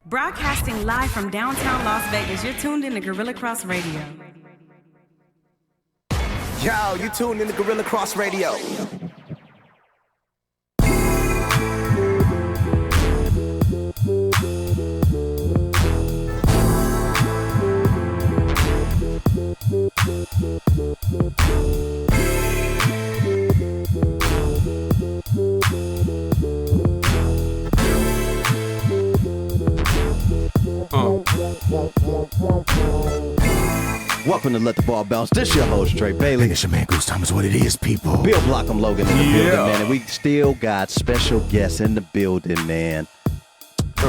Broadcasting live from downtown Las Vegas, you're tuned in to Gorilla Cross Radio. Yo, you tuned in to Gorilla Cross Radio. Welcome to Let the Ball Bounce. This your host, Trey Bailey. And it's your man, Goose Thomas. What it is, people. Bill Blockham Logan in the building, man. And we still got special guests in the building, man. He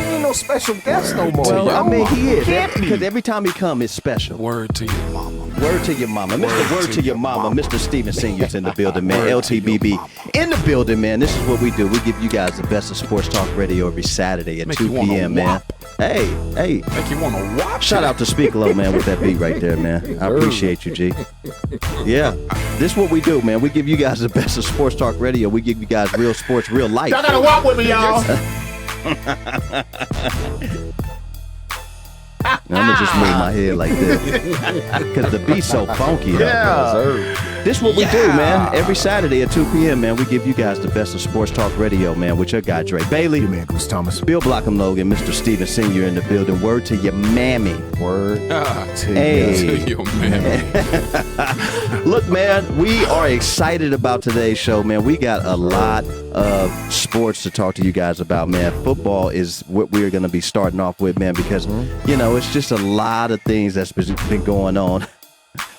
ain't no special guest no more. Well, I mean, he is. Can't be. Because every time he come, it's special. Word to your mama. Word to your mama. Mr. Word to your mama. Mr. Steven Senior's in the building, man. LTBB in the building, man. This is what we do. We give you guys the best of sports talk radio every Saturday at 2 p.m., man. Hey. Make you want to watch. Shout out to Speak Low, man, with that beat right there, man. I appreciate you, G. Yeah. This is what we do, man. We give you guys the best of sports talk radio. We give you guys real sports, real life. Y'all gotta walk with me, y'all. I'm gonna just move my head like this because the beat's so funky. This is what we do, man. Every Saturday at 2 p.m., man, we give you guys the best of sports talk radio, man, with your guy, Dre Bailey. Your man, Goose Thomas. Bill Blockham Logan, Mr. Steven Senior in the building. Word to your mammy. Word Hey. To your mammy. Look, man, we are excited about today's show, man. We got a lot of sports to talk to you guys about, man. Football is what we're going to be starting off with, man, because, you know, it's just a lot of things that's been going on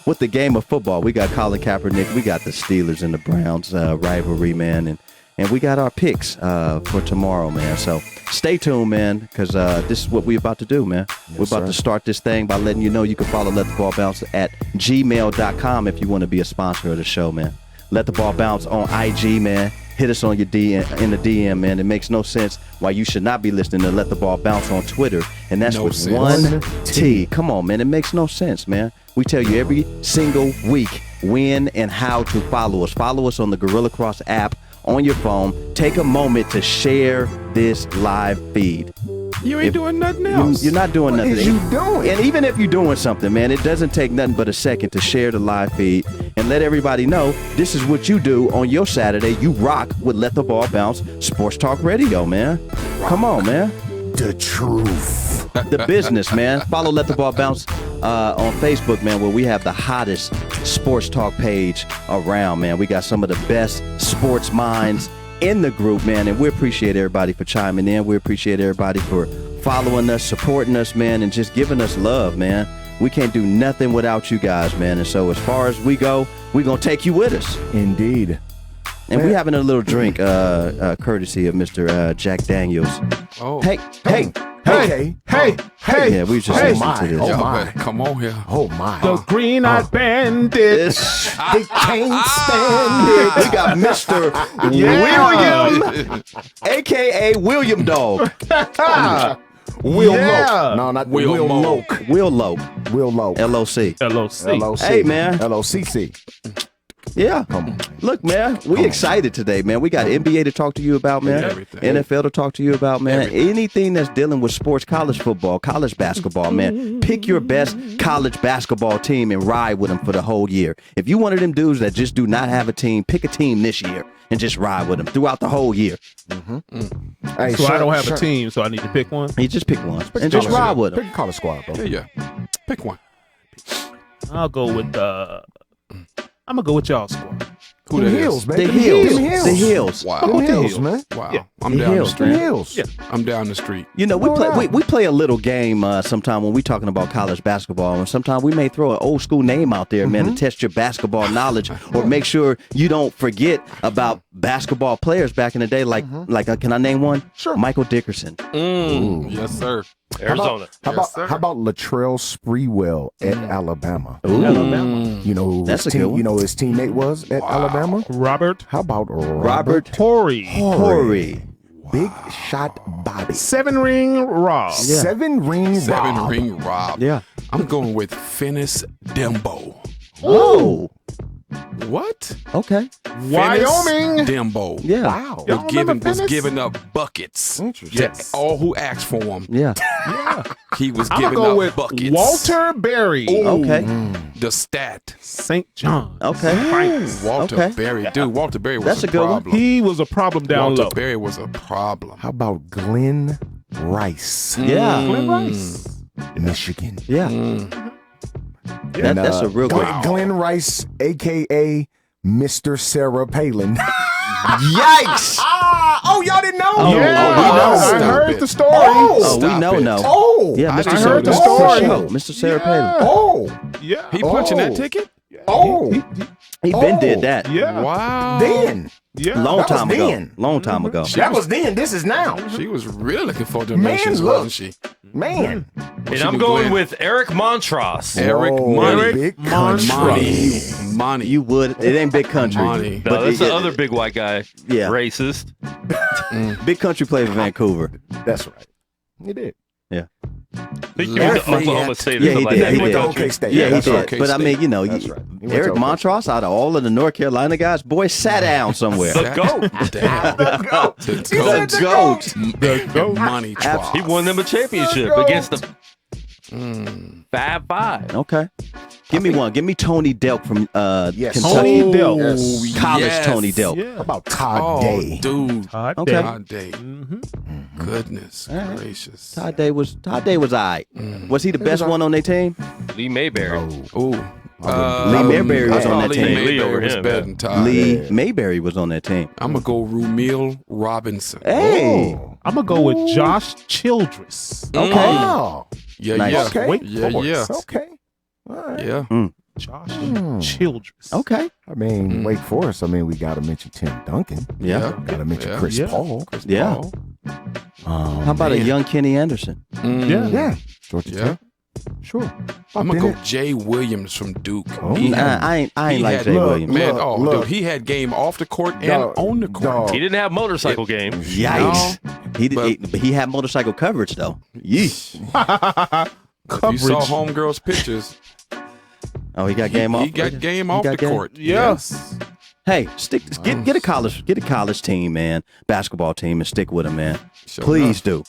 with the game of football. We got Colin Kaepernick. We got the Steelers and the Browns rivalry, man, and we got our picks for tomorrow, man. So stay tuned, man, because this is what we're about to do, man. Yes, we're about sir. to start this thing by letting you know you can follow Let the Ball Bounce at gmail.com if you want to be a sponsor of the show, man. Let the Ball Bounce on IG, man. Hit us on your in the DM, man. It makes no sense why you should not be listening to Let the Ball Bounce on Twitter, and that's No with sense. one T. Come on, man. It makes no sense, man. We tell you every single week when and how to follow us. Follow us on the Gorilla Cross app on your phone. Take a moment to share this live feed. You ain't doing nothing else. You're not doing nothing. What is you doing? And even if you're doing something, man, it doesn't take nothing but a second to share the live feed and let everybody know this is what you do on your Saturday. You rock with Let the Ball Bounce Sports Talk Radio, man. Come on, man. The truth. The business, man. Follow Let the Ball Bounce on Facebook, man, where we have the hottest sports talk page around, man. We got some of the best sports minds in the group, man, and we appreciate everybody for chiming in. We appreciate everybody for following us, supporting us, man, and just giving us love, man. We can't do nothing without you guys, man. And so as far as we go, we're going to take you with us. Indeed. And we having a little drink courtesy of Mr. Jack Daniels. Oh. Hey. Yeah, we just listened to this. Oh, Y'all my. better come on here. Oh, my. The green-eyed bandit. They can't stand it. We got Mr. William, a.k.a. William Dog. Will Yeah. Loke. No, not Will Will Loke. Loke. Will Loke, Will Loke. L-O-C. LOC. L-O-C. Hey, man. L-O-C-C. Yeah. Come on. Look, man, we excited today, man. We got NBA to talk to you about, man. Everything. NFL to talk to you about, man. Anything that's dealing with sports, college football, college basketball, man. Pick your best college basketball team and ride with them for the whole year. If you one of them dudes that just do not have a team, pick a team this year and just ride with them throughout the whole year. Hey, So I don't have a team, so I need to pick one. You just pick one and just ride with them. Pick a college squad, bro. Yeah. Pick one. I'll go with I'm gonna go with y'all squad. Who Them that Hills, is? baby. The Hills. Them Hills. The Hills. Wow. Them Go with the Hills, Hills. man. Wow. Yeah. I'm The down Hills, the Them street. Hills. Yeah. I'm down the street. You know, No doubt. we play a little game sometime when we talking about college basketball, and sometimes we may throw an old school name out there, man, to test your basketball knowledge or make sure you don't forget about basketball players back in the day. Like, can I name one? Sure. Michael Dickerson. Yes, sir. Arizona. Yes, sir. How about Latrell Sprewell at Alabama? Alabama. You know who That's his a good team, one. you know who his teammate was at Alabama? Robert How about Robert Torrey. Horry. Big Shot Bobby? 7-ring Rob. Yeah. Seven ring Seven Rob. ring Rob. Yeah. I'm going with Finis Dembo. Oh, What? okay. Wyoming. Dembo. Yeah. Wow. Was Y'all remember was Finis? giving up buckets. Interesting. To all who asked for them. Yeah. He was I'm giving gonna go up with buckets. Walter Berry. Okay. The stat. St. John. Okay. Walter Okay. Berry. Dude, Walter Berry was That's a a good one. problem. He was a problem down Walter low. Berry was a problem. How about Glenn Rice, Yeah. Glenn Rice. Michigan? Yeah. And, That's a real good. Glenn Rice, a.k.a. Mr. Sarah Palin. Yikes! Oh, y'all didn't know? Oh, Yeah, we know. I Stop heard it. the story. Oh, we Stop know it. now. Oh, Yeah, I Mr. heard Sarah. the For story. sure. Mr. Sarah Palin. oh, Yeah. He punching Oh. that ticket? oh. He been Oh. did that. Yeah. Wow. Then. Yeah. Long That was time ago. then. Long time ago. That was then. This is now. She was really looking for Man, donations, look. wasn't she? Man. And I'm going with Eric Montross. Eric Whoa, Money. Big Money. Money. Money. You would. It ain't Big Country. Money. No, that's it- the other big white guy. Yeah. Racist. Big Country played for Vancouver. That's right. He did. Yeah. I think he went to Oklahoma State or Yeah, he something like did. that. He went to did. OK State. Yeah, he that's did. right. But I mean, you know, That's right. He went Eric to OK Montross, out of all of the North Carolina guys, boy, sat down somewhere. The GOAT. Damn. The goat. The GOAT. Money trough. He won them a championship GOAT. against the Fab Five. Okay. Give me one. Give me Tony Delk from Yes. Kentucky. Tony Delk. Yes. College Yes. Tony Delk. Yeah. How about Todd Oh, Day? dude. Todd Okay. Day. Todd Day. Goodness gracious. Todd Day was all right. Was he the best one on their team? Lee Mayberry. Ooh. Lee Mayberry was on that Lee team. Lee over Mayberry was him, better yeah. than Todd. Lee Mayberry was on that team. I'm going to go Rumeal Robinson. Hey. I'm going to go with Josh Childress. Okay. Oh, Yeah, Nice. yeah. okay. Wake Yeah, yeah. Okay. All right. Yeah. Josh Childress. Okay. I mean, Wake Forest. I mean, we got to mention Tim Duncan. Yeah. Got to mention Yeah. Chris Yeah. Paul. Yeah. Paul. How about a young Kenny Anderson? Yeah. Yeah. Georgia Yeah. Tech. Sure. I'm going to Bennett. go Jay Williams from Duke. Oh. He Nah, had- I ain't he like had- Jay look, Williams. Man, Look. dude, he had game off the court and Dog, on the court. dog. He didn't have motorcycle games. Yikes. He did, But- but he had motorcycle coverage though. Yeesh. If you saw Coverage. homegirls pictures, Oh, he got game off. he got game off got the game? court. Yeah. Yes. Hey, get a college team, man. Basketball team, and stick with them, man. Sure Please do.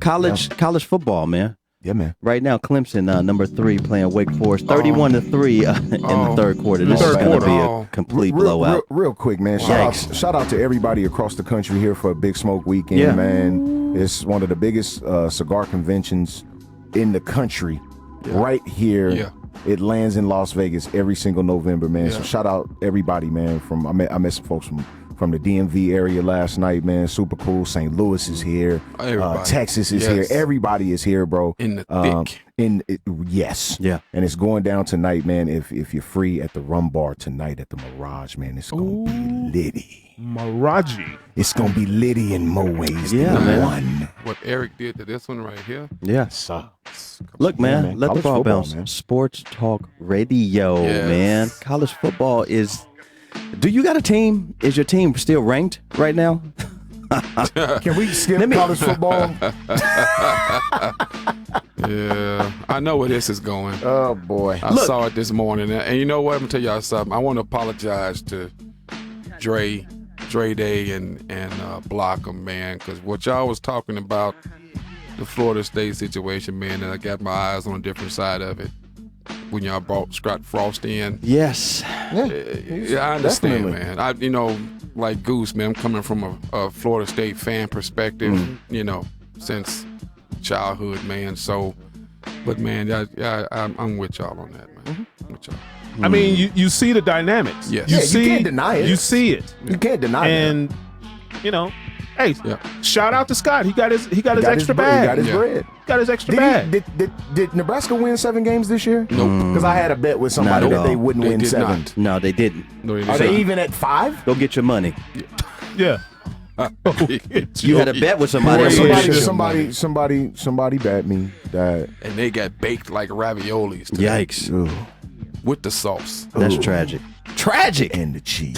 College football, man. Yeah, man. Right now, Clemson, number 3, playing Wake Forest, 31-3 in the third quarter. This is Third going to quarter. be a Oh. complete Real, blowout. real quick, man. Yikes. Shout out to everybody across the country here for a Big Smoke weekend, Yeah. man. It's one of the biggest cigar conventions in the country, right here. Yeah. It lands in Las Vegas every single November, man. Yeah. So shout out everybody, man. I met some folks from the DMV area last night, man. Super cool. St. Louis is here. Everybody. Texas is Yes. here. Everybody is here, bro. In the thick. Yes. Yeah. And it's going down tonight, man. If you're free at the Rum Bar tonight at the Mirage, man, it's gonna be litty. Maraji. It's gonna be litty in more ways Yeah, than man. one. What Eric did to this one right here. Yes. Look, man, man. let the College ball football, bounce. man. Sports Talk Radio, Yes. man. College football is. Do you got a team? Is your team still ranked right now? Can we skip Let me- college football? Yeah. I know where this is going. Oh boy. I saw it this morning. And you know what? I'm going to tell y'all something. I want to apologize to Dre Day and Blockham, man, because what y'all was talking about, the Florida State situation, man, and I got my eyes on a different side of it when y'all brought Scott Frost in. Yes. Yeah, I understand, Definitely. man. Like Goose, man, I'm coming from a Florida State fan perspective, since childhood, man. So, but man, I'm with y'all on that, man. With y'all. I mean, you see the dynamics. Yes. You Yeah, you see, can't deny it. You see it. You can't deny And, hey, Yeah. shout out to Scott. He got his that. extra He bag. got his Yeah. bread. Got his extra bag. Did Nebraska win 7 games this year? Nope. Because I had a bet with somebody Not at that they all. wouldn't They win did 7. not. No, they didn't. No, Are they even at 5? Go get your money. Yeah. You had a bet with somebody. Boy, I'm yeah. pretty sure. Somebody bet me that. and they got baked like raviolis today Yikes. Ooh, with the sauce. That's Ooh. tragic. Tragic. and the cheese.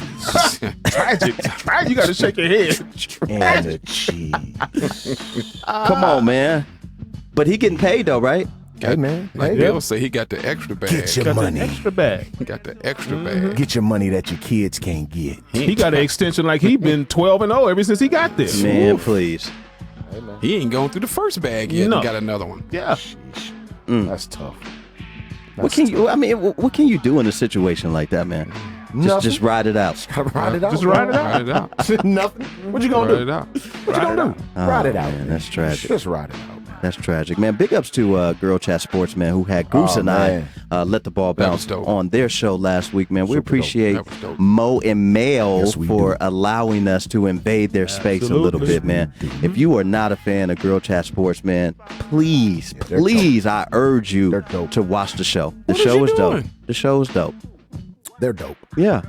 Tragic. You got to shake your head. and the cheese. Come on, man. But he getting paid though, right? Hey, man. Like Hey, Bill say, he got the extra bag. Get your Got money. the extra bag. He got the extra bag. Get your money that your kids can't get. He got an extension like he been 12-0 ever since he got this. Man, please. He ain't going through the first bag yet. No. He got another one. Yeah. That's tough. What can you? I mean, what can you do in a situation like that, man? Just ride it out. Ride it out. Just ride it out. Ride it out. Nothing. What you gonna Ride do? it out. What you gonna do? Ride it out. Man, that's tragic. Just ride it out, man. That's tragic, man. Big ups to Girl Chat Sports, man, who had Goose and man. I let the ball That was bounce dope. on their show last week, man. We Super dope. appreciate That was dope. Mo and Mel Yes, we for do. allowing us to invade their space a little Absolutely. bit, man. If you are not a fan of Girl Chat Sports, man, please, they're please, I urge you They're dope. to watch the show. The What is show you is dope. doing? The show is dope. They're dope. Yeah.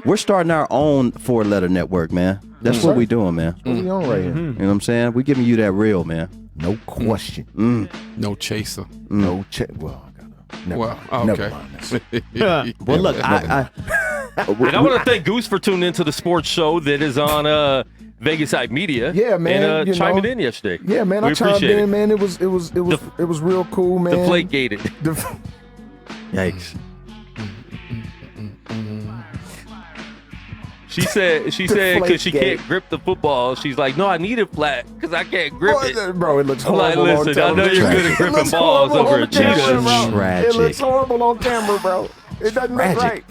We're starting our own 4-letter network, man. That's what we doing, man. What we on right here? You know what I'm saying? We giving you that real, man. No question. No chaser. No check. Well, I gotta. Never Well, mind. okay. Never mind this. Well, look, I And I want to thank Goose for tuning into the sports show that is on Vegas Side Media. Yeah, man, And you chiming know. in yesterday. Yeah, man. We I chimed appreciate in, it. man. It was real cool, man. Deflategate it. yikes. She said because she Deflategate. can't grip the football. She's like, no, I need it flat because I can't grip it. Bro, it looks I'm like, horrible on listen, I know television. you're good at It gripping looks balls horrible over on a the camera, cheetah. bro. Tragic. It looks horrible on camera, bro. It doesn't look right. Tragic.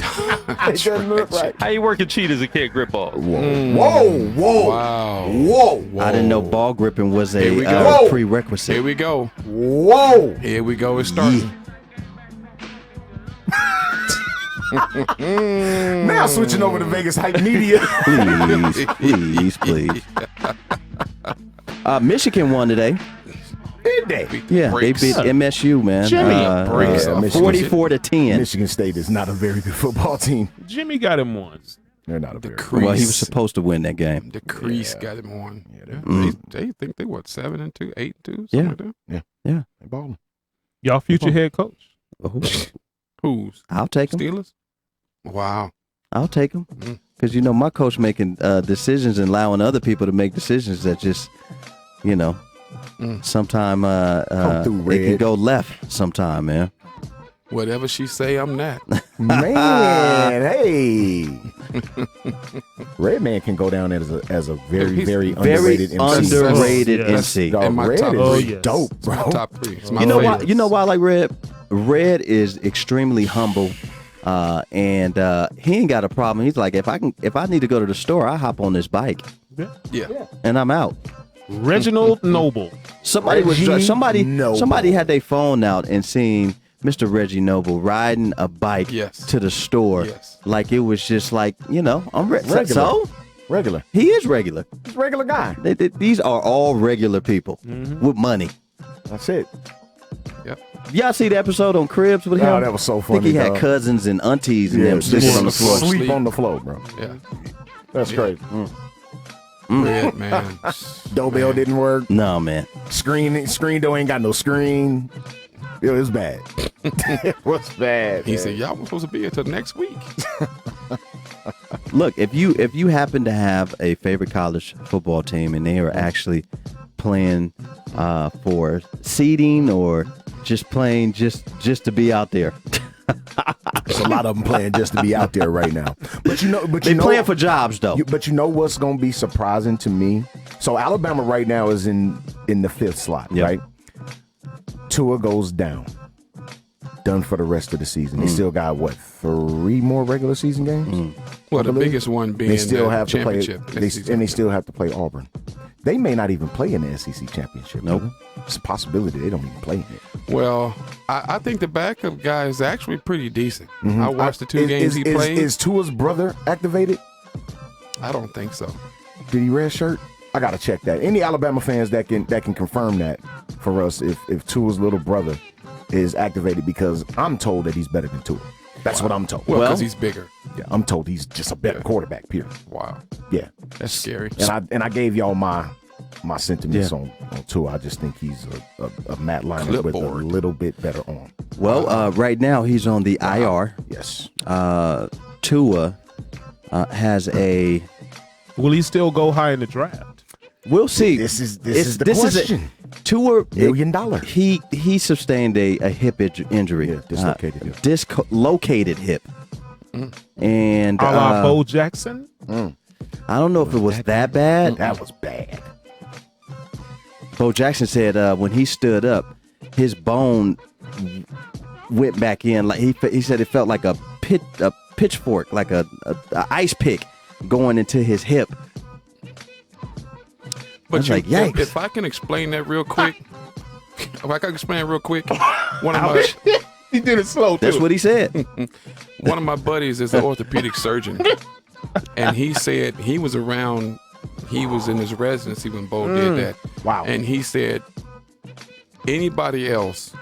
It doesn't look right. How you working cheetahs and can't grip balls? Whoa. Wow. Whoa. I didn't know ball gripping was Here we a go. Whoa. prerequisite. Here we go. Whoa. Here we go. It's starting. Now switching over to Vegas Hype Media. Please. Michigan won today. Did they? Yeah, Breaks. they beat MSU, man. Jimmy. Breaks. yeah, Michigan. 44-10. Michigan State is not a very good football team. Jimmy got him once. They're not a very good. crease. Well, he was supposed to win that game. The crease got him on. Yeah, Mm. they think they what 7-2, 8-2, something Yeah. like that. Yeah. They balling. Y'all future head coach. Who's I'll take him. Steelers? Wow. I'll take him. Mm. Because, my coach making decisions and allowing other people to make decisions that just, sometime Come through, it can Red. go left sometime, man. Whatever she say, I'm not. Man, hey. Redman can go down as a very, He's very Very underrated MC. underrated Yes. MC. Dog, In my Red top is three. dope, It's my bro. top 3. It's my You know why? favorite. You know why I like Red? Red is extremely humble, and he ain't got a problem. He's like, if I need to go to the store, I hop on this bike Yeah. and I'm out. Reginald Noble. Somebody Reggie Noble. somebody had their phone out and seen Mr. Reggie Noble riding a bike Yes. to the store, Yes. like it was just like I'm Regular. so Regular. he is regular. He's a regular guy. These are all regular people with money. That's it. Yep. Y'all see the episode on Cribs with him? Oh, that was so I think he funny, had dog. cousins and aunties and Yeah, them sleeping on the floor. Sleep. Sleep on the floor, bro. Yeah. That's crazy. Red man. Doorbell Man. didn't work. No, man. Screen door ain't got no screen. It was bad. It was bad. He man. said, "Y'all were supposed to be here till next week." Look, if you happen to have a favorite college football team and they are actually playing for seeding or just playing just to be out there, There's a lot of them playing just to be out there right now. But they playing for jobs though. But you know what's going to be surprising to me? So Alabama right now is in the 5th slot, Yep. right? Tua goes down. Done for the rest of the season. They still got, 3 more regular season games? Well, the believe. biggest one being They still the have to play, championship. and they still have to play Auburn. They may not even play in the SEC championship. Nope. brother. It's a possibility they don't even play in it. Well, I think the backup guy is actually pretty decent. I watched the 2 Is- games is, he is- played. Is Tua's brother activated? I don't think so. Did he red shirt? I gotta check that. Any Alabama fans that can confirm that for us if Tua's little brother is activated, because I'm told that he's better than Tua. That's what I'm told. Well, Well- because he's bigger. Yeah, I'm told he's just a better quarterback. Period. Wow, Yeah, that's scary. and I gave y'all my sentiments Yeah. on Tua. I just think he's a Matt Leinart with a Clipboard. little bit better arm. Well, right now he's on the IR. Yes. Tua has a. Will he still go high in the draft? We'll see. This is It's- the this is question. Tua $1 million. He sustained a hip injury. Yeah, dislocated hip. Dislocated hip. And A la Bo Jackson. I don't know if it was that bad. That was bad. Bo Jackson said when he stood up, his bone went back in. Like he said, it felt like a pitchfork, like a ice pick going into his hip. But like, yikes. if I can explain that real quick, one of my He did it slow too. That's what he said. one of my buddies is an orthopedic surgeon, and he said he was in his residency when Bo did that. Wow. And he said anybody else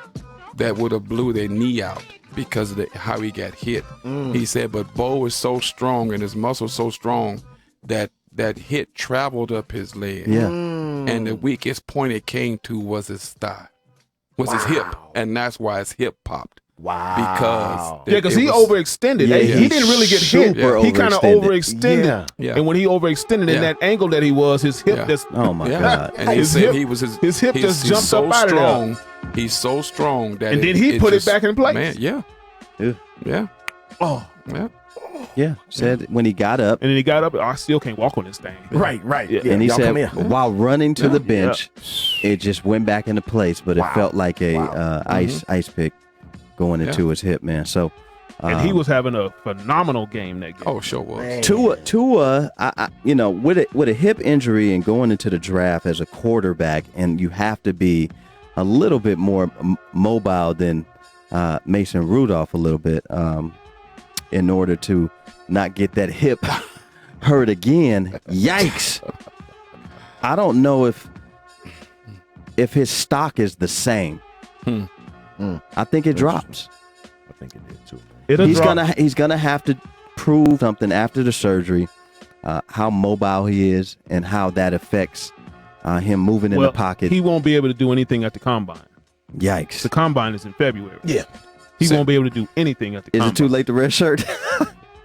that would have blew their knee out because of how he got hit. He said, but Bo was so strong and his muscles so strong that hit traveled up his leg. Yeah. And the weakest point it came to was his thigh, his hip, and that's why his hip popped. Wow. Because he was- overextended. Yeah, He didn't really get hit. super He kind of overextended. overextended. Yeah. And when he overextended in Yeah. that angle that he was, his hip Yeah. just Oh my Yeah. God. And he His said hip- he was his hip just jumped so up out of there. strong. He's so strong that And then he put it back in place. Man, yeah. Yeah. Yeah. oh. Yeah. Yeah. Said when he got up, And then he got up. I still can't walk on this thing. Right. Yeah. Yeah, and he y'all said come here. while running to the bench, it just went back into place, but it felt like a ice pick going into his hip, man. So, And he was having a phenomenal game that game. Oh, sure was. Tua, with a hip injury and going into the draft as a quarterback, and you have to be a little bit more mobile than Mason Rudolph a little bit in order to not get that hip hurt again. Yikes! I don't know if his stock is the same. I think it drops. I think it did too. Man. It'll He's gonna have to prove something after the surgery, how mobile he is and how that affects him moving in the pocket. He won't be able to do anything at the combine. Yikes! The combine is in February. Yeah. He won't be able to do anything at the Is combine. it too late to red shirt?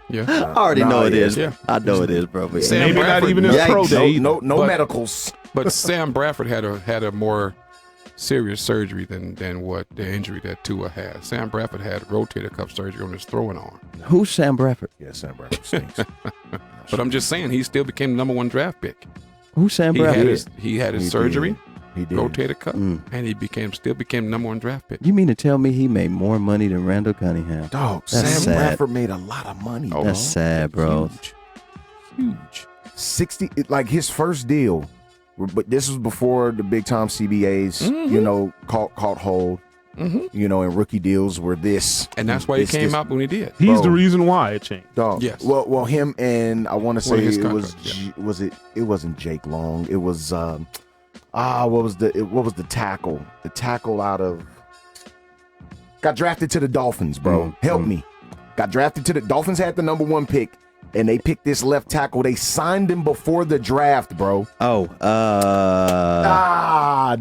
Yeah. I already No, know it it is. is. Yeah. I know it is, bro. But Sam Maybe not Bradford- even his pro Yikes. day. No But- medicals. But Sam Bradford had a more serious surgery than what the injury that Tua had. Sam Bradford had rotator cuff surgery on his throwing arm. Who's Sam Bradford? Yeah, Sam Bradford stinks. But I'm just saying, he still became the #1 draft pick. Who's Sam He had Bradford? his He surgery, He did. rotator cuff, and he still became the #1 draft pick. You mean to tell me he made more money than Randall Cunningham? Dog, That's Sam sad. Bradford made a lot of money. Oh, That's sad, bro. Huge. 60, like his first deal, but this was before the big time CBAs, caught hold. And rookie deals were this. And that's why he this- came this- out when he did. He's Bro. the reason why it changed. Dog. Yes. Well, him and I want to One say of his it was contracts, it wasn't Jake Long. It was what was the tackle? The tackle out of got drafted to the Dolphins, bro. Help me. Got drafted to the Dolphins, had the #1 pick, and they picked this left tackle. They signed him before the draft, bro. Oh,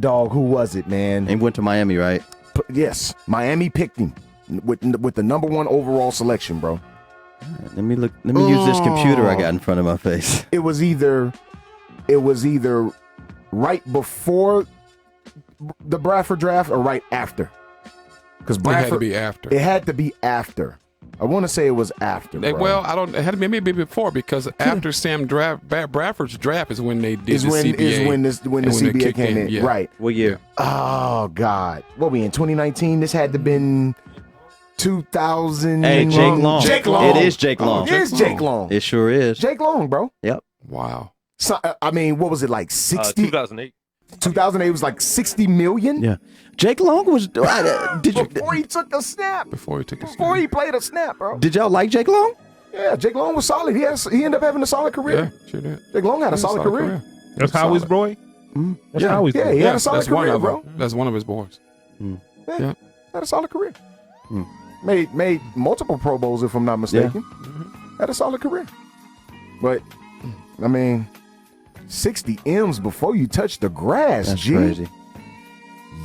Dog, who was it, man? he went to Miami, right? Yes, Miami picked him with the #1 overall selection, bro. Let me look. Let me use this computer I got in front of my face. It was either right before the Bradford draft or right after. Because It had to Bradford, be after. it had to be after. I want to say it was after. Bro. Well, I don't. It had to be maybe before because after Bradford's draft is when they did is the when CBA. is when the and they CBA kicked came in. Yeah. Right. What year? Oh God. What we in 2019? This had to been 2000. Hey, Jake Long. Jake Long. It is Jake Long. It is Jake Long. It sure is. Jake Long, bro. Yep. Wow. So, I mean, what was it like? 60. 2008. 2008 was like 60 million. Yeah. Jake Long was. Did you? Before he took a snap. Before he took his Before he played a snap, bro. Did y'all like Jake Long? Yeah, Jake Long was solid. He ended up having a solid career. Yeah, sure did. Jake Long had a solid career. That's Howie's boy. That's Yeah. Howie's Yeah, boy. he had a solid That's one career, of bro. them. That's one of his boys. Had a solid career. Made multiple Pro Bowls, if I'm not mistaken. Had a solid career. But I mean, 60 M's before you touch the grass. That's G. crazy.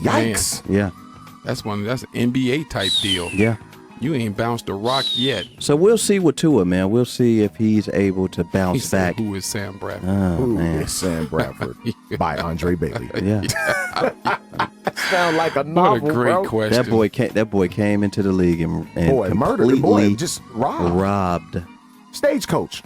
Yikes. Yeah. That's an NBA type deal. Yeah. You ain't bounced a rock yet. So we'll see with Tua, man. We'll see if he's able to He bounce said, back. who is Sam Bradford? Oh, man. It's Sam Bradford by Andre Bailey. Yeah. Sound like a What novel, a great bro. question. That boy came into the league and Boy, murdered. completely Boy, just robbed. robbed. Stagecoach.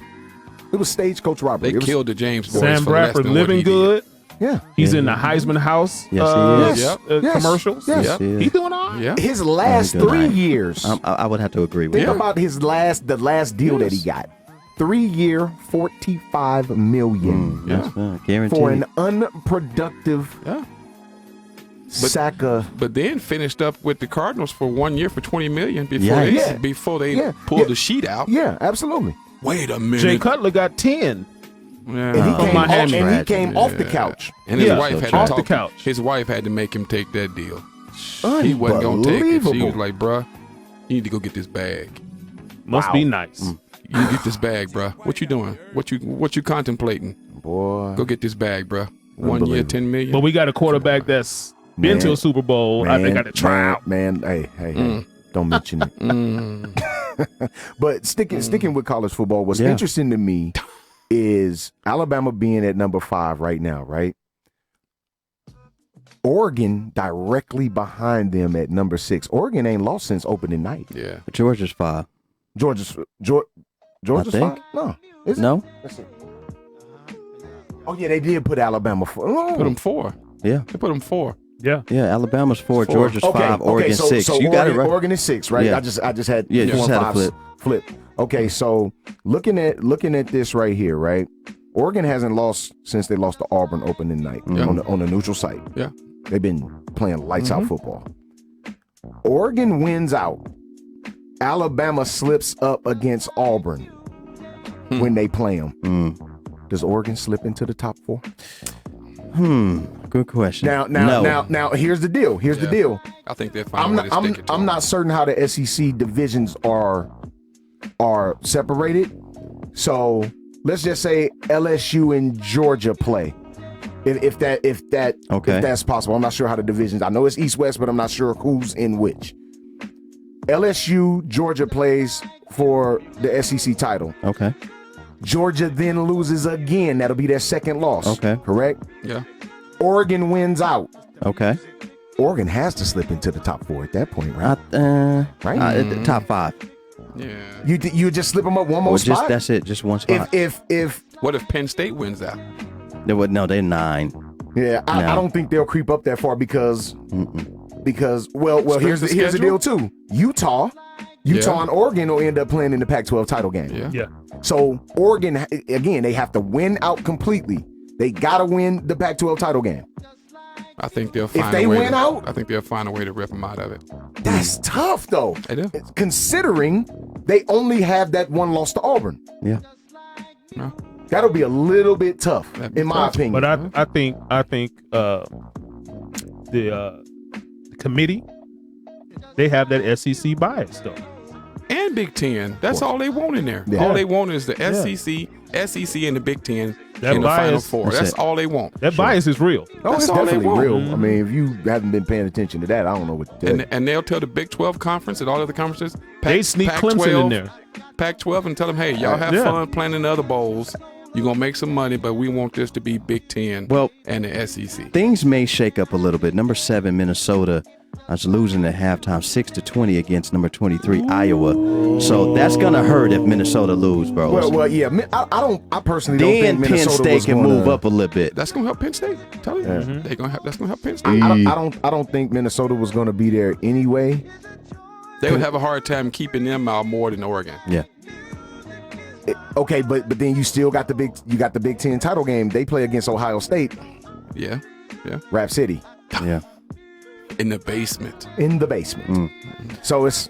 It was stagecoach robbery. They It was- killed the James boys Sam for less Bradford than what living he did. good. Yeah. He's in the Heisman House Yes, he is. Yep. Yes. commercials. Yes. Yep. He He is. doing all right. Yeah. His last Oh, he 3 good. years. I would have to agree with Think you. about the last deal that he got. 3-year, $45 million That's guaranteed. for an unproductive Yeah. sack of. But then finished up with the Cardinals for 1 year for $20 million Yeah. before they Yeah. pulled Yeah. the sheet out. Yeah, absolutely. Wait a minute. Jay Cutler got 10. Yeah. And he From came, Miami. off the couch. And his Yeah. wife had Off to the talk. couch. His wife had to make him take that deal. He wasn't gonna take it. She was Unbelievable. like, "Bruh, you need to go get this bag. Must Wow. be nice. You get this bag, bruh. What you doing? What you contemplating? Boy. Go get this bag, bruh. 1 year, Unbelievable. $10 million. But we got a quarterback that's been to a Super Bowl. I think got a trial. Man, hey, don't mention it. But sticking with college football, what's Yeah. interesting to me is Alabama being at number 5 right now, right? Oregon directly behind them at number 6. Oregon ain't lost since opening night. Yeah. Georgia's 5. Georgia's I think. 5? No. Is it? No? Let's see. Oh, yeah, they did put Alabama 4. Oh. Put him 4. Yeah. They put him 4. Yeah. Yeah, Alabama's 4, Georgia's 5, Oregon so, 6. So You got it right. Oregon is 6, right? Yeah. I just had Yeah, 4 just and had a 5 flip. Okay, so looking at this right here, right? Oregon hasn't lost since they lost to Auburn opening night on the neutral site. Yeah. They've been playing lights out football. Oregon wins out. Alabama slips up against Auburn when they play them. Does Oregon slip into the top 4? Good question. Now, here's the deal. Here's the deal. I think they'll find a way to stick it to I'm him. not certain how the SEC divisions are separated. So let's just say LSU and Georgia play. If that's possible. I'm not sure how the divisions. I know it's East-West, but I'm not sure who's in which. LSU, Georgia plays for the SEC title. Okay. Georgia then loses again. That'll be their second loss. Okay. Correct? Yeah. Oregon wins out. Okay. Oregon has to slip into the top 4 at that point, right? Right? Top 5. Yeah. You just slip them up one more Or spot. that's it. Just one spot. If What if Penn State wins out? No, they're 9. yeah, I No. don't think they'll creep up that far because well here's the schedule? deal too. Utah Yeah. and Oregon will end up playing in the Pac-12 title game. Yeah. Yeah. So Oregon again, they have to win out completely. They gotta win the Pac-12 title game. I think they'll find they a way win out- I think they'll find a way to rip them out of it. That's tough though. They do. Considering they only have that one loss to Auburn. Yeah. No. That'll be a little bit tough, That'd be in my tough. opinion. But I think the committee, they have that SEC bias though. And Big Ten. That's all they want in there. Yeah. All they want is the SEC and the Big Ten That in the Final bias- Four. That's That's it. all they want. That bias is real. Oh, That's it's all they definitely want. real. I mean, if you haven't been paying attention to that, I don't know what to tell you. And they'll tell the Big 12 conference and all the other conferences. They sneak Clemson in there. Pac-12 and tell them, hey, y'all have Yeah. fun playing in the other bowls. You're going to make some money, but we want this to be Big Ten Well, and the SEC. things may shake up a little bit. Number 7, Minnesota, is losing at halftime, 6-20 against number 23, Iowa. So that's gonna hurt if Minnesota lose, bro. Well, yeah. I personally don't then think Penn Minnesota State was can gonna, move up a little bit. That's going to help Penn State. Tell you. That's going to help Penn State. I don't think Minnesota was going to be there anyway. They would have a hard time keeping them out more than Oregon. Yeah. Okay, but then you still got the Big Ten title game. They play against Ohio State, Yeah. Yeah. Rap City, Yeah. In the basement. in the basement. So it's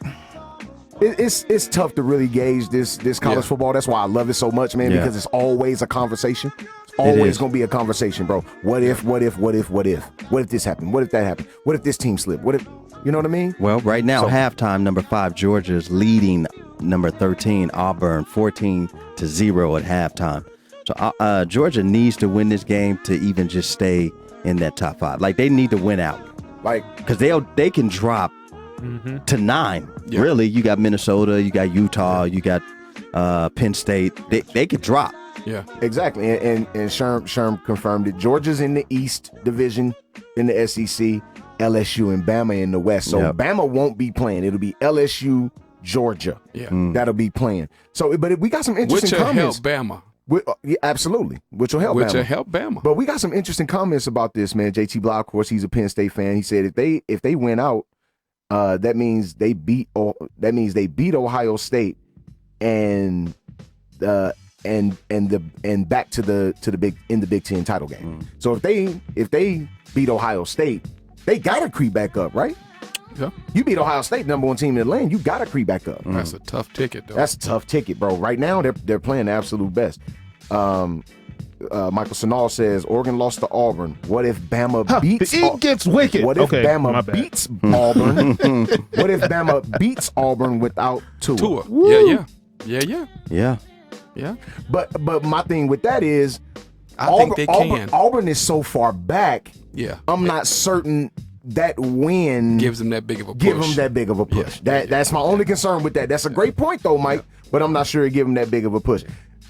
tough to really gauge this college Yeah. football. That's why I love it so much, man, Yeah. because it's always a conversation. It's always is. going to be a conversation, bro. What if this happened? What if that happened? What if this team slipped? What if, you know what I mean? Well, right now, So- halftime, number 5, Georgia is leading number 13, Auburn, 14-0 at halftime. So Georgia needs to win this game to even just stay in that top 5. Like, they need to win out. Like, Because they can drop to 9. Yeah. Really, you got Minnesota, you got Utah, you got Penn State. They could drop. Yeah. Exactly. And Sherm confirmed it. Georgia's in the East Division in the SEC, LSU and Bama in the West. So Bama won't be playing. It'll be LSU, Georgia. Yeah. That'll be playing. So, but we got some interesting Which will comments. help Bama. Yeah, absolutely. Which will help Which Bama. will help Bama. But we got some interesting comments about this, man. JT Blau, of course, he's a Penn State fan. He said if they win out, that means they beat Ohio State and back to the Big Ten title game. So if they beat Ohio State, they gotta creep back up, right? Yeah. You beat Ohio State, number 1 team in the land, you gotta creep back up. That's a tough ticket, though. That's a tough ticket, bro. Right now, they're playing the absolute best. Michael Sanal says Oregon lost to Auburn. What if Bama beats? It gets wicked. What if Okay, my Bama bad. beats Auburn? What if Bama beats Auburn without Tua? Tua. Woo. Yeah. But my thing with that is, I think they can. Auburn is so far back. Yeah. I'm not certain that win Gives them that big of a push. give them that big of a push. That's my only concern with that. That's a great point though, Mike. But I'm not sure it give them that big of a push.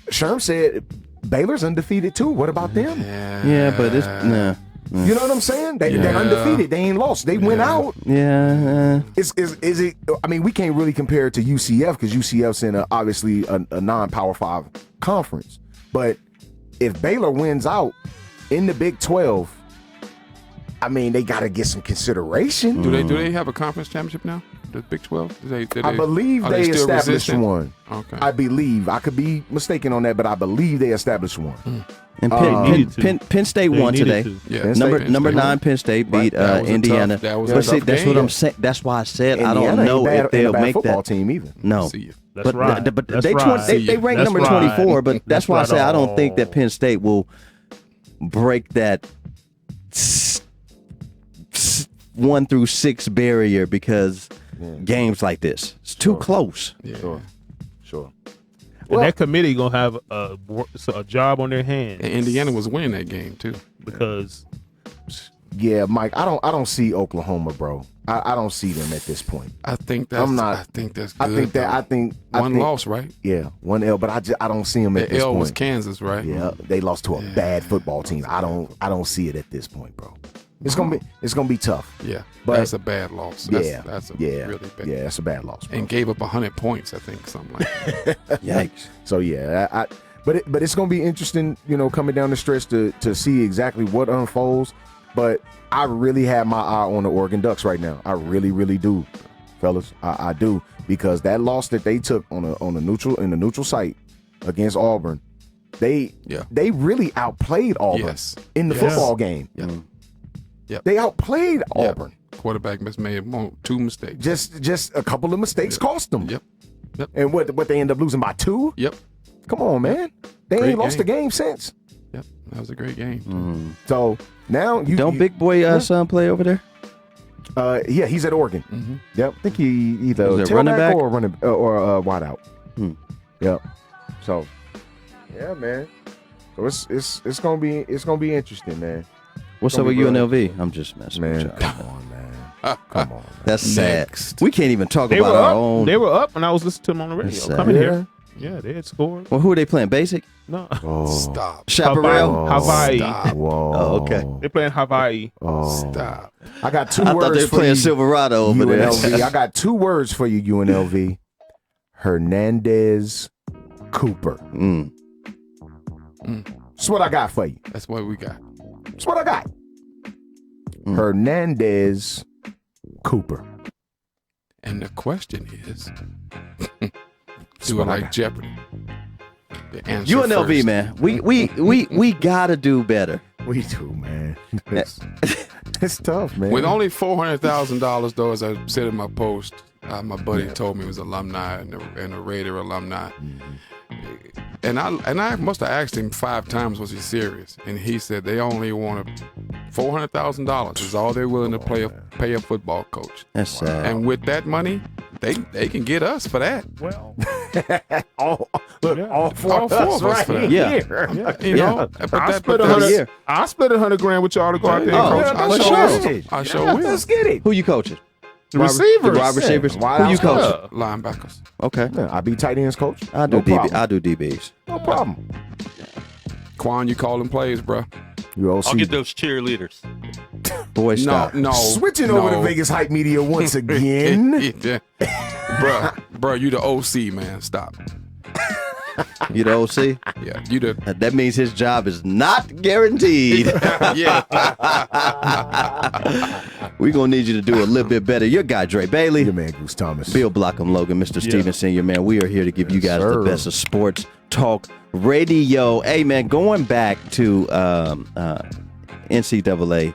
Sherm said Baylor's undefeated too. What about them? Yeah, but it's nah. You know what I'm saying? They're undefeated. They ain't lost. They went out. Yeah. Is it? I mean, we can't really compare it to UCF because UCF's in obviously a non-Power 5 conference. But if Baylor wins out in the Big 12, I mean, they got to get some consideration. Do they have a conference championship now? The Big 12? I believe they still established resistant? one. Okay. I believe. I could be mistaken on that, but I believe they established one. And needed Penn State They won needed today. to. Yeah. Penn State- Number 9 Penn State beat That was a Indiana. that was a But see, tough that's game. what I'm saying. That's why I said I Indiana don't know ain't bad, if ain't they'll a bad make football that. team either. No. See you. That's right. But That's they right. they ranked That's number right. 24. But that's That's why I right say I don't think that on. Penn State will break that 1 through 6 barrier because games like this, it's too close. Yeah. Sure. And that committee gonna have a job on their hands And Indiana was winning that game too. because Yeah, Mike. I don't see Oklahoma, bro. I don't see them at this point. I think that's. I'm not- I think that's I good. think that. though. I think One loss, right? Yeah, 1 L. But I don't see them at The this L point. was Kansas, right? Yeah, they lost to a bad football team. I don't see it at this point, bro. It's gonna be tough. Yeah, But- that's a bad loss. That's a really bad. Yeah, that's a bad loss, bro. And gave up 100 points, I think, something like that. Yikes. So yeah, but it's gonna be interesting, coming down the stretch to see exactly what unfolds. But I really have my eye on the Oregon Ducks right now. I really, really do, fellas. I do, because that loss that they took on the neutral site against Auburn, they really outplayed Auburn Yes. in the football game. Yeah. Yep. They outplayed Auburn. Quarterback made 2 mistakes. Just a couple of mistakes cost them. Yep. And what they end up losing by 2? Yep. Come on, man. They Great ain't lost a game. game since. Yep. That was a great game. So now Don't Big Boy son play over there? yeah, he's at Oregon. Mm-hmm. Yep. I think he either Is it tailback running back? or running or wide out. Hmm. Yep. So yeah, man. So it's gonna be interesting, man. What's Gonna up with be real UNLV? I'm just messing with Man, y'all. come on, man. Come on. Man. That's sad. Next. We can't even talk they about were our up. own. They were up when I was listening to them on the radio. That's sad. Coming Yeah. here, yeah, they had scored. Well, who are they playing? Basic? No, Oh. Stop. Chaparral? Hawaii. Stop. Whoa. Oh, okay. They're playing Hawaii. Oh. Stop. I got 2 I words thought they were for playing you, Silverado over there. UNLV. I got 2 words for you, UNLV. Hernandez Cooper. That's what I got for you. That's what we got. That's what I got. Hernandez Cooper. And the question is, That's do it what I like got. Jeopardy? The answer UNLV, first. man. We gotta do better. We do, man. It's tough, man. With only $400,000, though, as I said in my post, my buddy told me he was alumni and a Raider alumni. And I must have asked him 5 times, was he serious? And he said they only wanted $400,000 is all they're willing to pay a football coach. That's sad. And with that money, they can get us for that. Well, all 4 All of four us of us right for that. Yeah. here. You know, but I that, split but that's- I split $100,000 with y'all to go out there Oh, and coach. for I sure. sure will. I sure will. Let's get it. Who you coaching? The receivers. The wide receivers. Wide Who you outside. coach? Linebackers. Okay. Yeah, I be tight ends coach. I do no DB. problem. I do DBs. No problem. Quan, you calling plays, bro? You OC. I'll get those cheerleaders. Boy, No, stop. no. Switching over to Vegas Hype Media once again. Bro, you the OC, man. Stop. You the OC? Yeah, you the That means his job is not guaranteed. yeah. We're going to need you to do a little bit better. Your guy, Dre Bailey. Your man, Goose Thomas. Bill Blockham Logan, Mr. Steven Sr., man. We are here to give you guys the sir. best of sports talk radio. Hey, man, going back to NCAA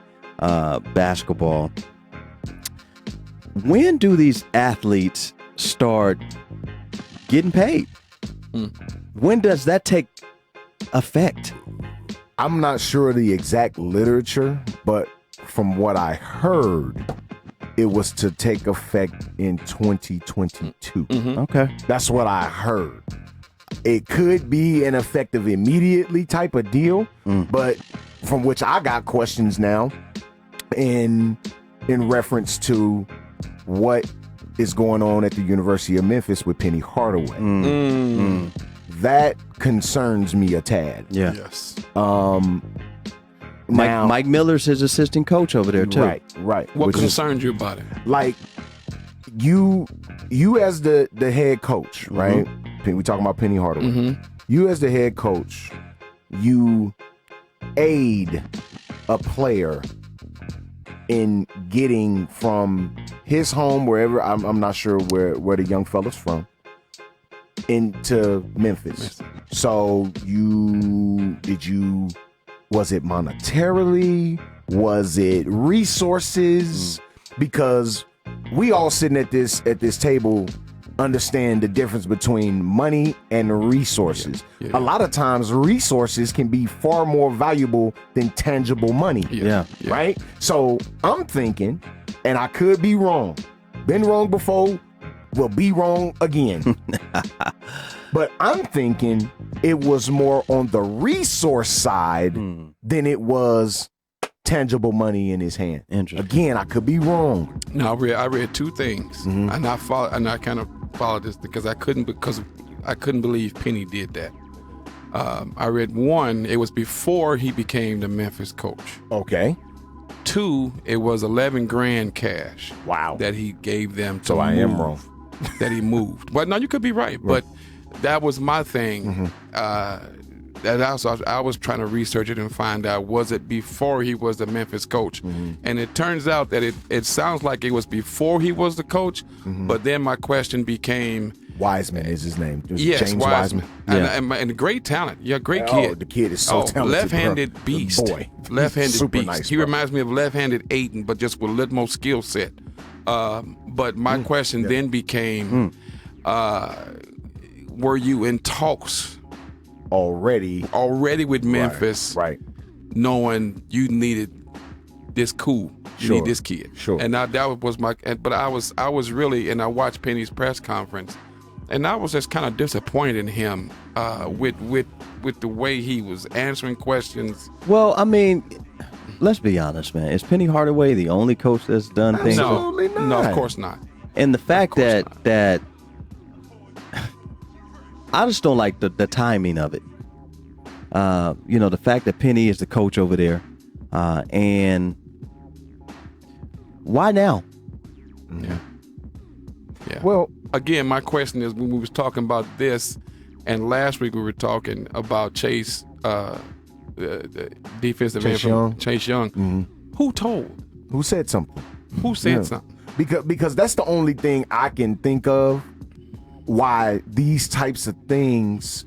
basketball, when do these athletes start getting paid? When does that take effect? I'm not sure of the exact literature, but from what I heard, it was to take effect in 2022. Okay. That's what I heard. It could be an effective immediately type of deal, but from which I got questions now in reference to what is going on at the University of Memphis with Penny Hardaway. That concerns me a tad. Yeah. Yes. Mike Miller's his assistant coach over there, too. Right. What Which is- concerns you about it? like you as the head coach, right? We talking about Penny Hardaway. You as the head coach, you aid a player in getting from his home, wherever I'm not sure where the young fella's from, into Memphis. So was it monetarily? Was it resources? Because we all sitting at this table understand the difference between money and resources. Yeah. A lot of times resources can be far more valuable than tangible money. Yeah. Right? So I'm thinking, and I could be wrong. Been wrong before, will be wrong again. But I'm thinking it was more on the resource side than it was tangible money in his hand. Interesting. Again, I could be wrong. No, I read two things, and I kind of followed this because I couldn't believe Penny did that. I read one, it was before he became the Memphis coach. Okay. Two, it was 11 grand cash. Wow. That he gave them. So I am wrong. That he moved. But no, you could be right. But that was my thing. That also, I was trying to research it and find out, was it before he was the Memphis coach? And it turns out that it sounds like it was before he was the coach, but then my question became... Wiseman is his name. Yes, James Wiseman. Yeah. And great talent. Yeah, great Oh, kid. the kid is so talented. Left-handed bro. beast. Boy. Left-handed Super beast. nice, He bro. reminds me of left-handed Aiden, but just with a little more skill set. But my question then became, were you in talks Already with Memphis, Right. knowing you needed this cool, you Sure. need this kid? Sure. And that was my. But I was really, and I watched Penny's press conference, and I was just kind of disappointed in him with the way he was answering questions. Well, I mean, let's be honest, man. Is Penny Hardaway the only coach that's done things? Absolutely not. No, of course not. And the fact course that I just don't like the timing of it. The fact that Penny is the coach over there, and why now? Yeah. Well, Again, my question is, when we was talking about this, and last week we were talking about Chase, the defensive end Chase from Young. Chase Young. Who told? who said something? Who said Yeah. something? Because that's the only thing I can think of why these types of things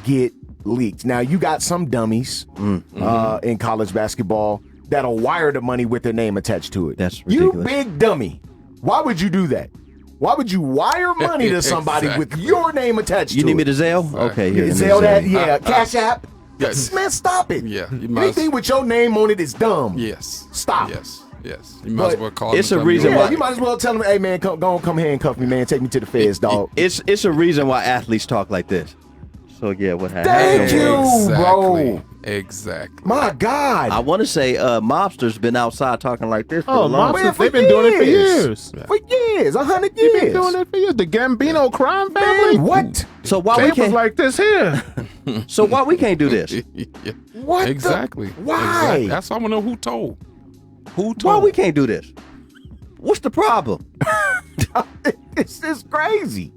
get leaked. Now, you got some dummies in college basketball that'll wire the money with their name attached to it. That's You ridiculous. big dummy. Why would you do that? Why would you wire money to somebody with Exactly. your name attached You to need it? me to Zelle? Okay, here. let me Zelle that? Zelle. Yeah. Cash App? Yeah. Man, stop it. Yeah, you might- Anything with your name on it is dumb. Yes. Stop. Yes. You might as But well call it's him a something reason else. Yeah, why- you might as well tell them, hey, man, come handcuff me, man. Take me to the feds, dog. It's a reason why athletes talk like this. So yeah, what happened? Thank you, bro. Exactly. My God. I want to say Mobster's been outside talking like this for a long Man, Mobsters, they've been doing it for years. For years, 100 They've been years. doing it for years. The Gambino crime family. Man, what? So why They we was can't? like this here. So why we can't do this? Yeah. What? Exactly. Why? Exactly. That's why I want to know who told. Who told? Why we can't do this? What's the problem? This is crazy.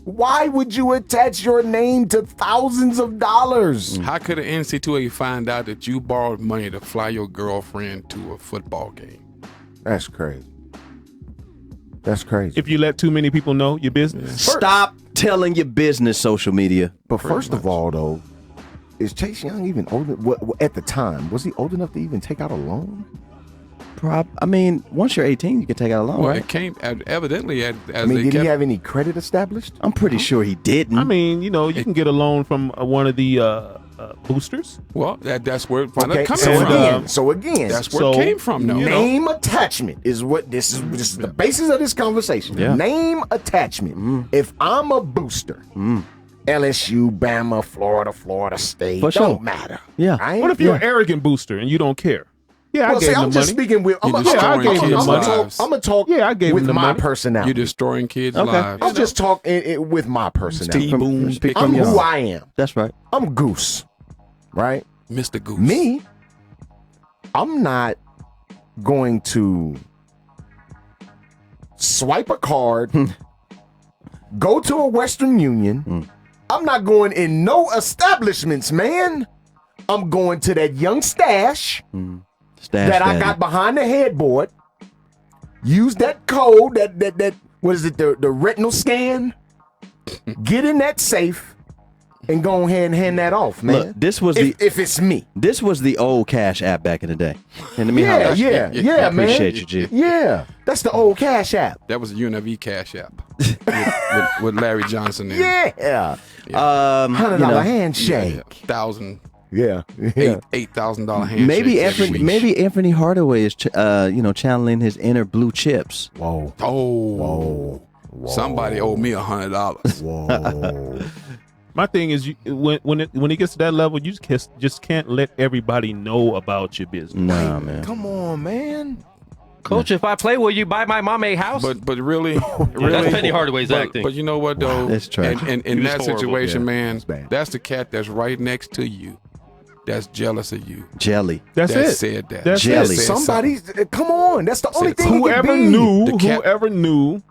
Why would you attach your name to thousands of dollars? How could an NCAA find out that you borrowed money to fly your girlfriend to a football game? That's crazy. That's crazy. If you let too many people know your business. Stop telling your business, social media. But first of all, though, is Chase Young even old? At the time, was he old enough to even take out a loan? I mean, once you're 18, you can take out a loan, Well, right? it came evidently as I mean, they did kept. he have any credit established? I'm pretty sure he didn't. I mean, you can get a loan from one of the boosters. Well, that's where it wound Okay, up coming so from. again, That's where it came from. No, name attachment is what this is the basis of this conversation. Yeah. Name attachment. If I'm a booster, LSU, Bama, Florida State, For don't sure. matter. Yeah. Right? What if you're an arrogant booster and you don't care? Yeah, I Well, gave see, him I'm the just money. speaking with. I'm You're gonna destroying I gave him kids' the money. lives. talk. Yeah, I gave with him the my money. personality. You're destroying kids' Okay. lives. I'll just talk with my personality. Steve Boone, speak I'm from your who heart. I am. That's right. I'm Goose, right? Mr. Goose. Me, I'm not going to swipe a card, go to a Western Union. I'm not going in no establishments, man. I'm going to that young stash that I got behind the headboard. Use that code, that what is it, the retinal scan? Get in that safe and go ahead and hand that off, man. Look, this was if it's me. This was the old Cash App back in the day. And let me holler. Yeah, I man. appreciate you, G. Yeah, that's the old Cash App. That was a UNLV Cash App with Larry Johnson in. Yeah. $100 you know, handshake. $1,000, Yeah. $8,000 handshake. Maybe Anthony Hardaway is channeling his inner blue chips. Whoa. Oh, somebody owed me $100. Whoa. My thing is, when it gets to that level, you just can't let everybody know about your business. Nah, man. Come on, man. Coach, if I play, will you buy my mom a house? But really, That's Penny Hardaway's acting. But you know what though? That's tragic. And in He was that horrible. situation, Yeah. man, That's bad. that's the cat that's right next to you. That's jealous of you. Jelly. That's that it. said that. That's Jelly. it. Said Somebody's come on. That's the only Said thing. Whoever it can be. whoever knew,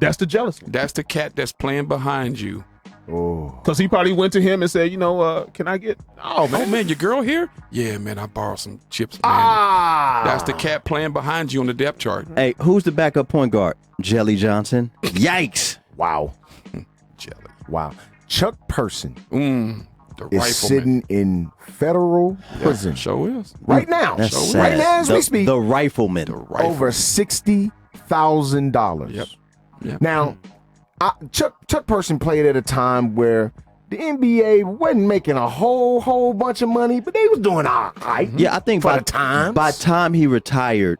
that's the jealous one. That's the cat that's playing behind you. Oh. Because he probably went to him and said, can I get? Oh Oh man, man, your girl here? Yeah, man, I borrowed some chips, man. Ah. That's the cat playing behind you on the depth chart. Hey, who's the backup point guard? Jelly Johnson. Yikes. Wow. Jelly. Wow. Chuck Person The is rifleman. sitting in federal prison Show is. right now. That's So sad. Right now as we speak. The rifleman. The rifleman. Over $60,000. Yep. Yep. Now, Chuck Person played at a time where the NBA wasn't making a whole bunch of money, but they was doing all right. Yeah, I think for by the times. by time he retired,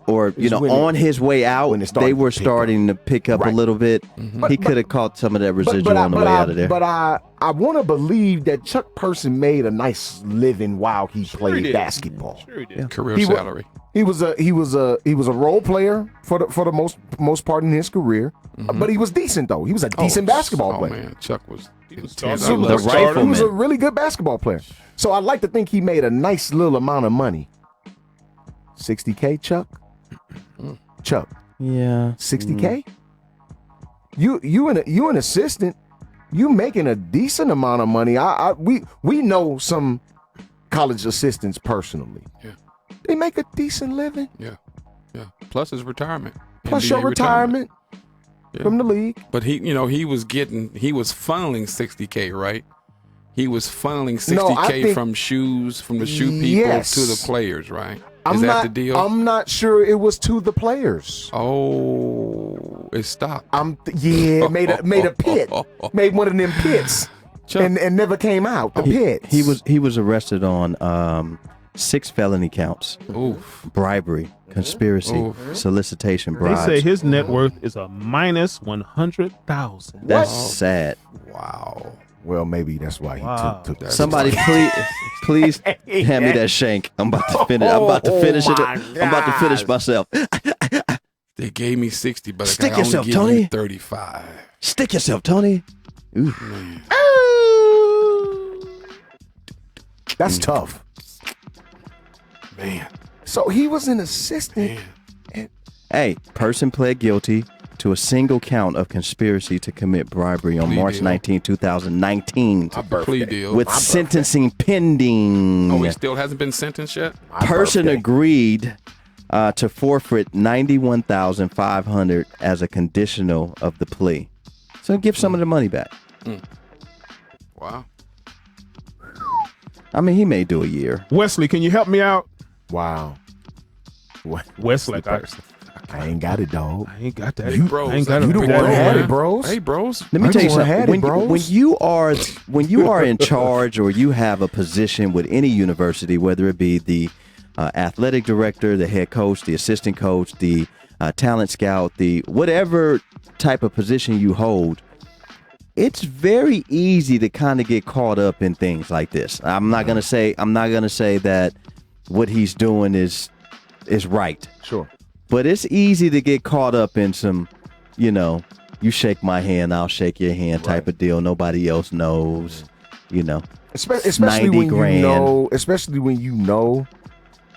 or Is when on his way out, when it started they were to pick starting to pick up Right. a little bit. But- He could have caught some of that residual on the way out of there. But I want to believe that Chuck Person made a nice living while he played did. basketball. Sure he did. Career He wa- salary. He was a role player for the most part in his career, but he was decent though. He was a decent basketball player. Man, Chuck was intense. started- I The love Chuck. rifleman. He was a really good basketball player. So I'd like to think he made a nice little amount of money. $60K, Chuck. Chuck, yeah. $60K. You an assistant. You making a decent amount of money. We know some college assistants personally. Yeah. They make a decent living. Yeah. Plus his retirement. Plus NBA your retirement Yeah. from the league. But he was funneling $60K, right? He was funneling No, I $60K think- from the shoe people Yes. to the players, right? I'm Is that not, the deal? I'm not sure it was to the players. Oh, it stopped. Made a pit, made one of them pits, Chuck. and never came out. The pits. He was arrested on 6 felony counts: Oof. bribery, conspiracy, Oof. solicitation, They bribes. say his net worth is a minus 100,000. That's sad. Wow. Well, maybe that's why he took that. Somebody please hand me that shank. I'm about to finish. I'm about to finish it. I'm about to finish myself. They gave me 60, but Stick I only yourself, give Tony. you 35. Stick yourself, Tony. Ooh. That's tough. Man. So he was an assistant. Hey, person pled guilty to a single count of conspiracy to commit bribery on Plea March deal. 19, 2019, Plea deal. with sentencing pending. Oh, he still hasn't been sentenced yet? Person agreed to forfeit $91,500 as a conditional of the plea. So give some of the money back. Wow. I mean, he may do a year. Wesley, can you help me out? Wow. Wesley, I ain't got it, dog. I ain't got that. Hey, bros, I ain't got you it. the one Bro, had man. it, bros. Hey, bros. Let me I'm tell you the one something. had it, bros. When you are in charge or you have a position with any university, whether it be the athletic director, the head coach, the assistant coach, the talent scout, the whatever type of position you hold, it's very easy to kind of get caught up in things like this. I'm not gonna say that what he's doing is right. Sure. But it's easy to get caught up in some, you shake my hand, I'll shake your hand type of deal. Nobody else knows, Especially 90 when grand. especially when you know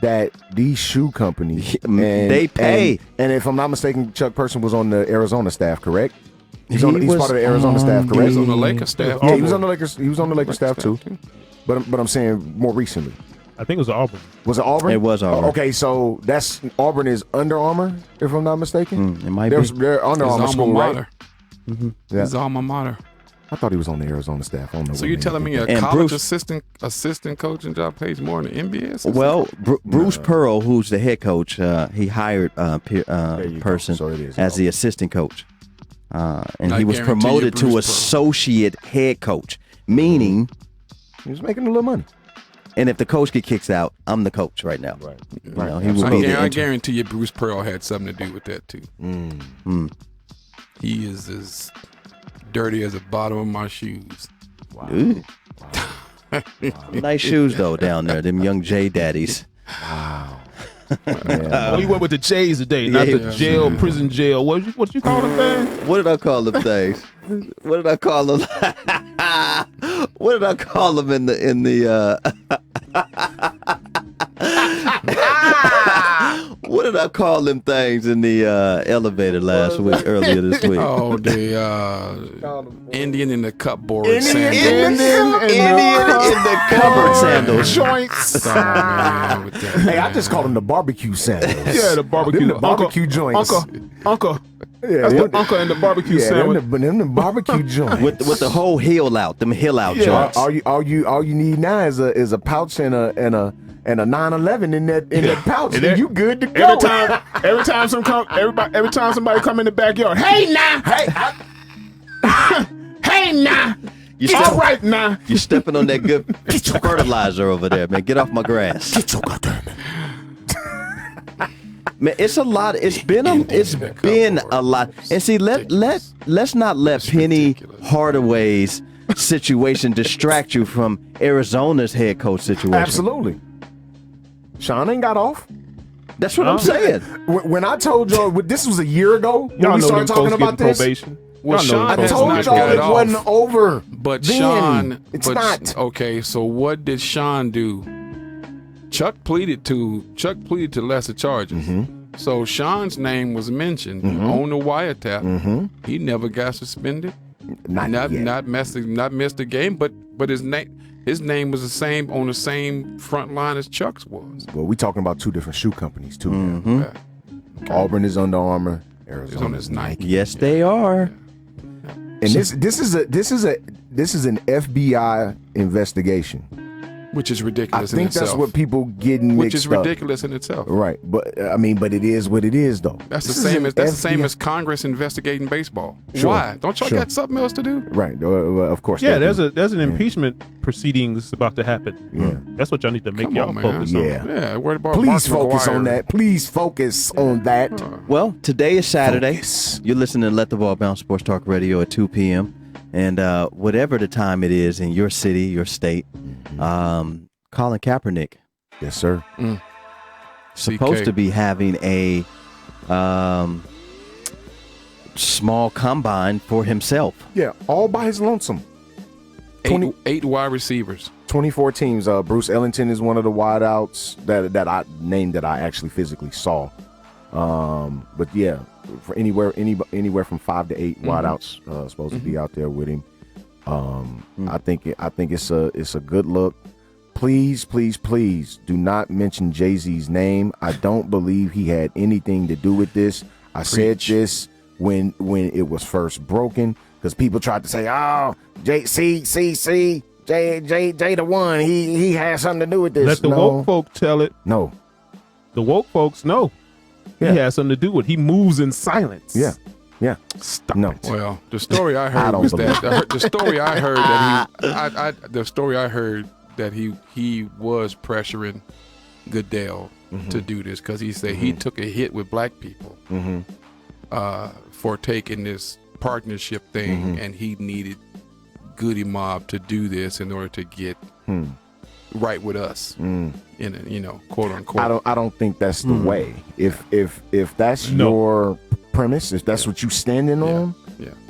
that these shoe companies They pay. And if I'm not mistaken, Chuck Person was on the Arizona staff, correct? He's He part was of the Arizona on staff, He correct? was on the Lakers staff. Yeah, he was on the Lakers. He was on the Lakers staff too. But I'm saying more recently. I think it was Auburn. Was it Auburn? It was Auburn. Okay, so that's Auburn is Under Armour, if I'm not mistaken. It might They're Under His Armour alma school, mater. right? Yeah. His alma mater. I thought he was on the Arizona staff. I don't know. So what you're name telling he me a And college Bruce- assistant coaching job pays more than an NBA assistant? Well, Bruce Pearl, who's the head coach, he hired you go. Person So it is. as the assistant coach. And I he was guarantee you promoted Bruce to Pearl. associate head coach, meaning, He was making a little money. and if the coach get kicked out, I'm the coach right now. Right. He will be the I interim. guarantee you Bruce Pearl had something to do with that too. He is as dirty as the bottom of my shoes. Ooh. Nice shoes though down there, them young J daddies. Oh, you went with the J's today, not Yeah, the jail, prison jail. What you call them thing? What did I call them things? What did I call them? What did I call them in the What did I call them things in the elevator earlier this week? Oh, the Indian in the cupboard Indian sandals. in the cupboard sandals. Joints. Come on, man, with that, Hey, I man. just call them the barbecue sandals. Yeah, the barbecue. Them the barbecue joints. Uncle. Yeah, That's them the uncle and the barbecue yeah, sandwich. them the barbecue joints. With the whole heel out, them heel out Yeah. joints. all you need now is a pouch and a 911 in that pouch, and And you good to go. Every time somebody come in the backyard, hey now, hey now, You all step- right now. You're stepping on that good fertilizer over there, man. Get off my grass. Get your goddamn. Man, it's a lot. It's been a lot. And see, let's not let Penny Hardaway's situation distract you from Arizona's head coach situation. Absolutely. Sean ain't got off. That's what I'm saying. When I told y'all, this was a year ago when Y'all we know started them talking folks about getting this. probation. Well, Y'all know Sean them I has folks told not getting y'all got it off. wasn't over. But then. Sean, It's but, not. Okay, so what did Sean do? Chuck pleaded to lesser charges. So Sean's name was mentioned on the wiretap. He never got suspended. Not yet. missed a game, but his name was the same on the same front line as Chuck's was. Well, we talking about two different shoe companies too. Yeah. Auburn is Under Armour. It's on Arizona his is Nike. Yes, they are. And this is an FBI investigation. Which is I ridiculous in think itself. that's what people getting which mixed is up. ridiculous in itself. Right, but but it is what it is though. That's This the is same an as the same FBI as Congress investigating baseball. Sure, Why? Don't y'all sure. got something else to do? Right, of course. Yeah, they there's do. an impeachment proceedings about to happen. Yeah. That's what y'all need to make Come y'all on, man. focus on. Yeah. Yeah, worried about Please Mark focus McGwire. on that. Please focus on that. Well, today is Saturday. Focus. You're listening to Let the Ball Bounce Sports Talk Radio at 2 p.m. And whatever the time it is in your city, your state, Colin Kaepernick. Yes, sir. Supposed to be having a small combine for himself. Yeah, all by his lonesome. Eight wide receivers. 24 teams. Bruce Ellington is one of the wideouts that I named that I actually physically saw. But yeah, for anywhere from 5 to 8 wideouts supposed to be out there with him. I think it's a good look. Please do not mention Jay-Z's name. I don't believe he had anything to do with this. I said this when it was first broken, because people tried to say, "Oh, Jay the one, he had something to do with this." Let the woke folk tell it. No, the woke folks know he has something to do with it. He moves in silence. Yeah. Stop no. it. Well, the story I heard was that the story I heard that he was pressuring Goodell to do this, because he said he took a hit with black people for taking this partnership thing, and he needed Goody Mob to do this in order to get right with us, in a, quote unquote. I don't think that's the way. If that's your premise, if that's what you standing on,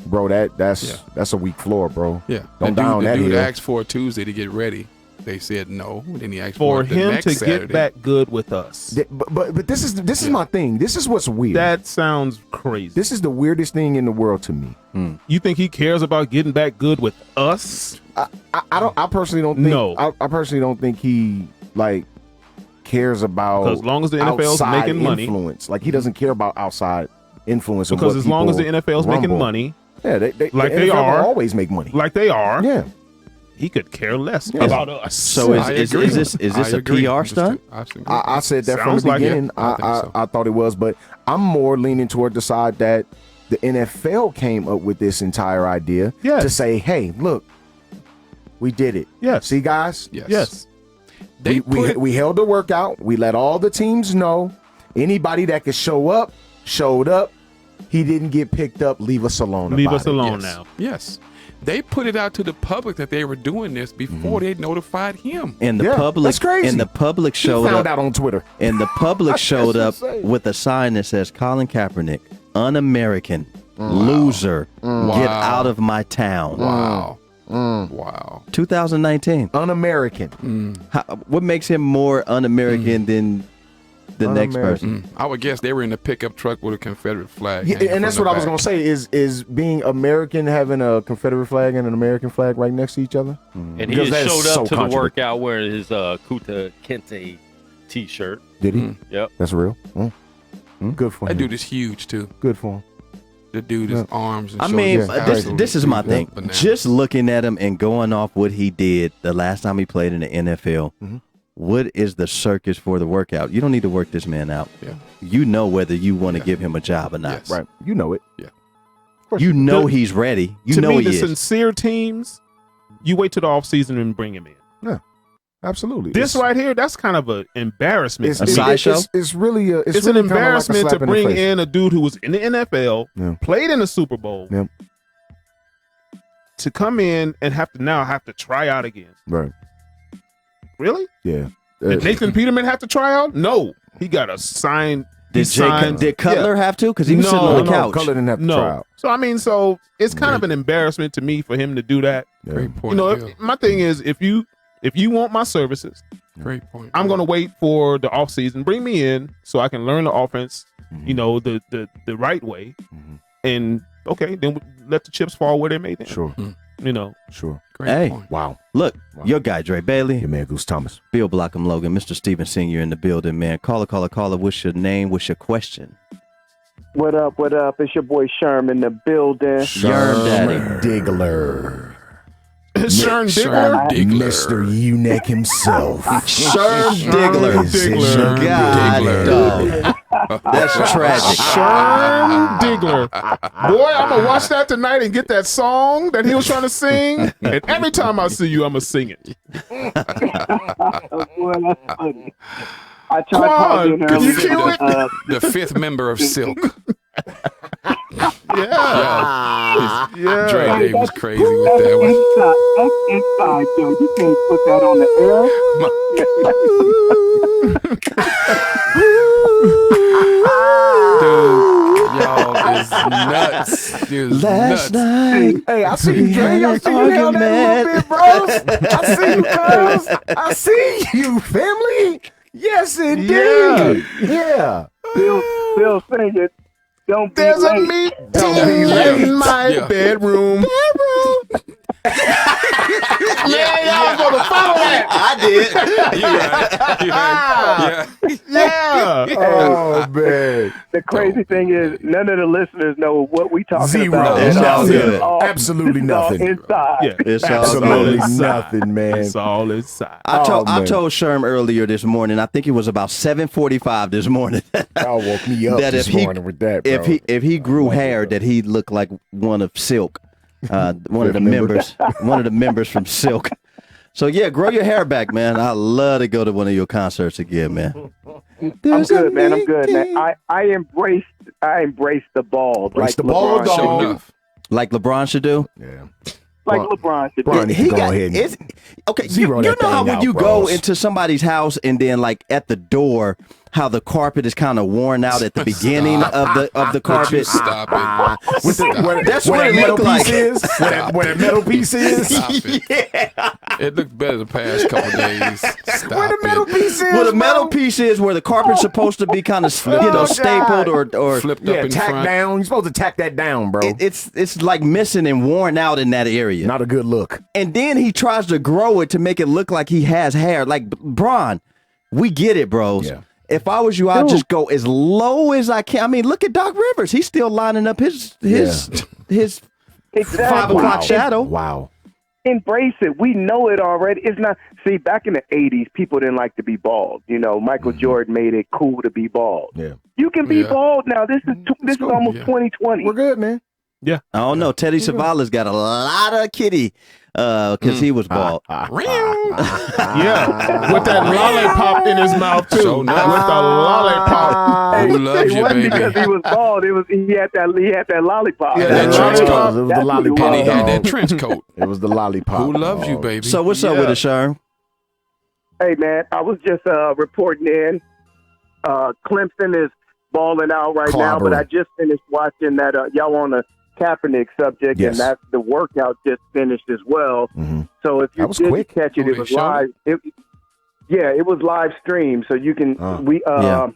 bro, that's a weak floor, bro. Yeah, don't down that hill. The dude hill. asked for a Tuesday to get ready. They said no. Then he asked for the him next to Saturday. get back good with us. But this is my thing. This is what's weird. That sounds crazy. This is the weirdest thing in the world to me. You think he cares about getting back good with us? I personally don't think. No. I personally don't think he cares about. Because as long as the NFL's outside making money, influence, he doesn't care about outside influence. Because of what as long as the people NFL's rumble. making money, yeah, like the they NFL are, will always make money. like they are, Yeah. he could care less about us. So is this a PR stunt? I said that from Sounds the like it. beginning. I thought it was, but I'm more leaning toward the side that the NFL came up with this entire idea to say, "Hey, look, we did it. Yes. See, guys. Yes. We held the workout. We let all the teams know. Anybody that could show up showed up. He didn't get picked up. Leave us alone. Leave about us it." alone Yes. now. Yes. They put it out to the public that they were doing this before they notified him. And the Yeah, public, that's crazy. and the public He showed found up. out on Twitter. And the public showed up insane. with a sign that says Colin Kaepernick, un-American, loser, get out of my town. Wow. Wow. 2019. Un-American. What makes him more un-American than the next person? I would guess they were in a pickup truck with a Confederate flag. Yeah, hanging and that's from what the I was back. gonna say. Is being American having a Confederate flag and an American flag right next to each other? And he Because just that is showed so up to the contradictory. workout wearing his Kuta Kente t-shirt. Did he? Yep. That's real. Good for That him. dude is huge too. Good for him. The dude is arms and I shoulders. mean, is this is my absolutely thing. bananas. Just looking at him and going off what he did the last time he played in the NFL, what is the circus for the workout? You don't need to work this man out. Yeah. You know whether you want to give him a job or not. Yes. Right. You know it. Yeah. You know he's ready. You to know me, he the is. sincere teams, you wait till the offseason and bring him in. Yeah. Absolutely. This right here, that's kind of an embarrassment. It's to me. sideshow? It's really a. It's really an kinda like a embarrassment slap to in the bring face. in a dude who was in the NFL, played in the Super Bowl, Yep. to come in and have to try out again. Right. Really? Yeah. Did Nathan Peterman have to try out? No, he got a sign. Did Cutler have to? Because he was sitting on the couch. Cutler didn't have to No. try out. So I mean, it's kind of an embarrassment to me for him to do that. Great point. You know, of view. my thing is if you want my services, Great point. I'm gonna wait for the off season. Bring me in so I can learn the offense, you know, the right way, and then let the chips fall where they may. Then. Sure. You know. Sure. Great Hey, point. Wow. look, your guy Dre Bailey, Your man Goose Thomas. Bill Blockham Logan, Mr. Steven Senior in the building, man. Caller. What's your name? What's your question? What up? It's your boy Sherm in the building. Sherm Daddy. Diggler. Sherm Sherm Diggler. Diggler. Mr. Eunuch himself. Sherm Diggler. Diggler. God, Diggler. dog. That's tragic. Sherm Diggler. Boy, I'm gonna watch that tonight and get that song that he was trying to sing. And every time I see you, I'm gonna sing it. Boy, that's funny. I tried Quan, talking can you earlier. cue it? The fifth member of Silk. Yeah. Dre Day was crazy with that one. That's inside, Joe. You can't put that on the Dude, y'all is nuts. Dude, Last nuts. night. Hey, I see you, Dre. I see you down there a little bit, bro. I see you, cuz. I see you, family. Yes, indeed. Yeah. Bill singing. Don't be There's a late. meat Don't be tea in my bedroom. Y'all gonna follow that. I did. Yeah. Oh, man. The crazy thing is, none of the listeners know what we talking Zero. about. It's all good. Absolutely this is all nothing. inside. Yeah. It's all Absolutely good. nothing, man. It's all inside. I Oh, man. told Sherm earlier this morning. I think it was about 7:45 this morning. Y'all woke me up That this if he- morning with that, bro. if he grew hair, that he'd look like one of Silk, one of the members from Silk. So yeah, grow your hair back, man. I love to go to one of your concerts again, man. I'm good, man. I'm good, man. I embrace the ball. Embrace like the ball, LeBron dog. should Sure do. enough. Like LeBron should do. Yeah. Like LeBron should do. Bron, you go ahead and it's- okay, zero you that know how thing when out, you bros. go into somebody's house and then like at the door, how the carpet is kind of worn out at the beginning of the Would you carpet. stop it. With the, where, That's where what that it metal looked like. piece is. Where that metal piece is. Stop it. It looked better the past couple days. Stop Where the metal it. piece is. Well, the metal bro. piece is where the carpet's supposed to be kind of God. stapled or Flipped up Yeah, in tack front. down. You're supposed to tack that down, bro. it's like missing and worn out in that area. Not a good look. And then he tries to grow it to make it look like he has hair. Like Bron, we get it, bros. Yeah. If I was you, I'd just go as low as I can. I mean, look at Doc Rivers. He's still lining up his 5 Exactly. o'clock shadow. Wow. Embrace it. We know it already. It's not. See, back in the '80s, people didn't like to be bald. You know, Michael Jordan made it cool to be bald. Yeah. You can be Yeah. bald now. This is almost Yeah. 2020. We're good, man. I don't know. Teddy Savala's got a lot of kitty because he was bald. Yeah. With that lollipop in his mouth, too. So With nice. the lollipop. Who loves it you, wasn't baby? because he was bald. It was he had that lollipop. Yeah, that trench coat. It was the That's what it lollipop. And he had was. that trench coat. It was the lollipop. Who loves you, dog. baby? So what's up with Yeah. it, Sherm? Hey man, I was just reporting in. Clemson is balling out right now, but Clobbering. I just finished watching that. Y'all on the Kaepernick subject, Yes. and that the workout just finished as well. Mhm. So if you That was didn't quick. catch it, Oh, it they was showed live. It was live stream, so you can Yeah.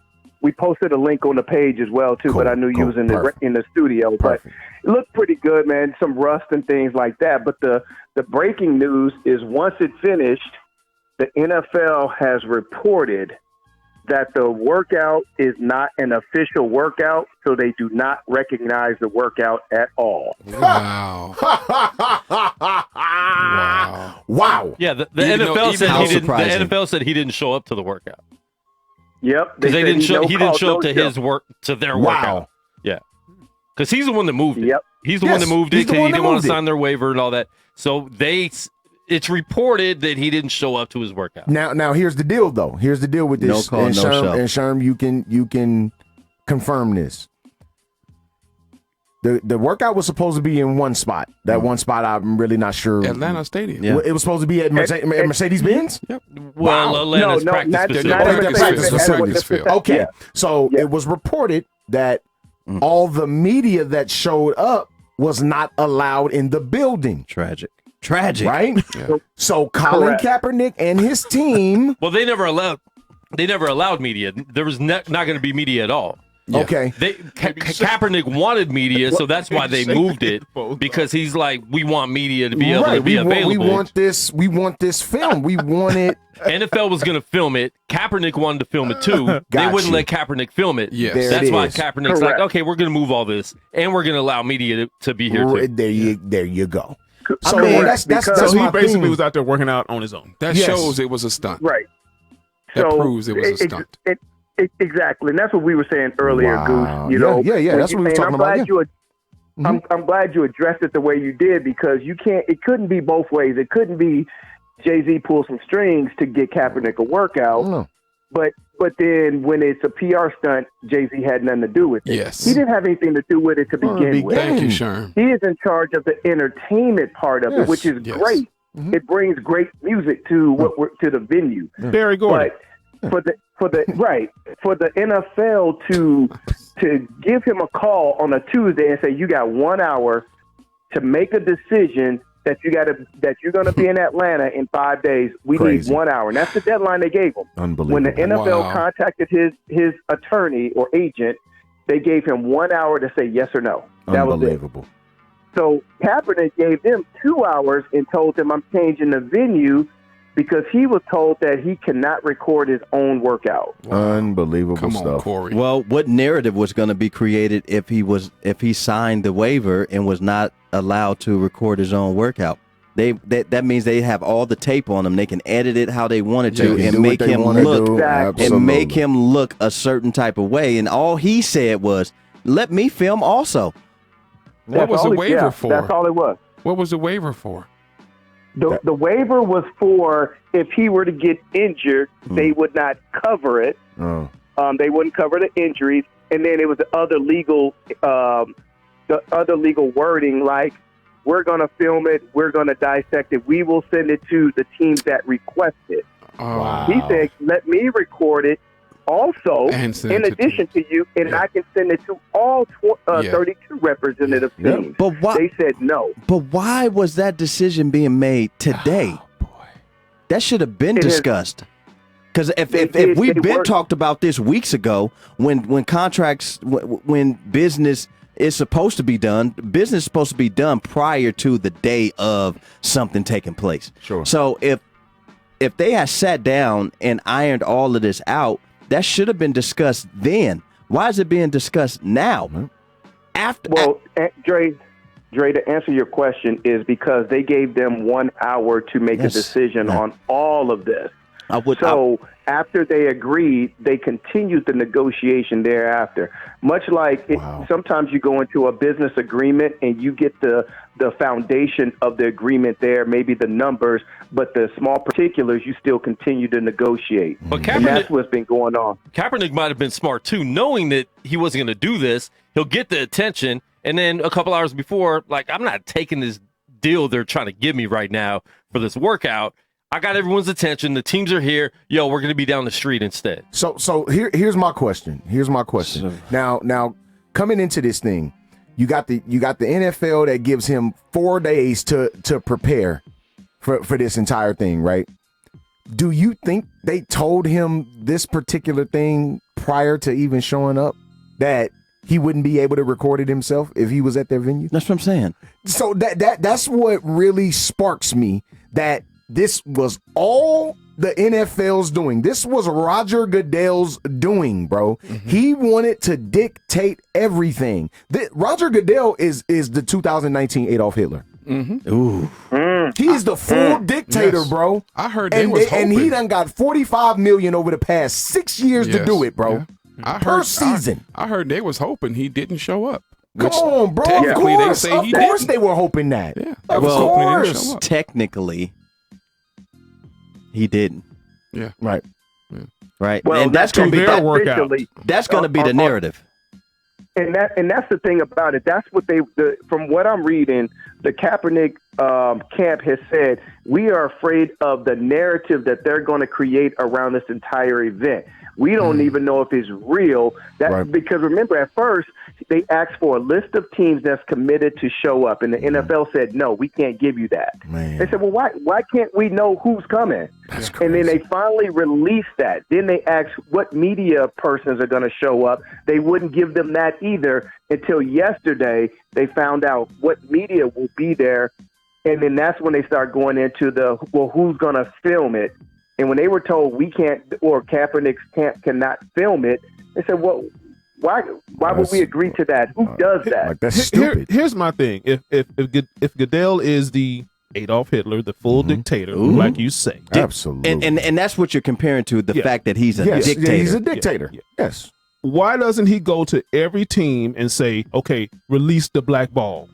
we posted a link on the page as well too. Cool, But I knew you cool, was in perfect. the studio. Perfect. But it looked pretty good, man. Some rust and things like that. But the breaking news is once it finished, the NFL has reported that the workout is not an official workout, so they do not recognize the workout at all. Wow. Wow. Wow. Yeah, the Even NFL though- said even he how didn't. surprising. The NFL said he didn't show up to the workout Yep, because they said didn't show. no He didn't call, show up no to show. his work to their Wow. workout. Yeah, because he's the one that moved it. Yep. He's the Yes, one that moved he's it the because one he that didn't want moved to it. sign their waiver and all that. So it's reported that he didn't show up to his workout. Now here's the deal though. Here's the deal with this. No call, and no Sherm, show. And Sherm, you can confirm this. The workout was supposed to be in one spot. That one spot I'm really not sure. Atlanta Stadium. Yeah. It was supposed to be at Mercedes-Benz? Well, Atlanta's No, practice not facility. at the Practice practice facility. facility. Okay. Yeah. So Yeah. it was reported that all the media that showed up was not allowed in the building, Tragic. right? Yeah. So Colin Correct. Kaepernick and his team, Well, they never allowed media. There was not going to be media at all. okay. Kaepernick wanted media, so that's why they moved it because he's like, we want media to be able to be available. We want this film. We want it. NFL was going to film it. Kaepernick wanted to film it too. They Got wouldn't you. let Kaepernick film it. Yes. There That's it why is. Kaepernick's Correct. like, okay, we're going to move all this, and we're going to allow media to be here too. There you go. I So mean, that's because- So he my basically thing. was out there working out on his own. That Yes. shows it was a stunt. Right. That So proves it was a stunt. Exactly, and that's what we were saying earlier, Wow. Goose. You Yeah, know, yeah, that's what we were and talking I'm about, glad I'm glad you addressed it the way you did because you can't. It couldn't be both ways. It couldn't be Jay-Z pull some strings to get Kaepernick a workout, No. but But then when it's a PR stunt, Jay-Z had nothing to do with it. Yes. He didn't have anything to do with it to begin with. Thank you, Sherm. He is in charge of the entertainment part of it, which is great. Mm-hmm. It brings great music to to the venue. Barry Gordon. But for the NFL to give him a call on a Tuesday and say you got 1 hour to make a decision that you're going to be in Atlanta in 5 days. We need 1 hour, and that's the deadline they gave him. Unbelievable. When the NFL contacted his attorney or agent, they gave him 1 hour to say yes or no. That Unbelievable. was it. So Kaepernick gave them 2 hours and told them I'm changing the venue because he was told that he cannot record his own workout. Wow. Unbelievable Come stuff. on, Corey. Well, what narrative was going to be created if he signed the waiver and was not allowed to record his own workout? That means they have all the tape on him. They can edit it how they wanted to and make him look a certain type of way. And all he said was, "Let me film also." What was the waiver for? That's all it was. What was the waiver for? The waiver was for if he were to get injured, they would not cover it. They wouldn't cover the injuries, and then it was the other legal wording like, "We're going to film it, we're going to dissect it, we will send it to the teams that request it." Wow. He said, "Let me record it." Also, in addition to you, and I can send it to all 32 representative teams. But why? They said no. But why was that decision being made today? Oh, boy. That should have been discussed. Because if we've been talked about this weeks ago, when contracts, when business is supposed to be done, business is supposed to be done prior to the day of something taking place. Sure. So if they had sat down and ironed all of this out, that should have been discussed then. Why is it being discussed now? Dre, to answer your question is because they gave them 1 hour to make a decision on all of this. After they agreed, they continued the negotiation thereafter. Much like sometimes you go into a business agreement and you get the foundation of the agreement there, maybe the numbers, but the small particulars you still continue to negotiate. But and that's what's been going on. Kaepernick might have been smart too, knowing that he wasn't going to do this. He'll get the attention, and then a couple hours before, like, I'm not taking this deal they're trying to give me right now for this workout. I got everyone's attention. The teams are here. Yo, we're going to be down the street instead. So here's my question. Now coming into this thing, you got the NFL that gives him 4 days to prepare for this entire thing, right? Do you think they told him this particular thing prior to even showing up, that he wouldn't be able to record it himself if he was at their venue? That's what I'm saying. So that's what really sparks me, that this was all the NFL's doing. This was Roger Goodell's doing, bro. Mm-hmm. He wanted to dictate everything. Roger Goodell is the 2019 Adolf Hitler. Mm-hmm. Ooh. He's the full dictator, bro. I heard they was hoping. And he done got $45 million over the past 6 years to do it, bro. Yeah. Per season. I heard they was hoping he didn't show up. Come on, bro. Technically, of course, they say of he course didn't. They were hoping that. Yeah. Of course. Technically, he didn't. Yeah. Right. Yeah. Right. Well, and that's going to be their workout. That's going to be the narrative. And that's the thing about it. That's what from what I'm reading, the Kaepernick camp has said, we are afraid of the narrative that they're going to create around this entire event. We don't even know if it's real. Because remember, at first, they asked for a list of teams that's committed to show up, and the NFL said, no, we can't give you that. Man. They said, well, why can't we know who's coming? That's crazy. And then they finally released that. Then they asked what media persons are going to show up. They wouldn't give them that either until yesterday. They found out what media will be there, and then that's when they start going into who's going to film it. And when they were told we can't, or Kaepernick's camp cannot film it, they said, well, why would we agree to that? Who does that? Like, that's stupid. Here's my thing. If Goodell is the Adolf Hitler, the full dictator, like you say. Absolutely. And that's what you're comparing to the fact that he's a dictator. He's a dictator. Yes. Why doesn't he go to every team and say, okay, release the black ball?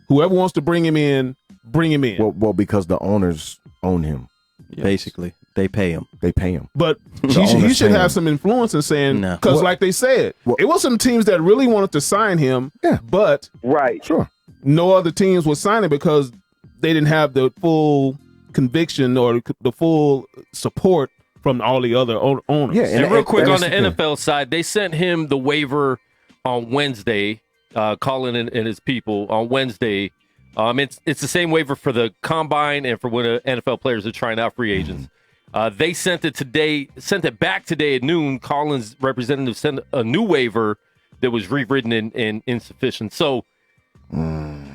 Whoever wants to bring him in, bring him in. Well, because the owners own him. Basically. They pay him. But The he owner's should paying have some influence in saying, No. because like they said, it was some teams that really wanted to sign him, but Right. Sure. no other teams would sign him because they didn't have the full conviction or the full support from all the other owners. Yeah, And real quick, on the that's thing. NFL side, they sent him the waiver on Wednesday, Colin and his people on Wednesday. It's the same waiver for the combine and for when NFL players are trying out free agents. They sent it back today at noon. Colin's representative sent a new waiver that was rewritten and insufficient. So,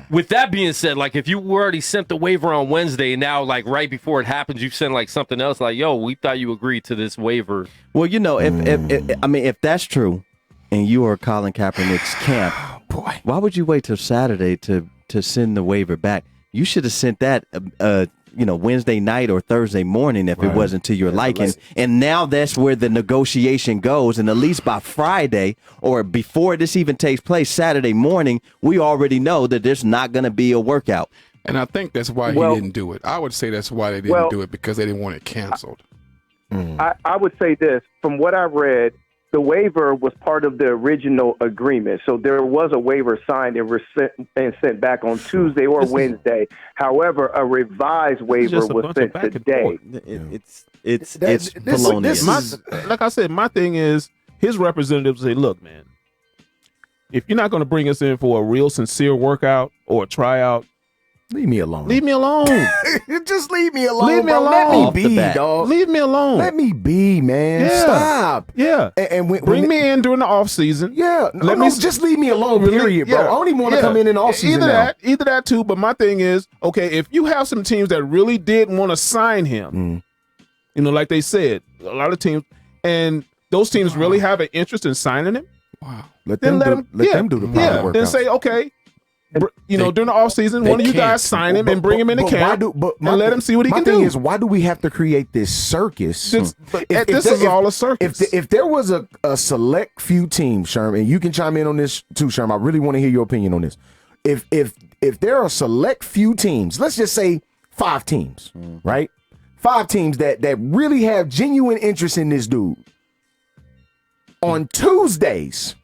with that being said, like if you already sent the waiver on Wednesday, and now like right before it happens, you send like something else, like, yo, we thought you agreed to this waiver. Well, if that's true, and you are Colin Kaepernick's camp, Boy. why would you wait till Saturday to send the waiver back? You should have sent that, Wednesday night or Thursday morning if it wasn't to your liking. And now that's where the negotiation goes. And at least by Friday or before this even takes place, Saturday morning, we already know that there's not going to be a workout. And I think that's why he didn't do it. I would say that's why they didn't do it, because they didn't want it canceled. I would say this. From what I read, the waiver was part of the original agreement. So there was a waiver signed and sent back on Tuesday or Wednesday. However, a revised waiver was sent today. It's felonious. Like I said, my thing is his representatives say, look, man, if you're not going to bring us in for a real sincere workout or a tryout, Leave me alone. Just leave me alone. Leave me bro. alone. Let Off me the be, bat. dog. leave me alone. Let me be, man. Yeah. Stop. Yeah. And Bring me in during the off season. Yeah. Let me just leave me alone, period, bro. I don't even want to come in off season Either that too, but my thing is, okay, if you have some teams that really did want to sign him, like they said, a lot of teams, and those teams really have an interest in signing him, Wow. Let them do the proper work. Then say, okay, during the off season, one of you guys sign him and bring him in the camp and let him see what he can do. My thing is, why do we have to create this circus? This is all a circus. If there was a select few teams, Sherm, and you can chime in on this too, Sherm, I really want to hear your opinion on this. If there are select few teams, let's just say 5 teams, right? 5 teams that really have genuine interest in this dude. On Tuesdays,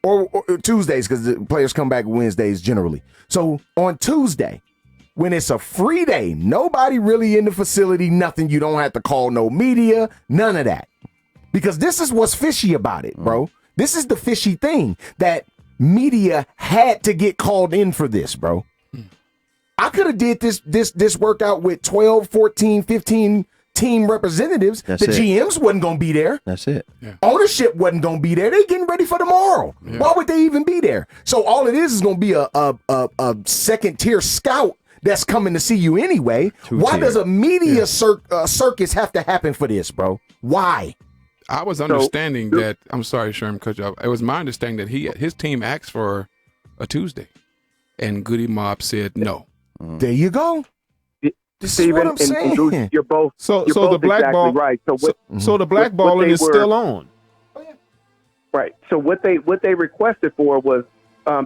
or Tuesdays, because the players come back Wednesdays generally. So on Tuesday, when it's a free day, nobody really in the facility, nothing. You don't have to call no media, none of that. Because this is what's fishy about it, bro. This is the fishy thing, that media had to get called in for this, bro. I could have did this workout with 12, 14, 15 team representatives. That's the it. GMs wasn't going to be there. That's it. Ownership wasn't going to be there. They getting ready for tomorrow. Why would they even be there? So all it is going to be a second tier scout that's coming to see you anyway. Why does a media circus have to happen for this, bro? Why? I was understanding that. I'm sorry, Sherm, cut you off. It was my understanding that his team asked for a Tuesday, and Goody Mob said no. There you go. This Steven, is what I'm saying. and you're both So you're both the blackball, exactly right. So the blackballing is still on. Right. So what they requested for was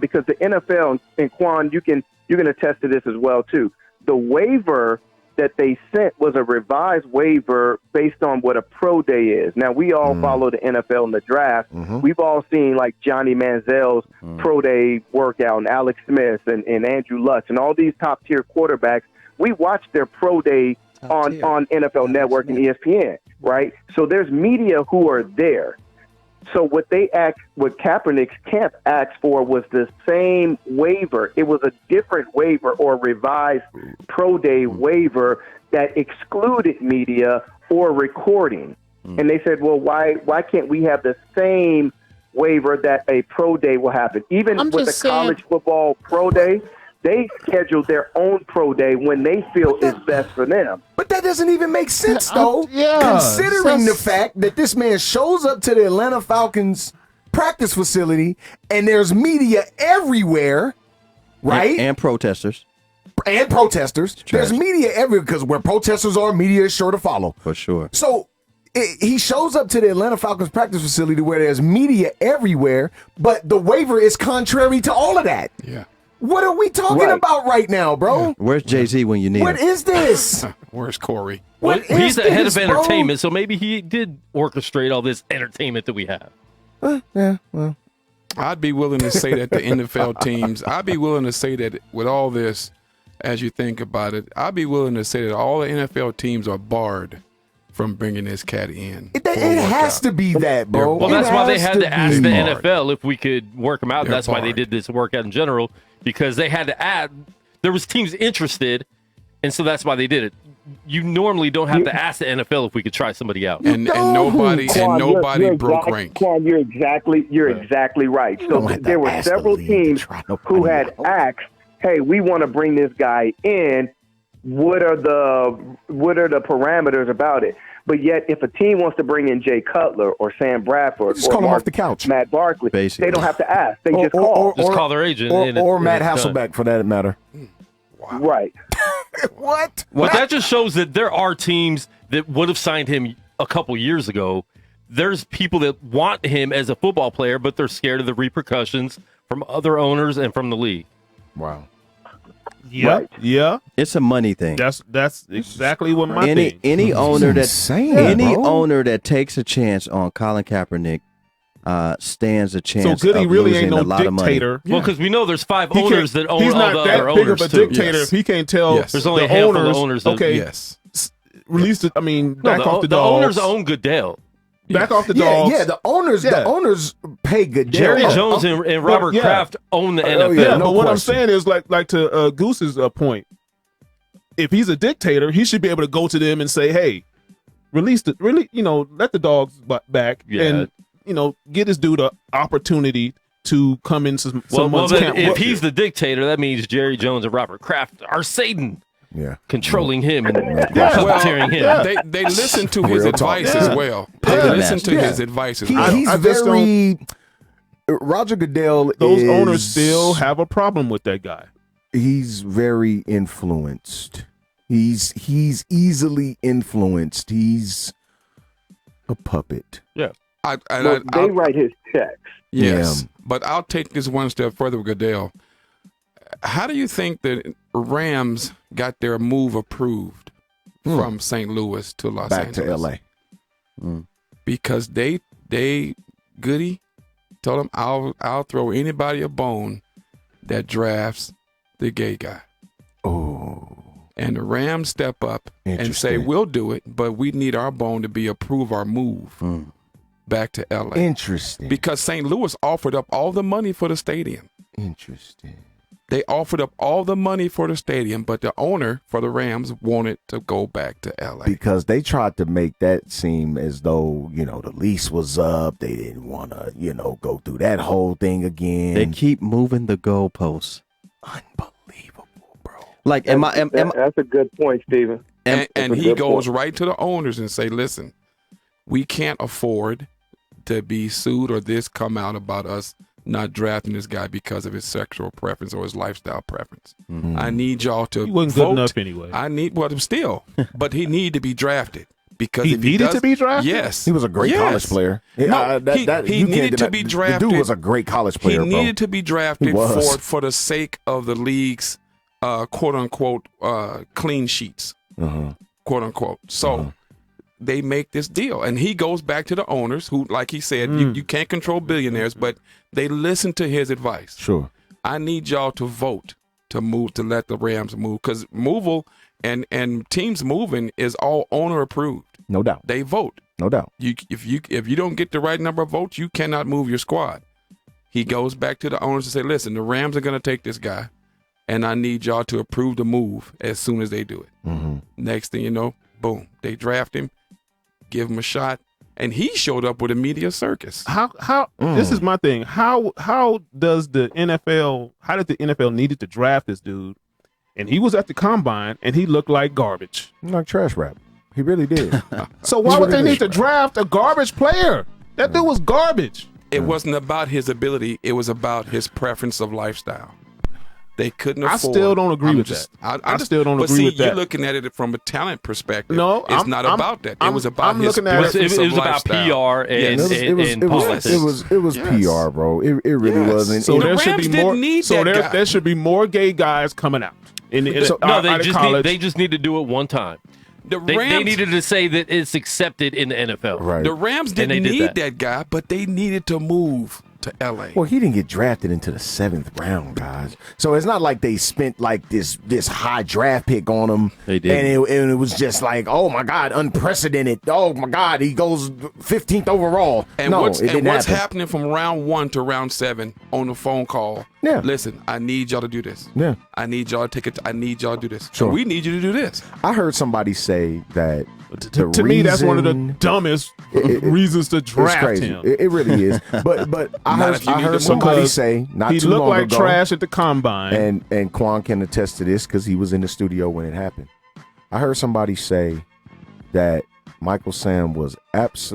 because the NFL, and Quan, you can attest to this as well too. The waiver that they sent was a revised waiver based on what a pro day is. Now we all follow the NFL in the draft. We've all seen like Johnny Manziel's pro day workout, and Alex Smith and Andrew Luck and all these top tier quarterbacks. We watch their pro day on NFL Network and ESPN, right? So there's media who are there. So what Kaepernick's camp asked for was the same waiver. It was a different waiver or revised pro day waiver that excluded media or recording. And they said, well, why can't we have the same waiver that a pro day will happen? Even with the college football pro day, they schedule their own pro day when they feel is best for them. But that doesn't even make sense, though. Considering the fact that this man shows up to the Atlanta Falcons practice facility and there's media everywhere, right? And protesters. And protesters. There's media everywhere because where protesters are, media is sure to follow. For sure. So he shows up to the Atlanta Falcons practice facility where there's media everywhere, but the waiver is contrary to all of that. Yeah. What are we talking about right now, bro? Where's Jay-Z when you need him? What is this? Where's Corey? Well, What he's is the head this, of bro? entertainment, so maybe he did orchestrate all this entertainment that we have. Yeah, well, I'd be willing to say that the NFL teams, I'd be willing to say that with all this, as you think about it, I'd be willing to say that all the NFL teams are barred from bringing this cat in. it has to be that, bro. Well, It that's why they has had to to ask be. the barred. NFL if we could work them out. They're That's why they barred. did this workout in general, because they had to add. There was teams interested, and so that's why they did it. You normally don't have to ask the NFL if we could try somebody out. And nobody Quan, you're broke exact- rank. Quan, you're exactly right. So don't have to there were ask the several league to teams try nobody who had out. asked, "Hey, we want to bring this guy in. What are the parameters about it?" But yet, if a team wants to bring in Jay Cutler or Sam Bradford Just or call him Mark- off the couch. Matt Barkley, Basically. they don't have to ask. They just Or- call. Just call their agent. and or and Matt it's done. Hasselbeck, for that matter. Right. What? Well, that just shows that there are teams that would have signed him a couple years ago. There's people that want him as a football player, but they're scared of the repercussions from other owners and from the league. Wow. Yeah, Right. yeah. It's a money thing. That's exactly what my Any thing. any owner that insane, any bro. owner that takes a chance on Colin Kaepernick stands a So chance Goody of really losing ain't no a lot of money. dictator. Well, because we know there's 5 He can't- owners that own he's all not the that other big owners of a too. dictator Yes. if he can't tell Yes. There's only the a handful of owners, owners that- okay, Yes. release it. I mean, No, back off the the dogs. owners own Goodell. Back off the Yeah, dogs. yeah. The owners pay good. Jerry deal. Jones and Robert yeah. Kraft own the Oh, NFL. Yeah, no but what I'm question. saying is like to Goose's point. If he's a dictator, he should be able to go to them and say, "Hey, let the dogs back Yeah. and get this dude an opportunity to come into Well, someone's then camp." if he's the dictator, that means Jerry Jones and Robert Kraft are Satan, Yeah. controlling him and Yeah. puppeteering him. Yeah. They listen to his Real talk. advice Yeah. as well. They Puppet listen master. to Yeah. his advice as He- well. he's I just very. Roger Goodell. those is, owners still have a problem with that guy. He's very influenced. He's easily influenced. He's a puppet. They write his checks. Yes, Yeah. but I'll take this one step further with Goodell. How do you think the Rams got their move approved from St. Louis to Los Back Angeles? to L.A. Because they Goody told him, I'll throw anybody a bone that drafts the gay guy. Oh, And the Rams step up and say, Interesting. we'll do it, but we need our bone to be approve our move back to L.A. interesting. Because St. Louis offered up all the money for the stadium. Interesting. They offered up all the money for the stadium, but the owner for the Rams wanted to go back to L.A. Because they tried to make that seem as though, the lease was up. They didn't want to, go through that whole thing again. They keep moving the goalposts. Unbelievable, bro. Like, am I? That's a good point, Steven. And That's a he good goes point. right to the owners and say, listen, we can't afford to be sued or this come out about us not drafting this guy because of his sexual preference or his lifestyle preference. I need y'all to He wasn't vote. good enough anyway. But he need to be drafted because He if needed does- to be drafted? Yes, He was a great Yes. college player. No, he you needed can't to deny- be The drafted. dude was a great college player, He bro. needed to be drafted He was. for the sake of the league's quote unquote clean sheets, quote unquote. So they make this deal, and he goes back to the owners who, like he said, you can't control billionaires, but they listen to his advice. Sure. I need y'all to vote to move, to let the Rams move, because moval and teams moving is all owner approved. No doubt. They vote. No doubt. If you don't get the right number of votes, you cannot move your squad. He goes back to the owners and say, listen, the Rams are going to take this guy, and I need y'all to approve the move as soon as they do it. Next thing you know, boom, they draft him, give him a shot, and he showed up with a media circus. How this is my thing. How does the NFL? How did the NFL needed to draft this dude? And he was at the combine, and he looked like garbage. Like trash rap. He really did. So why would they really need to did. draft a garbage player? That dude was garbage. It wasn't about his ability. It was about his preference of lifestyle. They couldn't afford. I still don't agree with that. I still don't but agree see, with that. You're looking at it from a talent perspective. No, it's I'm- not I'm- about that. It I'm- was about I'm his looking at it- preference It of was about lifestyle. PR and, Yes. and politics. It was Yes. PR, bro. It really Yes. wasn't. So The there should Rams be didn't more. need So that guy. there should be more gay guys coming out. No, out they of just college. need to do it one time. The They Rams needed to say that it's accepted in the NFL. Right. The Rams And they didn't did need that. that guy, but they needed to move to LA. Well, he didn't get drafted into the 7th round, guys. So it's not like they spent like this high draft pick on him. They did. And it was just like, oh my God, unprecedented. Oh my God, he goes 15th overall. And no, what's, it didn't happen. happening from round 1 to round 7 on the phone call? Yeah. Listen, I need y'all to do this. Yeah. I need y'all to take it. I need y'all to do this. Sure. We need you to do this. I heard somebody say that To me, that's one of the reason- dumbest reasons to It's draft crazy. him. It really is. But I Not if you heard, need to somebody Because say not he too looked long like ago, trash at the combine. and Quan can attest to this because he was in the studio when it happened. I heard somebody say that Michael Sam was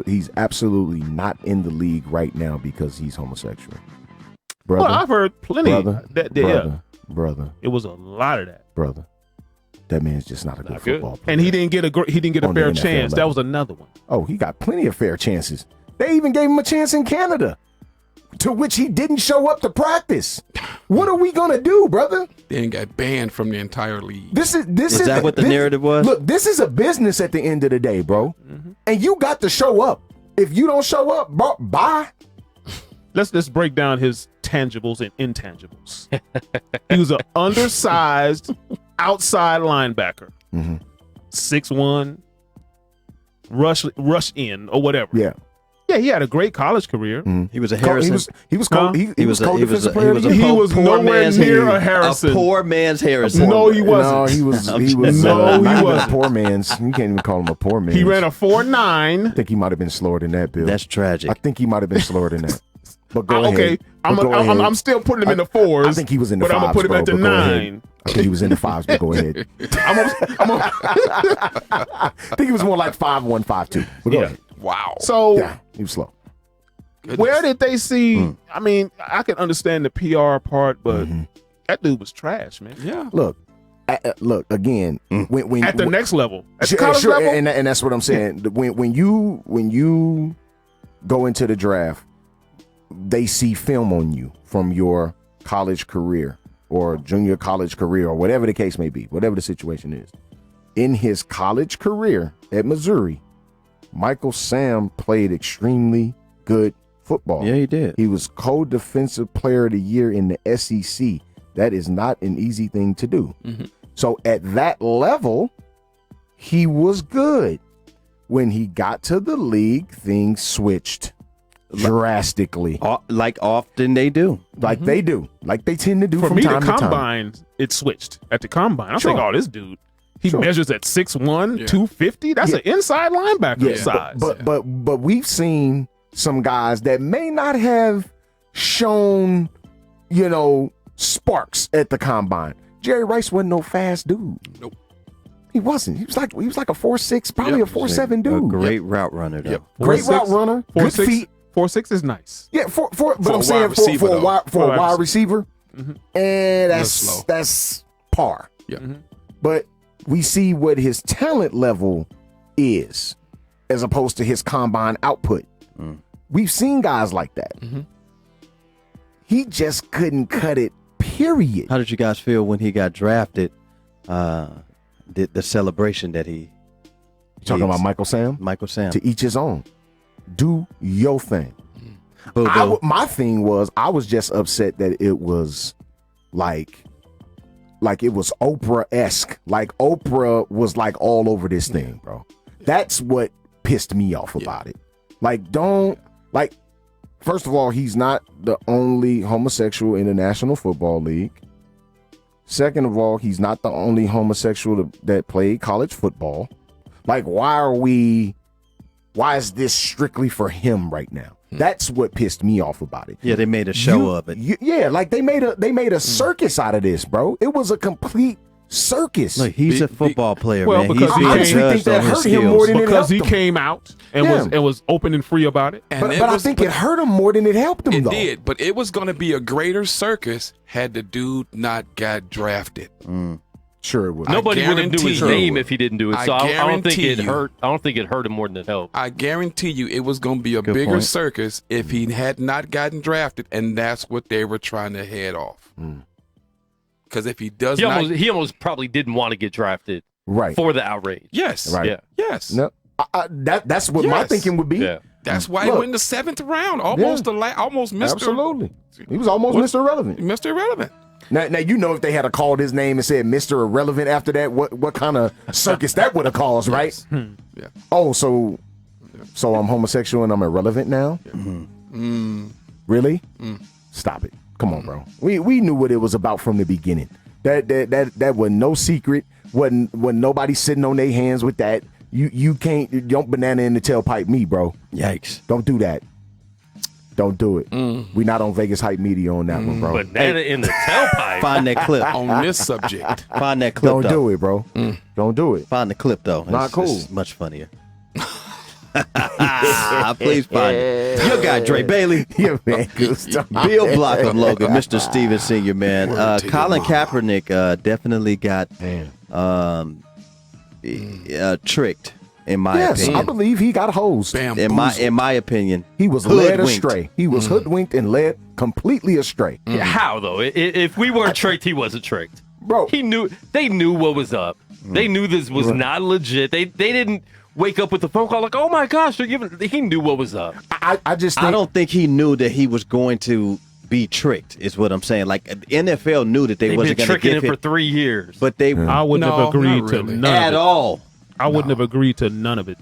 he's absolutely not in the league right now because he's homosexual. Brother, well, I've heard plenty. brother, It was a lot of that, brother. That man's just not a good Not good. football player. and he didn't get a On the fair NFL chance. That level. was another one. Oh, he got plenty of fair chances. They even gave him a chance in Canada, to which he didn't show up to practice. What are we gonna do, brother? Then got banned from the entire league. This is Is that what the narrative was? Look, this is a business at the end of the day, bro. And you got to show up. If you don't show up, bro, bye. Let's just break down his tangibles and intangibles. He was an undersized outside linebacker, 6'1", rush in or whatever. Yeah. Yeah, he had a great college career. He was a Harrison. He was Huh? He was a co-defensive player of the a year. He was poor nowhere man's near Harrison. a Harrison. A poor man's Harrison. No, he wasn't. No, he was. I'm He was. just- No, he not even wasn't. a poor man's. You can't even call him a poor man. He ran a I 4.9. think he might have been slower than that, Bill. That's tragic. I think he might have been slower than that. But go ahead. Okay, But go ahead. I'm still putting him in the fours. I think he was in the but fives, I'm gonna put him bro, at the but go ahead. 9. I think he was in the 5s, but go ahead. I think he was more like 5'1", 5'2". But go Yeah. ahead. Wow. So Yeah, he was slow. where did they see? I mean, I can understand the PR part, but that dude was trash, man. Yeah. Look, look again. When At the next level, at the Sure, college sure, level, and that's what I'm saying. When you go into the draft, they see film on you from your college career or junior college career or whatever the case may be, whatever the situation is. In his college career at Missouri, Michael Sam played extremely good football. Yeah, he did. He was co-defensive player of the year in the SEC. That is not an easy thing to do. So at that level, he was good. When he got to the league, things switched drastically, Like often they do. like they do, like they tend to do for from me, the time to time. combine, it switched. At the combine, I'm Sure. like, oh, this dude, he Sure. measures at 6'1", Yeah. 250. That's an inside linebacker size. But we've seen some guys that may not have shown, sparks at the combine. Jerry Rice wasn't no fast dude. Nope. He wasn't. He was like a 4'6", probably a 4'7" A dude. great route runner, though. Yep. Great 4'6", route runner, good 4'6", feet. 4'6" is nice. Yeah, but For I'm a saying wide receiver, for a though. wide For a wide receiver, and That's slow. that's par. Yeah. But we see what his talent level is, as opposed to his combine output. We've seen guys like that. He just couldn't cut it. Period. How did you guys feel when he got drafted? The celebration that he Talking about Michael Sam. Michael Sam. To each his own. Do your thing. Boo-boo. My thing was, I was just upset that it was like it was Oprah-esque. Like Oprah was like all over this thing, bro. That's what pissed me off about it. First of all, he's not the only homosexual in the National Football League. Second of all, he's not the only homosexual that played college football. Like, why is this strictly for him right now? That's what pissed me off about it. Yeah, they made a show of it. Like they made a circus out of this, bro. It was a complete circus. Look, he's a football player, Well, man. because He's I being honestly judged think that on his hurt him skills. more than it Because helped he him. came out and Yeah. was open and free about it. And it but I was- think it hurt him more than it helped him, It though. did, but it was going to be a greater circus had the dude not got drafted. Sure, it was. Nobody would have knew his guarantee you. name if he didn't do it. I So I don't think guarantee it you. hurt. I don't think it hurt him more than it helped. I guarantee you it was going to be a Good bigger point. circus if he had not gotten drafted, and that's what they were trying to head off. Because if he does not, He almost probably didn't want to get drafted. Right. for the outrage. Yes. Right. Yeah. Yes. No, that's what my Yes. thinking would be. Yeah. That's why Look. he went in the 7th round. Almost almost Mr. Absolutely. He was almost What? Mr. Irrelevant. Mr. Irrelevant. Now, you know, if they had called his name and said Mr. Irrelevant after that, what kind of circus that would have caused, right? Yeah. Oh, so I'm homosexual and I'm irrelevant now? Really? Stop it. Come on, bro. We knew what it was about from the beginning. That was no secret. Wasn't nobody sitting on their hands with that. You don't banana in the tailpipe me, bro. Yikes. Don't do that. Don't do it. We not on Vegas hype media on that one, bro. Banana in the tailpipe. Find that clip. On this subject. Find that clip. Don't though. do it, bro. Don't do it. Find the clip though. Not cool. It's much funnier. Please find it. Your guy Dre Bailey. Yeah, man. Good stuff. Bill Block of Logan, Mr. Steven Sr., man. Word to your Colin mom. Kaepernick definitely got tricked, in my Yes, opinion. I believe he got hosed. In my opinion, He was led hoodwinked. astray. He was hoodwinked and led completely astray. Yeah, how though? If we weren't tricked, he wasn't tricked. Bro. He knew. They knew what was up. They knew this was not legit. They didn't wake up with the phone call like, "Oh my gosh, they're giving." He knew what was up. I just think, I don't think he knew that he was going to be tricked. Is what I'm saying. Like the NFL knew that they They've wasn't been going to tricking give him him, for 3 years. but they I wouldn't No, have agreed not to really. none at of it. all. I wouldn't have agreed to none of it.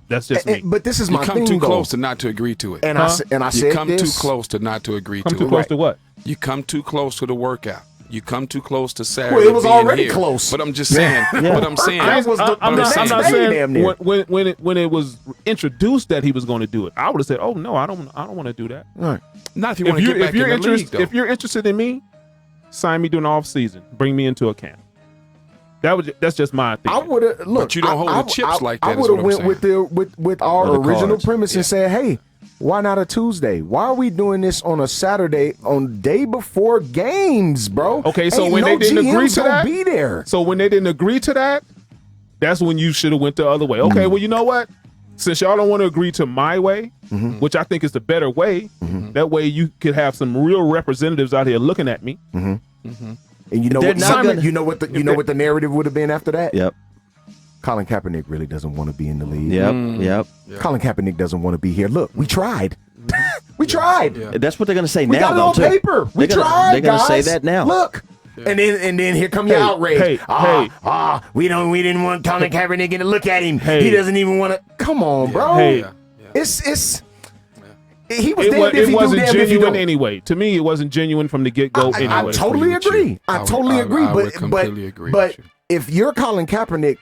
That's just me. but this is You my come thing, too though. close to not to agree to it. And Huh? I You said come this. too close to not to agree Come to too it. close to what? You come too close to the workout. You come too close to Saturday. Well, it was being already here. close. But I'm just saying. But I'm saying. I was the- I'm not next saying day damn near. when it was introduced that he was going to do it. I would have said, "Oh no, I don't want to do that." All right. Not if you want to get back in the league, though. If you're interested in me, sign me during the off season. Bring me into a camp. That's just my thing. I would have look. But you don't hold the chips like that, I is would what have I'm went saying. with our Or the original cards. premise and said, "Hey, why not a Tuesday? Why are we doing this on a Saturday on day before games, bro?" Okay, so Ain't when no they didn't agree GMs to gonna that, be there. So when they didn't agree to that, that's when you should have went the other way. Okay, well, you know what? Since y'all don't want to agree to my way, which I think is the better way, that way you could have some real representatives out here looking at me. And you know They're what? not Simon, gonna- you know what the narrative would have been after that. Yep. Colin Kaepernick really doesn't want to be in the league. Yep. Colin Kaepernick doesn't want to be here. Look, we tried. We tried. That's what they're going to say We now. got it though, on too. paper. We They're gonna- tried. They're gonna say guys. that now. Look. And then here come your Hey, outrage. hey, We didn't want Colin Kaepernick to look at him. Hey. He doesn't even want to. Come on, bro. Hey. It's. He was It, damned if it he do, wasn't damned if he genuine don't. anyway. To me, it wasn't genuine from the get go. I Anyway, totally with you. agree. I I would- totally I- agree. I would But completely agree but with you. if you're Colin Kaepernick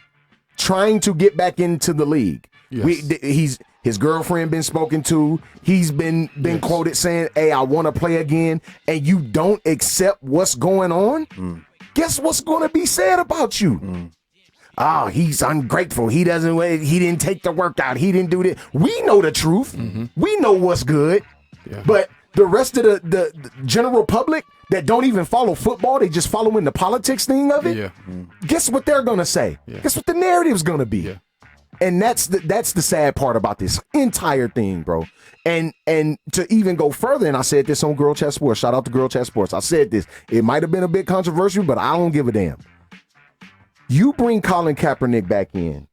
trying to get back into the league, Yes. his girlfriend been spoken to. He's been quoted saying, "Hey, I want to play again," and you don't accept what's going on. Guess what's going to be said about you? Oh, he's ungrateful. He didn't take the workout. He didn't do this. We know the truth. We know what's good. But the rest of the general public that don't even follow football, they just following the politics thing of it. Yeah. Guess what they're gonna say? Guess what the narrative's gonna be? Yeah. And that's the sad part about this entire thing, bro. And to even go further, and I said this on Girl Chat Sports. Shout out to Girl Chat Sports. I said this. It might have been a bit controversial, but I don't give a damn. You bring Colin Kaepernick back in.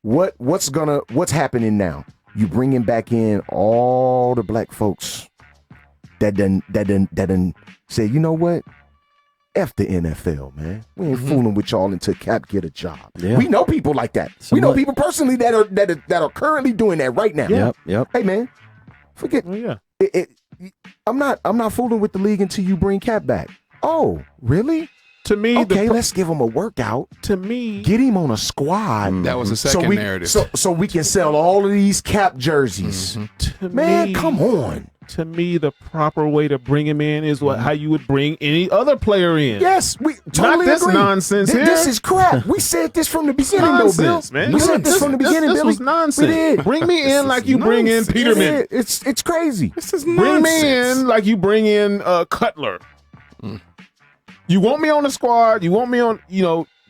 What's happening now? You bringing back in all the black folks that done say, you know what? F the NFL, man. We ain't fooling with y'all until Cap get a job. Yeah. We know people like that. We know people personally that are currently doing that right now. Yep. Hey, man, forget. Oh, yeah. I'm not fooling with the league until you bring Cap back. Oh, really? To me, Okay, let's give him a workout. to me, Get him on a squad. That was the second narrative. So we can sell all of these Cap jerseys. to Man, me, come on. To me, the proper way to bring him in is how you would bring any other player in. Yes, we totally this agree. nonsense This here. is crap. We said this from the beginning, Nonsense, though, Bill. man. We said this from the beginning, This Billy. was nonsense. We did. Bring me in like you bring in nonsense. Peterman. Yeah, it's crazy. This is Bring nonsense. me in like you bring in Cutler. You want me on the squad. You want me on,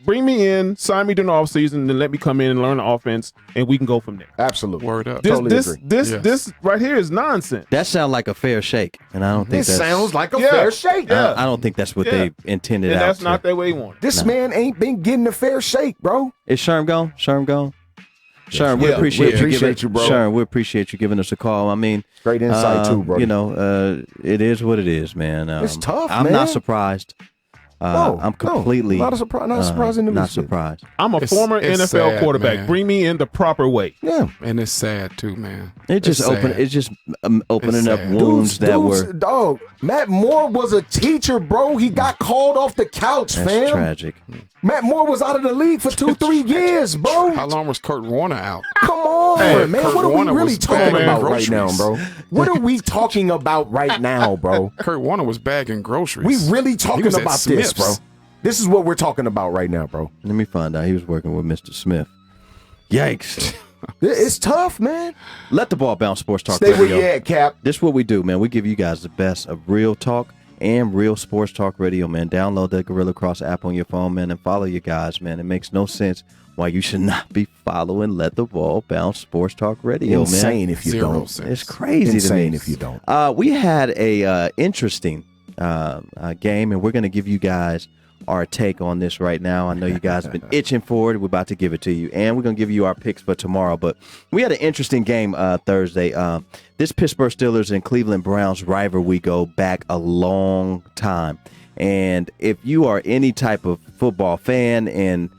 bring me in, sign me during the offseason, and then let me come in and learn the offense, and we can go from there. Absolutely. Word up. This right here is nonsense. That sounds like a fair shake, and I don't think It that's. sounds like a fair shake. Yeah. I don't think that's what Yeah. they intended And out. that's not the way he wanted. This man ain't been getting a fair shake, bro. Is Sherm gone? Sherm gone? Sherm, we Yeah, appreciate we appreciate you, bro. Sherm, we appreciate you giving us a call. I mean, Great insight too, bro. You know, it is what it is, man. It's tough, I'm man. not surprised. I'm completely not surprising to me. not surprised. I'm a former it's NFL sad, quarterback. man. Bring me in the proper way. Yeah. And it's sad too, man. It just It's open. sad. It's just opening It's up sad. wounds that were. Dog, Matt Moore was a teacher, bro. He got called off the couch, That's fam. tragic. Matt Moore was out of the league for 2-3 years, bro. How long was Kurt Warner out? Come on, Hey, man. Kurt What are we Warner really was talking bagging about right now, groceries. bro? What are we talking about right now, bro? Kurt Warner was bagging groceries. We really He talking was at about this, Smith's. bro. This is what we're talking about right now, bro. Let me find out. He was working with Mr. Smith. Yikes! It's tough, man. Let the ball bounce. Sports Talk Stay where Radio. you at, Cap. This is what we do, man. We give you guys the best of real talk and real sports talk radio, man. Download the Gorilla Cross app on your phone, man, and follow you guys, man. It makes no sense why you should not be following Let the Ball Bounce Sports Talk Radio, Insane man. if you Zero don't. sense. It's crazy Insane to me. if you don't. We had a interesting game, and we're going to give you guys our take on this right now. I know you guys have been itching for it. We're about to give it to you, and we're going to give you our picks for tomorrow. But we had an interesting game Thursday. This Pittsburgh Steelers and Cleveland Browns rivalry go back a long time. And if you are any type of football fan and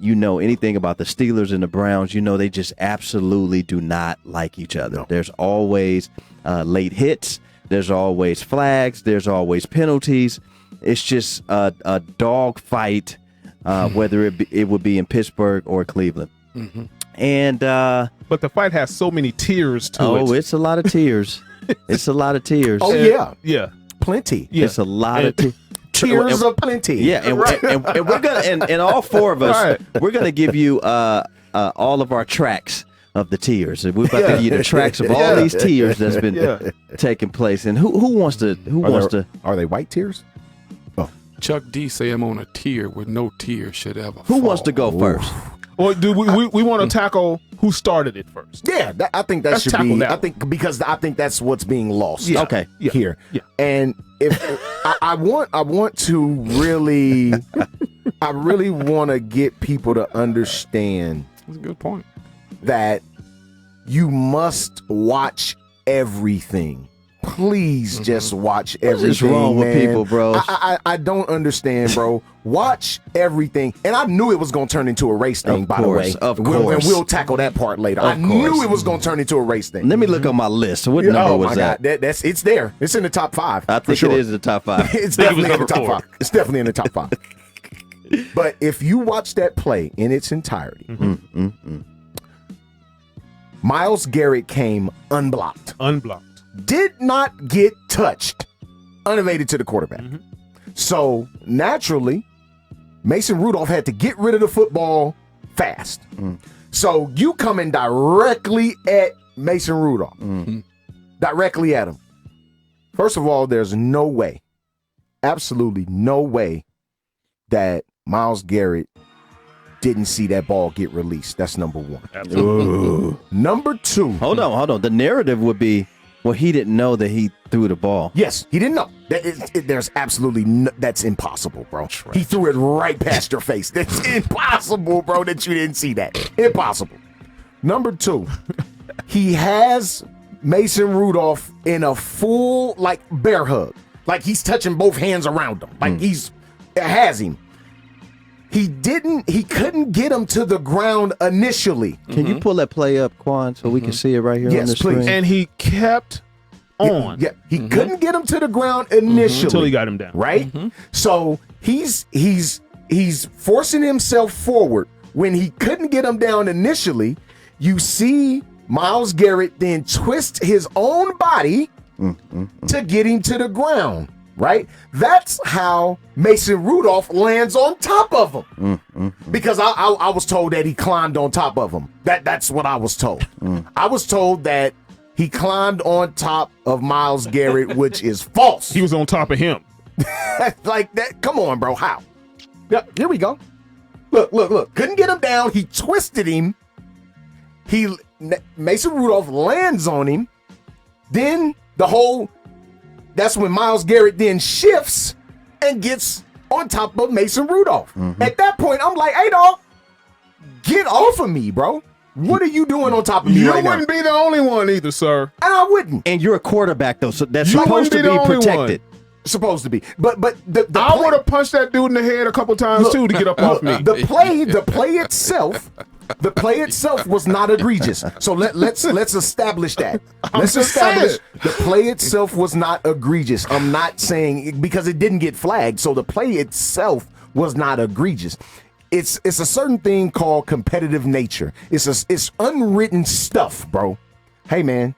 you know anything about the Steelers and the Browns, you know they just absolutely do not like each other. There's always late hits. There's always flags. There's always penalties. It's just a dog fight, whether it would be in Pittsburgh or Cleveland. Mm-hmm. And But the fight has so many tiers to it. it's a lot of tears. It's a lot of tears. Oh, yeah. Yeah. Plenty. Yeah. It's a lot of tears. Tears of plenty. Yeah, and we're gonna and all four of us, Right. we're gonna give you all of our tracks of the tears. We're about to give you the tracks of all Yeah. these tears that's been taking place. And who wants to? Are they white tears? Chuck D say I'm on a tier where no tear should ever Who fall. wants to go first? Or do we want to tackle who started it first? Yeah, I think that Let's should tackle be. that I one. think because I think that's what's being lost. Yeah. Okay. Yeah. Here. Yeah. And if I want to really, I really want to get people to understand That's a good point. that you must watch everything. Please just watch everything. is wrong with man. people, bro? I don't understand, bro. Watch everything. And I knew it was going to turn into a race thing, Of by course, the way. of And course. we'll tackle that part later. I Of knew course. it was going to turn into a race thing. Let me look on my list. What number oh was my that? God. That's it's there. It's in the top 5. I for think sure. it is the top 5. It's think it was definitely in the number top 4. 5. It's definitely in the top 5. But if you watch that play in its entirety, Myles Garrett came unblocked, Unblocked. did not get touched, unevaded to the quarterback. So naturally, Mason Rudolph had to get rid of the football fast. So you coming directly at Mason Rudolph, directly at him. First of all, there's no way, absolutely no way that Myles Garrett didn't see that ball get released. That's number one. Number two. Hold on. The narrative would be, well, he didn't know that he threw the ball. Yes, he didn't know. There's absolutely that's impossible, bro. He threw it right past your face. That's impossible, bro, that you didn't see that. Impossible. Number two, he has Mason Rudolph in a full, like, bear hug. Like he's touching both hands around him. Like has him. He couldn't get him to the ground initially. Can you pull that play up, Quan, so we can see it right here on Yes, the please. screen? And he kept on Yeah, he couldn't get him to the ground initially. until he got him down. Right? So he's forcing himself forward. When he couldn't get him down initially, you see Myles Garrett then twist his own body to get him to the ground. Right? That's how Mason Rudolph lands on top of him. Because I was told that he climbed on top of him. That's what I was told. I was told that he climbed on top of Myles Garrett, which is false. He was on top of him. Like that. Come on, bro. How? Yeah, here we go. Look. Couldn't get him down. He twisted him. Mason Rudolph lands on him. Then that's when Myles Garrett then shifts and gets on top of Mason Rudolph. Mm-hmm. At that point, I'm like, hey, dog, get off of me, bro. What are you doing on top of me right now? You wouldn't be the only one either, sir. And I wouldn't. And you're a quarterback, though, so that's supposed to be protected. Supposed to be. But I would have punched that dude in the head a couple times, too, to get up off me. The play itself... The play itself was not egregious. So let's establish that. Let's establish the play itself was not egregious. I'm not saying because it didn't get flagged. So the play itself was not egregious. It's a certain thing called competitive nature. It's unwritten stuff, bro. Hey man,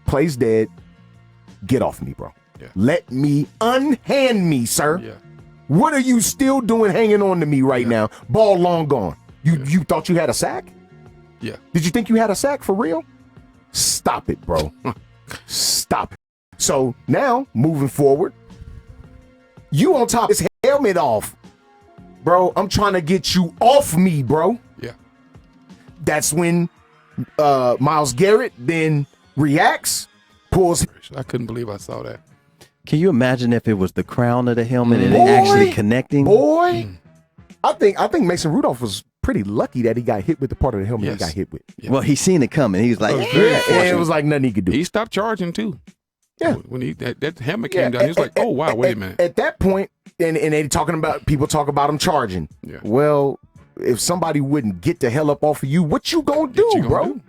play's dead. Get off me, bro. Yeah. Let me unhand me, sir. Yeah. What are you still doing hanging on to me right now? Ball long gone. You thought you had a sack? Yeah. Did you think you had a sack for real? Stop it, bro. Stop it. So now, moving forward, you on top of his helmet off. Bro, I'm trying to get you off me, bro. Yeah. That's when Myles Garrett then reacts, pulls. I couldn't believe I saw that. Can you imagine if it was the crown of the helmet and it actually connecting? Boy, I think Mason Rudolph was pretty lucky that he got hit with the part of the helmet he got hit with. Yeah. Well, he seen it coming. He was like, and it was like nothing he could do. He stopped charging too. Yeah. When that helmet came down, he was like, oh wow, wait a minute. At that point, and they people talk about him charging. Yeah. Well, if somebody wouldn't get the hell up off of you, what you gonna do, bro?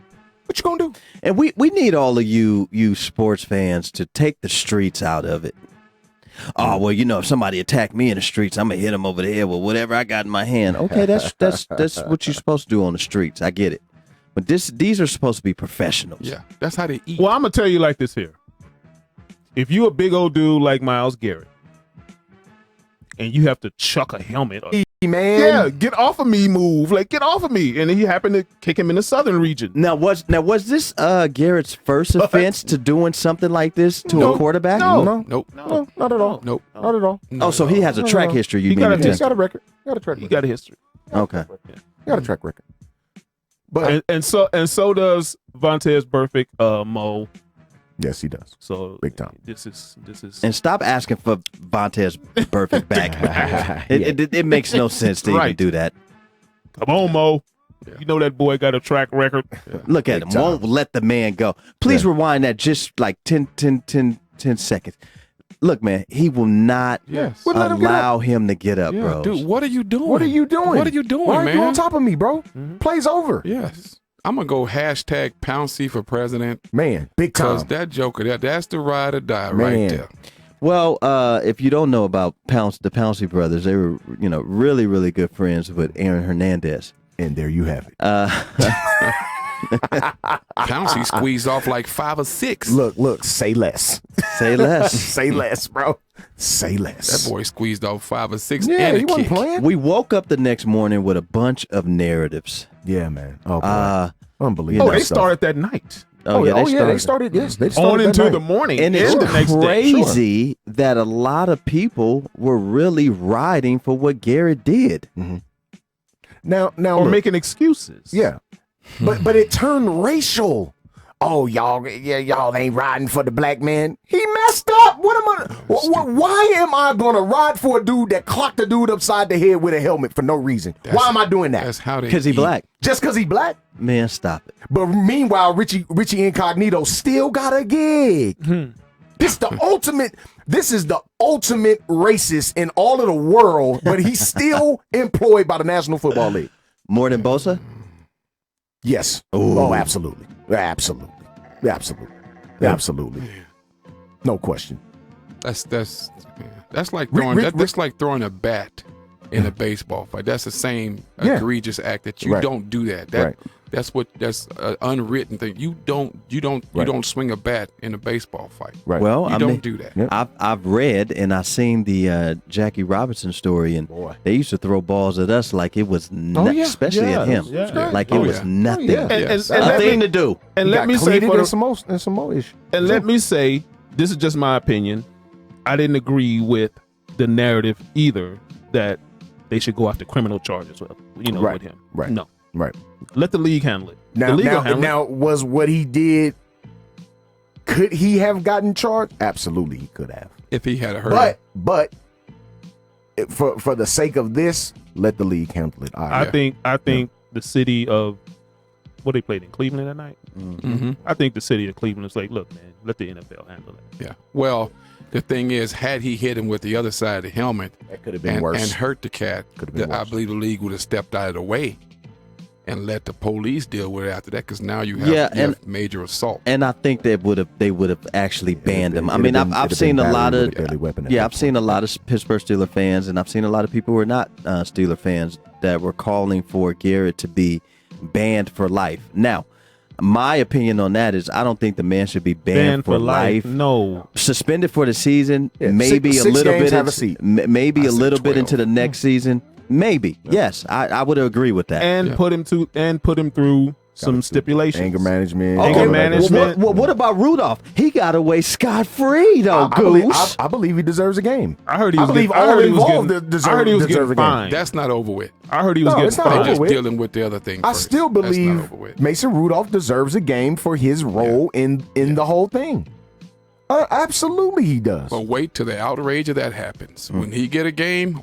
What you gonna do? And we need all of you sports fans to take the streets out of it. Oh, well, if somebody attacked me in the streets, I'm going to hit them over the head with whatever I got in my hand. Okay, that's what you're supposed to do on the streets. I get it. But these are supposed to be professionals. Yeah, that's how they eat. Well, I'm going to tell you like this here. If you a big old dude like Myles Garrett and you have to chuck a helmet, man, yeah, get off of me, move. Like, get off of me. And then he happened to kick him in the southern region. Now was this Garrett's first offense to doing something like this to a quarterback? No, nope. No, not at all. Nope. Not at all. Oh, so he has a track history. He got a record. He got a track record. He got a history. Okay. He got a track record. But and so does Vontaze Burfict, Mo. Yes, he does. So big time. This is. And stop asking for Vontaze Burfict back. It makes no sense to even do that. Come on, Mo. Yeah. You know that boy got a track record. Yeah. Look at him. Won't let the man go. Please rewind that just like 10 seconds. Look, man, he will not allow him to get up, bro. Dude, what are you doing? What are you doing? What are you doing, Why man? are you on top of me, bro? Mm-hmm. Play's over. Yes. I'm going to go hashtag Pouncey for president. Man, big time. Because that joker, that's the ride or die right there. Well, if you don't know about the Pouncey brothers, they were, really, really good friends with Aaron Hernandez. And there you have it. Pouncey squeezed off like 5 or 6. Look, say less. Say less. Say less, bro. Say less. That boy squeezed off 5 or 6 yeah, and a he kick. wasn't playing. We woke up the next morning with a bunch of narratives. Yeah, man. Oh, boy. Unbelievable. Oh, they started that night. They started. Yes, they started on into that the night. morning. And it's the next crazy that a lot of people were really riding for what Garrett did. Mm-hmm. Now, or look, making excuses. Yeah, but it turned racial. Oh, y'all ain't riding for the black man. He messed up. Why am I gonna ride for a dude that clocked a dude upside the head with a helmet for no reason? Why am I doing that? That's how they. Because he black. Just because he black? Man, stop it. But meanwhile, Richie Incognito still got a gig. This is the ultimate racist in all of the world, but he's still employed by the National Football League. More than Bosa? Yes. Ooh. Oh, absolutely. No question. That's like throwing that's like throwing a bat in a baseball fight. That's the same egregious act that you don't do that. That's an unwritten thing. You don't swing a bat in a baseball fight. Right. Well, you don't do that. Yep. I've read and I've seen the Jackie Robinson story, and they used to throw balls at us like it was especially at him, like it was nothing. And nothing to do. And let me say some more issue. And let me say, this is just my opinion. I didn't agree with the narrative either that they should go after criminal charges with Right, him. right. No. Right. Let the league handle it. Now, the league will handle now, was what he did, could he have gotten charged? Absolutely, he could have. If he had heard But for the sake of this, let the league handle it. I think the city of what they played in Cleveland that night. Mm-hmm. I think the city of Cleveland is like, look, man, let the NFL handle it. Yeah. Well, the thing is, had he hit him with the other side of the helmet, that could have been worse and hurt the cat, I believe the league would have stepped out of the way and let the police deal with it after that. Because now you have major assault. And I think they would have actually banned him. I mean, I've seen a lot of I've seen a lot of Pittsburgh Steelers fans, and I've seen a lot of people who are not Steelers fans that were calling for Garrett to be banned for life. Now, my opinion on that is I don't think the man should be banned for life. No, suspended for the season, Yeah, maybe six a little games, bit, have a seat. maybe a little 12. bit into the next season. Maybe, yes, I would agree with that. and put him through some stipulations. Anger management. Anger management. What about Rudolph? He got away scot-free, though, Goose. I believe he deserves a game. I heard he was. believe I all heard he was involved getting, deserve- I heard he was deserve getting a game. fined. That's not over with. I heard he was No, getting it's not They're fined. over just with. dealing with the other thing I first. still That's not believe over with. Mason Rudolph deserves a game for his role in the whole thing. Absolutely, he does. But wait till the outrage of that happens. When he get a game,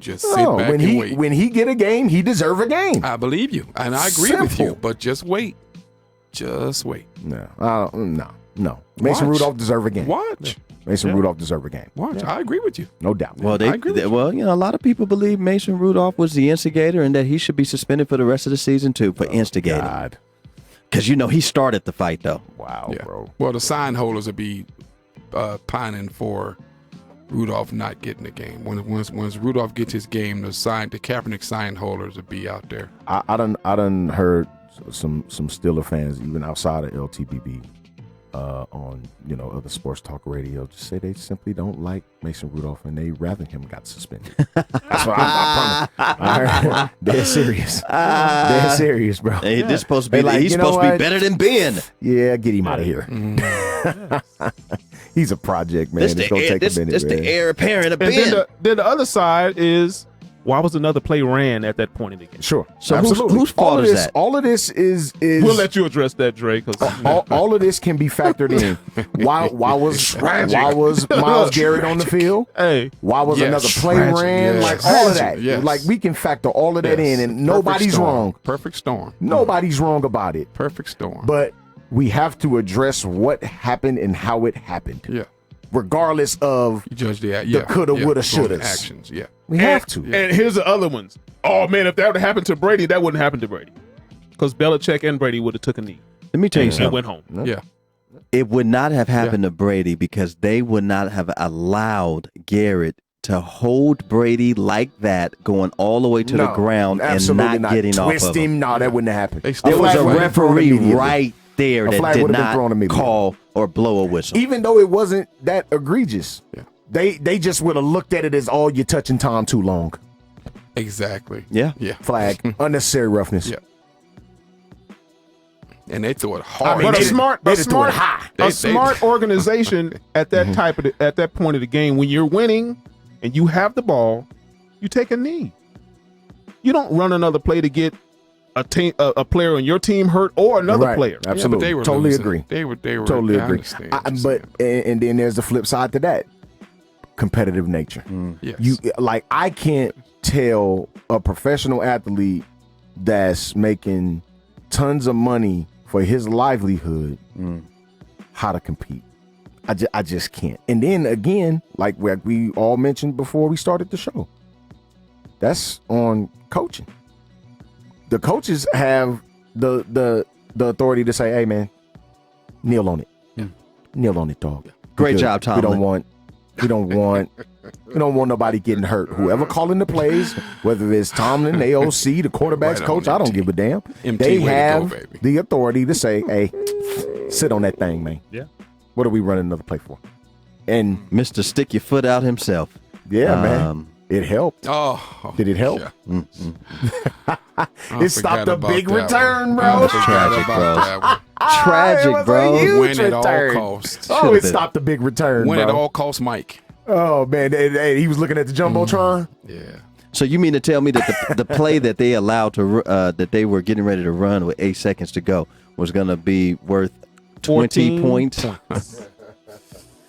just sit No, back when and he wait. when he get a game, he deserve a game. I believe you, and I agree with you. Simple. But just wait. Just wait. No. Mason Watch. Rudolph deserve a game. Watch. Mason Rudolph deserve a game. Watch. I agree with you. No doubt. Well, I agree with you. a lot of people believe Mason Rudolph was the instigator and that he should be suspended for the rest of the season too for instigating. God. Because he started the fight though. Wow, Yeah. bro. Well, the sign holders will be pining for Rudolph not getting the game. Once Rudolph gets his game, the Kaepernick sign holders will be out there. I done heard some Steeler fans even outside of LTBB on other sports talk radio just say they simply don't like Mason Rudolph and they rather him got suspended. That's what I promise. They're serious. They're serious, bro. Hey, this supposed to be They like, he's you know supposed to be what? better than Ben. Yeah, get him out of here. He's a project, man. It's gonna take a minute, This man. the heir apparent of And Ben. then the other side is why was another play ran at that point in the game? Sure. So absolutely. whose fault is that? All of this is We'll let you address that, Dre. all of this can be factored in. Why was Myles Garrett on the field? Hey, Why was Yes, another play tragic, ran? yes. Like all of that. Yes. Like we can factor all of that Yes. in, and Perfect nobody's storm. wrong. Perfect storm. Nobody's wrong about it. Perfect storm. But we have to address what happened and how it happened, yeah, regardless of you judge the coulda, woulda, shouldas. actions. Yeah. we have to. and here's the other ones. Oh man, if that would have happened to Brady, that wouldn't happen to Brady, because Belichick and Brady would have took a knee Let me tell you and something. went home. Yeah. It would not have happened to Brady because they would not have allowed Garrett to hold Brady like that, going all the way to the ground and absolutely not getting twist off of him. him. No, that wouldn't have happened. They There still was a flag would have been thrown referee immediately. right there A that flag did would have been thrown not immediately. call or blow a whistle. Even though it wasn't that egregious. Yeah. They just would have looked at it as all you're touching Tom too long. Exactly. Yeah. Yeah. Flag. Unnecessary roughness. Yeah. And they threw it hard. But they just threw it high. They- a smart organization at that at that point of the game, when you're winning and you have the ball, you take a knee. You don't run another play to get a player on your team hurt or another Right. player. Yeah, Absolutely. but they were totally losing. agree. They were Totally I agree. understand I- what you're but saying. and then there's the flip side to that. Competitive nature. Yes. You like I can't tell a professional athlete that's making tons of money for his livelihood how to compete. I just can't. And then again, like we all mentioned before we started the show, that's on coaching. The coaches have the authority to say, "Hey, man, kneel on it. Kneel on it, dog." Great Because job, Tomlin. We don't want nobody getting hurt. Whoever calling the plays, whether it's Tomlin, the AOC, the quarterback's Right on, coach, I don't MT. give a damn. MT, They way to go, have baby. the authority to say, "Hey, sit on that thing, man. Yeah. What are we running another play for?" And Mr. Stick Your Foot Out himself. yeah, man, it helped. Oh. Did it help? Yeah. It stopped a about big that return, one. bro. I forgot Tragic, about bro. that one. It Tragic, was bro. a huge Win at all return. costs. Oh, Should've it been. stopped a big return, Win bro. at all costs, Mike. Oh man, hey, he was looking at the jumbotron. Yeah. So you mean to tell me that the play that they allowed to that they were getting ready to run with 8 seconds to go was going to be worth 20 points?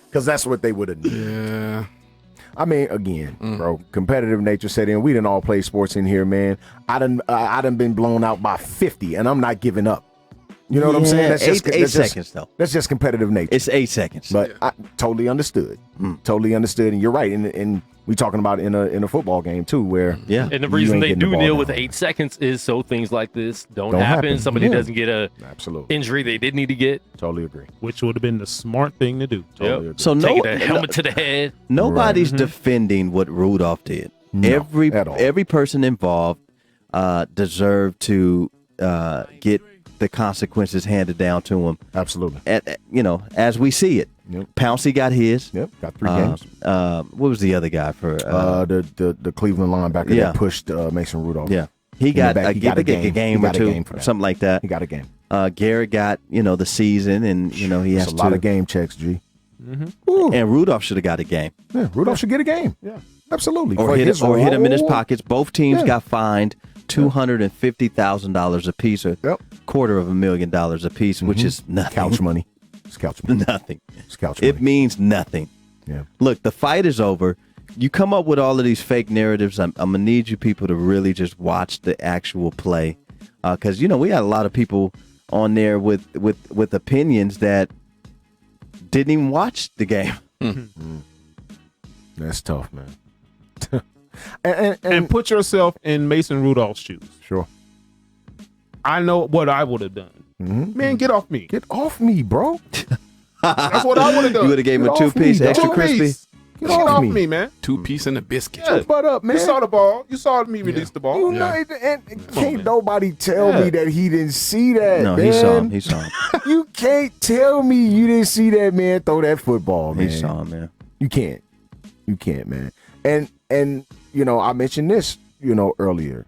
Because that's what they would have needed. Yeah. I mean, again, bro, competitive nature set in. We didn't all play sports in here, man. I done been blown out by 50, and I'm not giving up. You know what I'm saying? That's eight seconds, though. That's just competitive nature. It's 8 seconds. But I totally understood. Totally understood. And you're right. And we talking about in a football game, too, where yeah. And the you reason ain't they getting the do ball kneel down. with 8 seconds is so things like this don't Don't happen. happen. Somebody Yeah. doesn't get a Absolutely. injury they did need to get. Totally agree. Which would have been the smart thing to do. Totally agree. So Taking a helmet to the head. nobody's defending what Rudolph did. No, at all. Every person involved deserved to get the consequences handed down to him. Absolutely. As we see it. Yep. Pouncey got his. Yep. Got 3 games. What was the other guy for? The Cleveland linebacker yeah. that pushed Mason Rudolph. Yeah, he In got the back. He got a game. a game He or got a two, game for that. something like that. He got a game. Garrett got the season, and he has That's a to. lot of game checks, G. And Rudolph should have got a game, Yeah, Rudolph should get a game. Yeah. Absolutely. or For hit his him in his role. pockets. Both teams Yeah. got fined $250,000 apiece, or Yep. $250,000 apiece, which is nothing. Couch money. It's couch money. Nothing. It's couch money. It means nothing. Yeah. Look, the fight is over. You come up with all of these fake narratives. I'm gonna need you people to really just watch the actual play, because we had a lot of people on there with opinions that didn't even watch the game. That's tough, man. And put yourself in Mason Rudolph's shoes. Sure. I know what I would have done. Man, get off me. Get off me, bro. That's what I would have done. You would have gave him a Get off me, 2-piece, dog. extra Two-piece. crispy. Get off me, man. 2-piece and a biscuit. Yeah. Butt up, man. You saw the ball. You saw me release the ball. You know, and can't nobody tell me that he didn't see that, No, man. he saw him. He saw him. You can't tell me you didn't see that man throw that football, man. He saw him, man. You can't. You can't, man. And I mentioned this, earlier.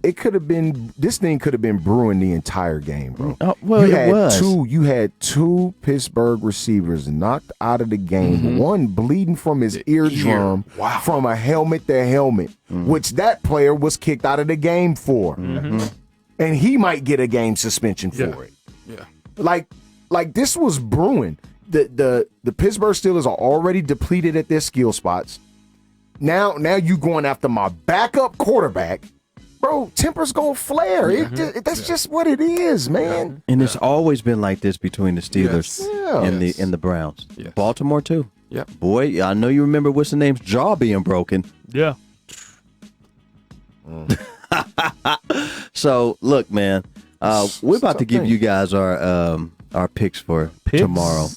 It could have been this thing could have been brewing the entire game, bro. Oh, well, it was. You had 2 Pittsburgh receivers knocked out of the game. One bleeding from his eardrum from a helmet to helmet, which that player was kicked out of the game for. And he might get a game suspension for it. Yeah. Like this was brewing. The Pittsburgh Steelers are already depleted at their skill spots. Now you going after my backup quarterback. Bro, temper's gonna flare. That's just what it is, man. And it's always been like this between the Steelers Yes. and the Browns. Yes. Baltimore too. Yep. Boy, I know you remember what's the name's jaw being broken. Yeah. So look, man, we're about to give you guys our picks for tomorrow.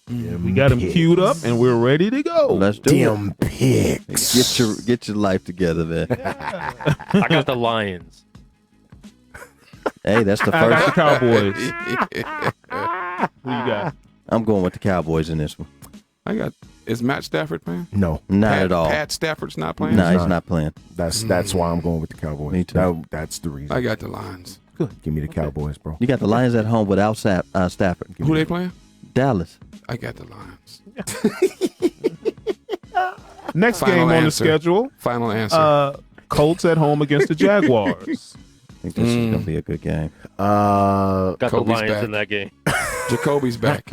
We got him queued up and we're ready to go. Let's do it. Damn picks. Get your life together, man. I got the Lions. Hey, that's the I got the first. Cowboys. Who you got? I'm going with the Cowboys in this one. Is Matt Stafford playing? No, Not at all. Pat Stafford's not playing? No, he's not playing. that's why I'm going with the Cowboys. Me too. That's the reason. I got the Lions. Good. Give me the Cowboys, bro. You got the Lions at home without Stafford. Who they playing? Dallas. I got the Lions. Next Final game on the answer. schedule. Final answer. Colts at home against the Jaguars. I think this is gonna be a good game. Got the Kobe's Lions back. in that game. Jacoby's back.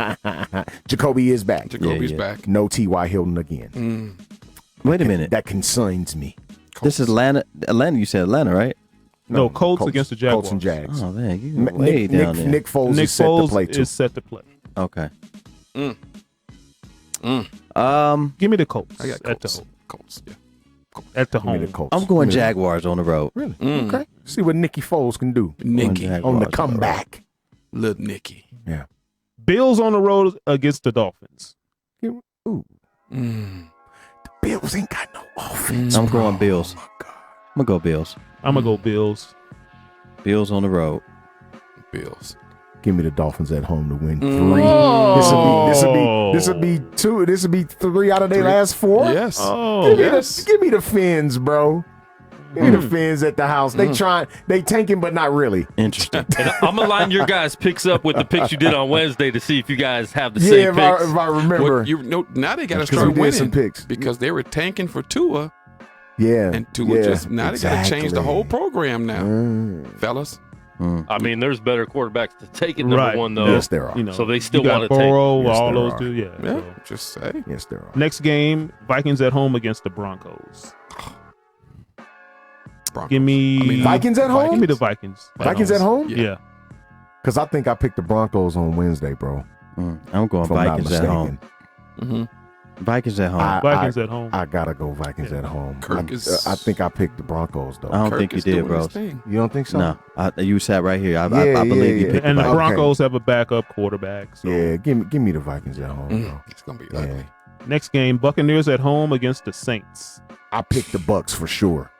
Jacoby is back. Jacoby's yeah. back. No T.Y. Hilton again. Wait a minute. That concerns me. This is Atlanta. Atlanta. You said Atlanta, right? No, Colts against the Jaguars. Colts and Jags. Oh man, you Nick, way down there. Nick Foles Nick is set to Foles play too. is set to play. Okay. Give me the Colts. I got at the Colts. home. Colts, yeah. At the Give me home. the Colts. I'm going Give me the- Jaguars on the road. Really? Okay. See what Nicky Foles can do Nicky. Jaguars on the road. comeback. Little Nicky. Yeah. Bills on the road against the Dolphins. Ooh. Mm. Bills ain't got no offense. I'm going Bills. Oh, my God. I'm gonna go Bills. I'm gonna go Bills. Bills on the road. Bills. Give me the Dolphins at home to win 3. Oh. This will be 2. This will be 3 out of their last 4. Yes. Oh, Give me the Fins, bro. Give me the Fins at the house. They tanking, but not really. Interesting. And I'm gonna line your guys' picks up with the picks you did on Wednesday to see if you guys have the Yeah, same if picks. I remember. Now they got to Because start we did some winning picks. because they were tanking for Tua. Yeah. And Tua yeah, just now they got to change the exactly. whole program now, fellas. I mean, there's better quarterbacks to take it. Number Right. one, though. Yes, there are. You know, So they still you got want to take. Burrow, Yes, all there those are. dudes. Yeah. Yeah, so. just say. Yes, there are. Next game, Vikings at home against the Broncos. Broncos. Give me Vikings at home? Give me the Vikings. Vikings at home? Yeah. Because I think I picked the Broncos on Wednesday, bro. I'm going If I'm not Vikings at home. mistaken. Vikings at home. Vikings at home. I gotta go Vikings at home. Kirk is- I think I picked the Broncos though. I don't Kirk think you is did, doing bro. his thing. You don't think so? No, you sat right here. I Yeah, believe you yeah, picked And the the Vikings. Broncos have a backup quarterback. So. Yeah, give me the Vikings at home, bro. It's gonna be Yeah. ugly. Next game, Buccaneers at home against the Saints. I picked the Bucks for sure.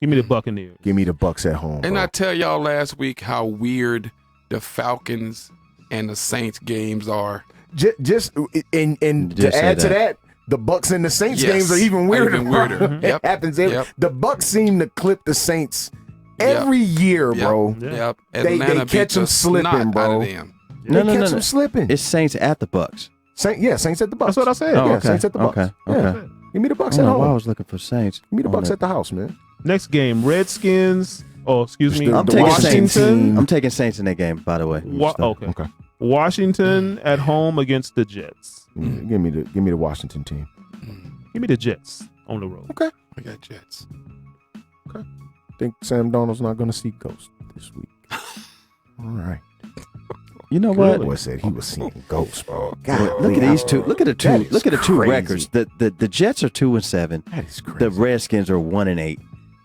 Give me the Buccaneers. Give me the Bucks at home. And bro. I tell y'all last week how weird the Falcons and the Saints games are. Just and Just to say add to that. that, the Bucks and the Saints Yes. games are even weirder. Even weirder. bro. Yep. It happens. Yep. The Bucks seem to clip the Saints Yep. every year, Yep. bro. Yeah. Yep. They Atlanta catch beat them the slipping, snot bro. out of them. They No. catch them slipping. It's Saints at the Bucks. Saints at the Bucks. That's what I said. Oh, Yeah, okay. Saints at the Bucks. Okay. Yeah. Okay. Give me the Bucks I at don't know why I home. was looking for Saints. Give me the on Bucks that. at the house, man. Next game, Redskins. Oh, excuse me. I'm The taking Washington Saints. team. I'm taking Saints in that game, by the way. Okay. Okay. Washington at home against the Jets. Give me the Washington team. Give me the Jets on the road. Okay. I got Jets. Think Sam Darnold's not going to see ghosts this week. All right. You know That what? boy said he was seeing ghosts, bro. Look, look at these two. Look at the two. That is Look at the two crazy. records. The Jets are 2-7. That is crazy. The Redskins are 1-8.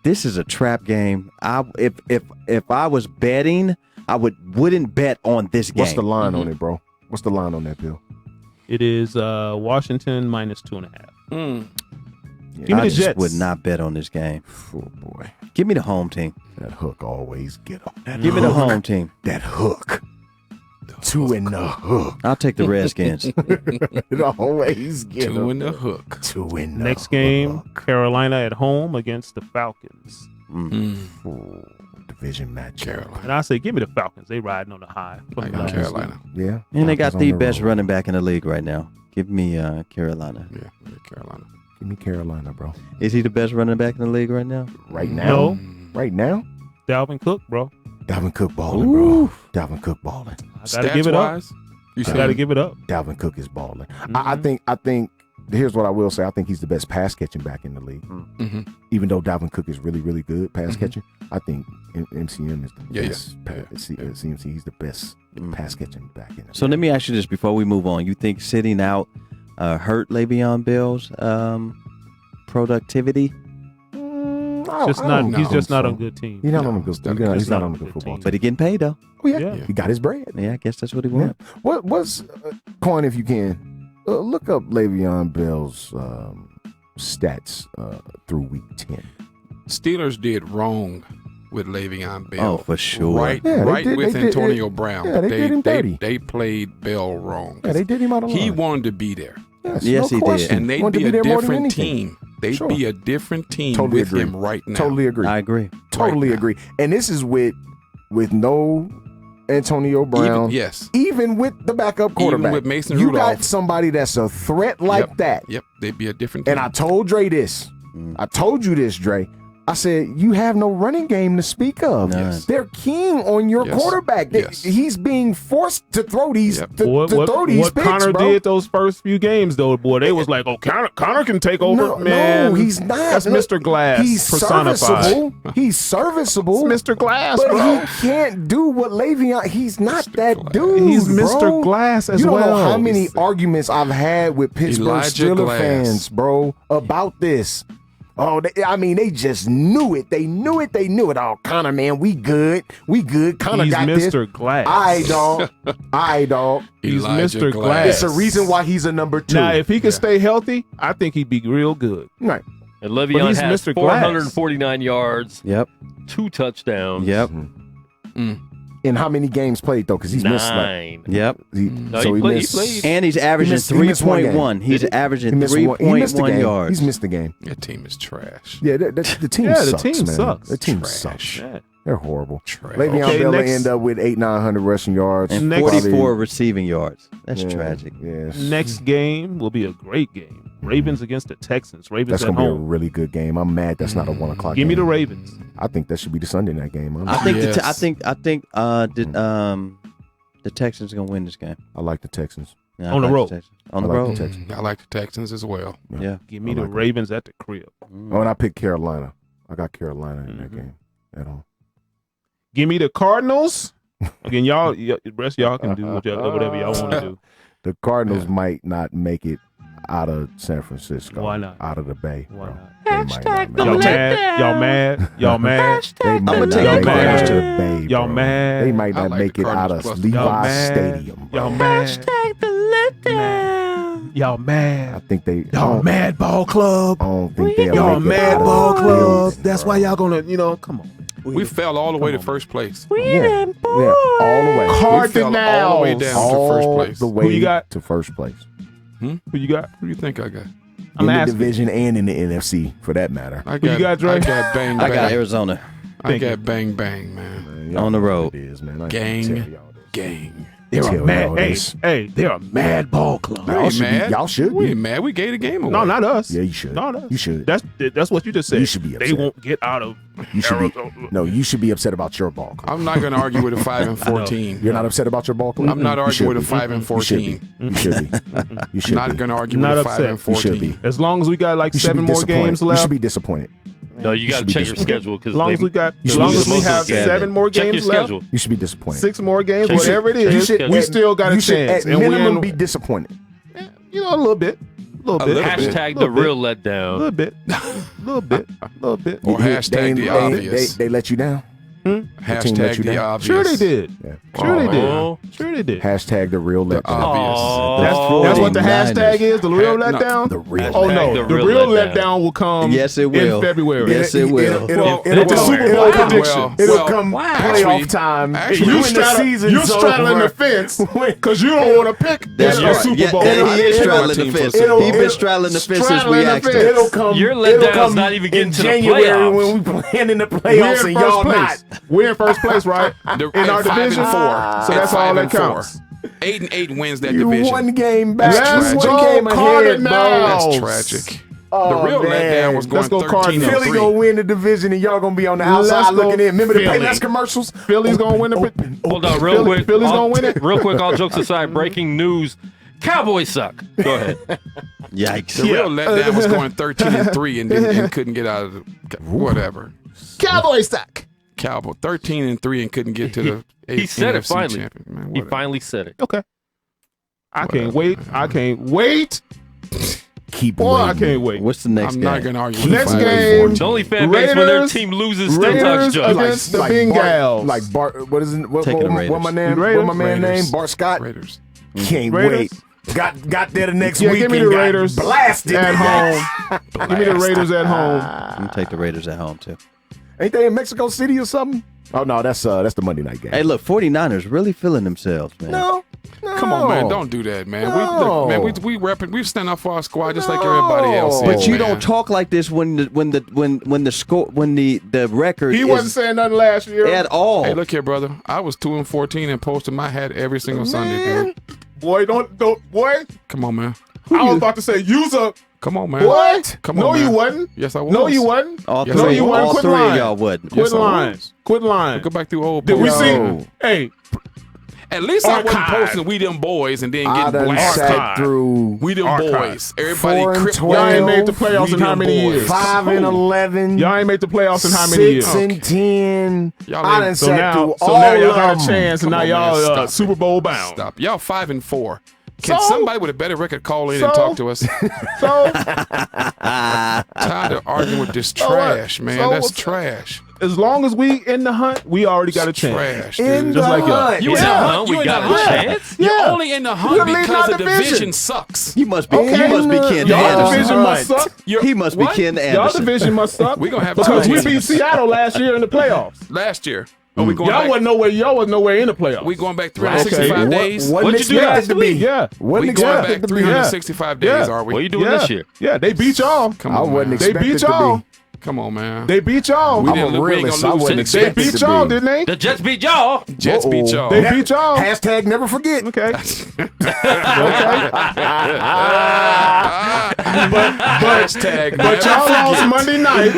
This is a trap game. If I was betting, I wouldn't bet on this game. What's the line on it, bro? What's the line on that, Bill? It is Washington minus 2.5. Give me I the just Jets. would not bet on this game. Oh boy, Give me the home team. that hook always get him. That Give me the hook. home team. That hook. Two in the hook. I'll take the Redskins. It always get Two him. in the hook. Two in the Next game, hook. Carolina at home against the Falcons. Ooh, division match. Carolina. And I say, give me the Falcons. They riding on the high. I From got last Carolina. Yeah. And they got Falcons the on best road. running back in the league right now. Give me Carolina. Yeah, I got Carolina. Give me Carolina, bro. Is he the best running back in the league right now? Right now. No. Right now. week. Dalvin Cook, bro. Dalvin Cook balling, bro. Dalvin Cook balling. I gotta give it up. Stats-wise, you I said gotta give it up. Dalvin Cook is balling. Mm-hmm. I think. Here's what I will say. I think he's the best pass catching back in the league. Mhm. Even though Dalvin Cook is really, really good pass catching, I think MCM is the Yeah, best. CMC, he's the best pass catching back in the So league. let me ask you this before we move on. You think sitting out hurt Le'Veon Bell's productivity? Just I not. don't He's think just not so. on good team. He's not No, on a good. he's not a He's not, good- he's not he's on a not good a football good But he getting paid though. Oh yeah. Yeah. He got his bread. Yeah, I guess that's what he Yeah. wants. What's Coin if you can look up Le'Veon Bell's stats through week 10. Steelers did wrong with Le'Veon Bell. Oh, for sure. Right, Yeah, they right did- with they did- Antonio Brown. yeah, they did him dirty. They played Bell wrong. Yeah, they did him out of line. He wanted to be there, Yes, Yes, no he did. question. and they'd Wanted be to a there more than different anything. team. They'd Sure. be a different team Totally with agree. him right now. Totally agree. I agree. Totally now. agree. And this is with no Antonio Brown. Yes. Even with the backup quarterback. with Mason you Rudolph. got somebody that's a threat like Yep. that. Yep. They'd be a different team. And I told Dre this. I told you this, Dre. I said, you have no running game to speak of. Yes. They're keying on your Yes. quarterback. Yes. He's being forced to throw these Yep. to throw these What picks, Connor bro. did those first few games, though, boy, they was like, "Oh, Connor can take over." No, Man, he's not. That's Look, Mr. Glass He's personified. serviceable. He's serviceable. It's Mr. Glass, But bro. he can't do what Le'Veon. He's not that Glass. dude. He's bro. Mr. Glass as you don't well. know how many arguments I've had with Pittsburgh Elijah Steelers Glass. fans, bro, about this. Oh, they just knew it. They knew it. Oh, Connor, man, we good. Connor He's got Mr. this. Glass. I dog. He's Elijah Mr. Glass. It's a reason why he's a number 2. Now, if he could stay healthy, I think he'd be real good. Right. And But Le'Veon he's has Mr. Glass. 449 yards, Yep. 2 touchdowns. Yep. In how many games played though? Because he's missed like 9. Yep. he he missed. played. And he's averaging missed one 3.1. game. He's He averaging missed one. He missed the 3.1 game. yards. He's missed the game. Your team is trash. Yeah, the team Yeah, the sucks, team man. sucks. The team Trash. sucks. Yeah. They're horrible. Trash. Le'Veon Okay, Bell will next- end up with 800-900 rushing yards. and Next- 44 receiving yards. That's Yeah, tragic. Yes. Next game will be a great game. Ravens against the Texans. Ravens That's at gonna be a home. really good game. I'm mad that's not a 1 o'clock. Give me the game. Ravens. I think that should be the Sunday night game. I think Yes. the Texans are gonna win this game. I like the Texans. Yeah, I On the like road. Texans. On the I like road. the Texans. I like the Texans as well. Yeah. Give me I the like it. Ravens at the crib. Oh, and I picked Carolina. I got Carolina in that game at home. Give me the Cardinals. Again, the rest of y'all can do whatever y'all want to do. The Cardinals might not make it out of San Francisco. Why not? Out of the Bay. Why bro. not? They might not Y'all make it. mad? Y'all mad? Y'all mad? They might I'ma not take make the it out Cardinals to too. the Bay. Y'all bro. mad? They might I not like make the it out Cardinals of plus Levi Y'all mad? Stadium. Bro. Y'all mad? Y'all I mad? think they. Y'all mad ball club? I don't think they'll Y'all make it mad out of ball the club? building, That's bro. why y'all gonna, come on. We fell all the way to first place. Yeah, all the way. We fell all the way down to first place. The way Who you got? to first place. Who you got? Who do you think I got? I'm in the asking. division and in the NFC, for that matter. I Who you got, Dre? I got bang I bang. got Arizona. I Thank got you. bang bang, man. Man, y'all On the know road. what it is, man. I ain't Gang. gonna tell y'all this. Gang. They're Tell a y'all mad. Hey, this. they're a mad ball club. We Y'all ain't should be- mad. y'all should We be. ain't mad. We gave the game away. No, not us. Yeah, you should. Not us. You should. That's what you just said. You should be They upset. won't get out of You should be. Arizona. No, you should be upset about your ball club. I'm not going to argue with a 5 and 14. You're not upset about your ball club? I'm not You arguing should with a be. 5 and You should 14. be. You should be. You should Not be. going to argue Not with a 5 upset. and You should 14. be. As long as we got like You should 7 be more disappointed. games You left. should be disappointed. No, you got should to be check your disappointed. schedule because As long as we got, You as should long be as we have disappointed. 7 more Check your games left, schedule. You should be disappointed. 6 more games, Check your- whatever it check your is, schedule. we still got a You should chance. at And minimum we be disappointed. a little bit, a little bit, little bit. Hashtag Little the bit. real a letdown. little bit, little bit, little bit. Or hashtag the obvious. They let you down. team let Hashtag you the down? obvious. Sure they did. Yeah. Sure they Oh. did. Sure they did. Hashtag the real letdown. obvious. That's what the 49ers. hashtag is. The real No, letdown. The real. Oh Hashtag no, the the real real letdown. letdown will come. Yes, it will. in February. Yes, it will. Well, It'll the come- Super Bowl it'll come- prediction. It'll come actually- playoff time. actually- You You in the straddle, season. you're straddling the fence because you don't want to pick That's the right. Super Yeah, Bowl. and he is It'll- straddling the it'll- fence. it'll- He's been it'll- straddling the fence since straddling we the asked fence. him. It'll come. Your it'll letdown's come not even getting in to the January playoffs. when we playing in the We're playoffs in and first y'all place. not. We're in first place, right? They're In our at 5 and division. 4. So At that's all 5 that and 4. counts. 8 and 8 wins that You division. one game back. Let's One go game ahead, bro. Cardinals. That's tragic. Oh, The real man. letdown was going Let's go 13 Cardinals. and Philly 3. gonna win the division and y'all gonna be on the Let's outside go looking in. Remember the Philly. Payless commercials? Philly's gonna win the. Hold on, real quick. Philly's All- gonna win it. Real quick, all jokes aside, breaking news. Cowboys suck. Go ahead. Yikes. The real letdown was going 13 and 3 and couldn't get out of the whatever. Cowboys suck. Cowboy 13 and 3 and couldn't get to the He said it NFC finally. champion. Man, He whatever. finally said it. Okay. I can't Whatever, wait. man. I can't wait. Keep Boy, I waiting. can't wait. What's the next I'm game? not going to argue with Next 5 and game. 14. The only fan base when their Raiders- team loses still talks Raiders junk. against the Bart, Bengals. like Bart, what is it? What, Taking the what, Raiders. what my name? Raiders. What my man Raiders. name? Bart Scott. Raiders. Can't Raiders. wait. Got there the next Yeah, week. give me and the got Raiders blasted at home. Give me the Raiders at home. I'm going to take the Raiders at home, too. Ain't they in Mexico City or something? Oh no, that's the Monday night game. Hey, look, 49ers really feeling themselves, man. No. Come on, man. Don't do that, man. No. We repping. We stand up for our squad just like everybody else. But is, you man. don't talk like this when the record He is wasn't saying nothing last year. at all. Hey, look here, brother. I was 2 and 14 and posted my hat every single Sunday, dude. Boy, don't boy. Come on, man. I was about to say use a Come on, man. what? Come no, on, man. you wasn't. Yes, I was. No, you wasn't. all Yes, three, no, you weren't. all Quit three lying. of y'all wouldn't. Quit Yes, I lying. was. Quit lying. Go back through old Did we posts, see? man. Hey, At least I wasn't Archive. posting we them boys and then I getting done blasted. sat through We them Archive. boys. Everybody 4 and crip 12. y'all ain't made the walking. playoffs We in how them many boys. years? 5 and 11. Y'all ain't made the playoffs in how many years? 6 and 10. Y'all I ain't- done So sat now, through so all now y'all of got a them. chance, and Come now on, y'all man, stop Super Bowl bound. Stop. Y'all 5 and 4. Can So? somebody with a better record call in and So? talk to us? So Tired of arguing with this So what? trash, man. So That's what's- trash. as long as we in the hunt, we already got a chance. Trash, In dude. the Just like y'all. hunt. You in the hunt? We got a chance. You're Yeah. only in the We're hunt leading because our the division. division sucks. You must be. Okay. You must be Ken Y'all Anderson. division must suck. He must be What? Ken Y'all Anderson. division must suck. We gonna have because two we teams. beat Seattle last year in the playoffs. Last year. Are we going Y'all back? wasn't nowhere in the playoffs. We going back 365 Okay. days? Wasn't What'd you do expected last to be. Yeah. Wasn't We going expected back to be. 365 days, Yeah. are we? What are you doing Yeah. this year? Yeah, they beat y'all. Come I on, wasn't man. They expected beat to y'all. be. Come on, man. They beat y'all. We I'm didn't a we ain't realist. gonna I lose wasn't to the They expecting Jets. beat to y'all, be. didn't they? The Jets beat y'all. Jets beat y'all. They beat y'all. Hashtag never forget. Okay. Hashtag But y'all lost Monday night.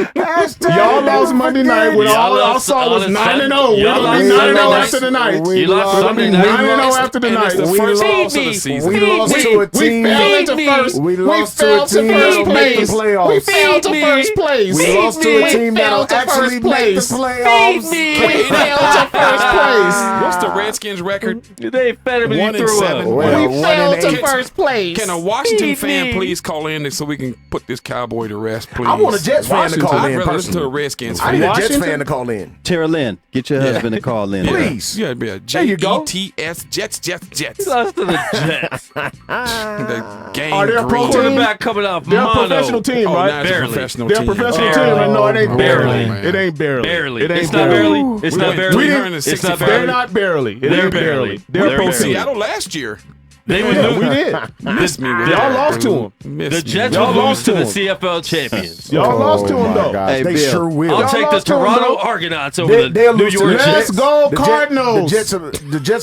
Y'all lost Monday night when all I saw was 9-0. We're Y'all gonna be lost 9-0 Sunday after the night. night. You lost We're gonna be Sunday night. 9-0 after the And night. it's the We first lost- loss of the season. We lost to a team. We fell Feed into me. first. We lost to fell a team first that'll make the place. playoffs. We fell to first place. We lost to a team that'll actually make the playoffs. We fell to first place. What's the Redskins record? They better be 1-7. through up. Well, We 1 fell and to 8. first place. Can a Washington Feed fan me. please call in so we can put this cowboy to rest, please? I want a Jets fan to call I'd in rather listen to a personally. Redskins I fan. need a Jets Washington? fan to call in. Tara Lynn, get your husband to call in. Please. Yeah, it'd be a There you go. Jets, Jets. He lost to the Jets. The game Are they a pro green. team? Quarterback coming off They're a mono. professional team, Oh, right? now it's a Barely. professional They're a team. professional Barely. team. No, it ain't barely. man. It ain't barely. Barely. It ain't It's not barely. It's We not went barely. 365. It's not They're barely. not barely. It They're ain't barely. barely. They're a They're pro barely. team. Seattle last year. They would Yeah, lose. we did. Missed me with Y'all that, lost to dude. them. Missed The me Jets with will Y'all that. lose lost to to the them. CFL champions. Y'all lost to them, my though. gosh, Hey, they Bill. sure will. I'll Y'all take the lost to 'em, Toronto though. Argonauts over They'll the New lose to York the Jets. Let's go The Cardinals. Jets